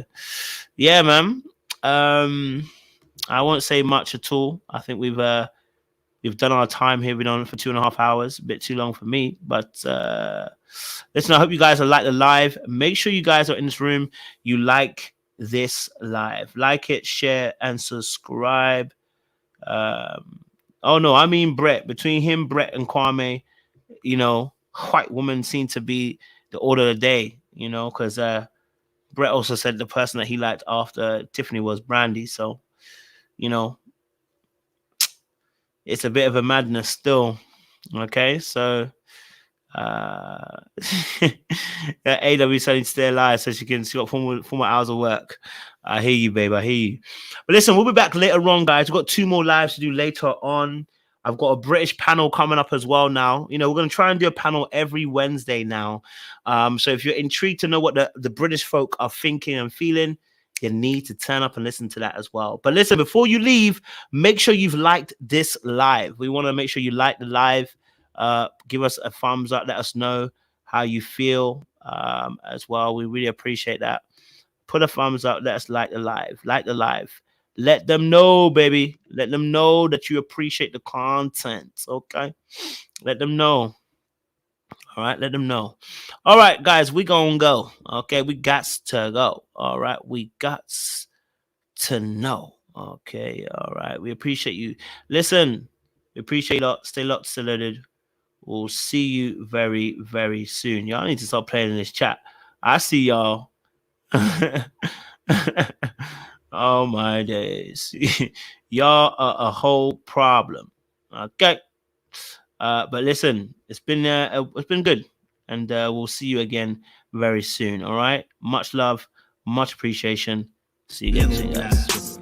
yeah, man. I won't say much at all. I think we've done our time here. We've been on for 2.5 hours, a bit too long for me. But listen, I hope you guys are like the live. Make sure you guys are in this room. You like this live. Like it, share, and subscribe. Oh no, I mean Brett. Between him, Brett, and Kwame, white woman seemed to be the order of the day. Because Brett also said the person that he liked after Tiffany was Brandy. So, it's a bit of a madness still. Okay, so AW said to stay alive so she got 4 more hours of work. I hear you, babe. I hear you. But listen, we'll be back later on, guys. We've got 2 more lives to do later on. I've got a British panel coming up as well now. We're going to try and do a panel every Wednesday now. So if you're intrigued to know what the British folk are thinking and feeling, you need to turn up and listen to that as well. But listen, before you leave, make sure you've liked this live. We want to make sure you like the live. Give us a thumbs up. Let us know how you feel as well. We really appreciate that. Put a thumbs up. Let us like the live. Like the live. Let them know, baby. Let them know that you appreciate the content. Okay. Let them know. All right. Let them know. All right, guys. We gonna go. Okay. We got to go. All right. We got to know. Okay. All right. We appreciate you. Listen. We appreciate you. Stay locked, stay loaded. We'll see you very, very soon. Y'all need to start playing in this chat. I see y'all. Oh my days. Y'all are a whole problem. Okay. But listen, it's been good. And we'll see you again very soon. All right. Much love, much appreciation. See you again soon, guys.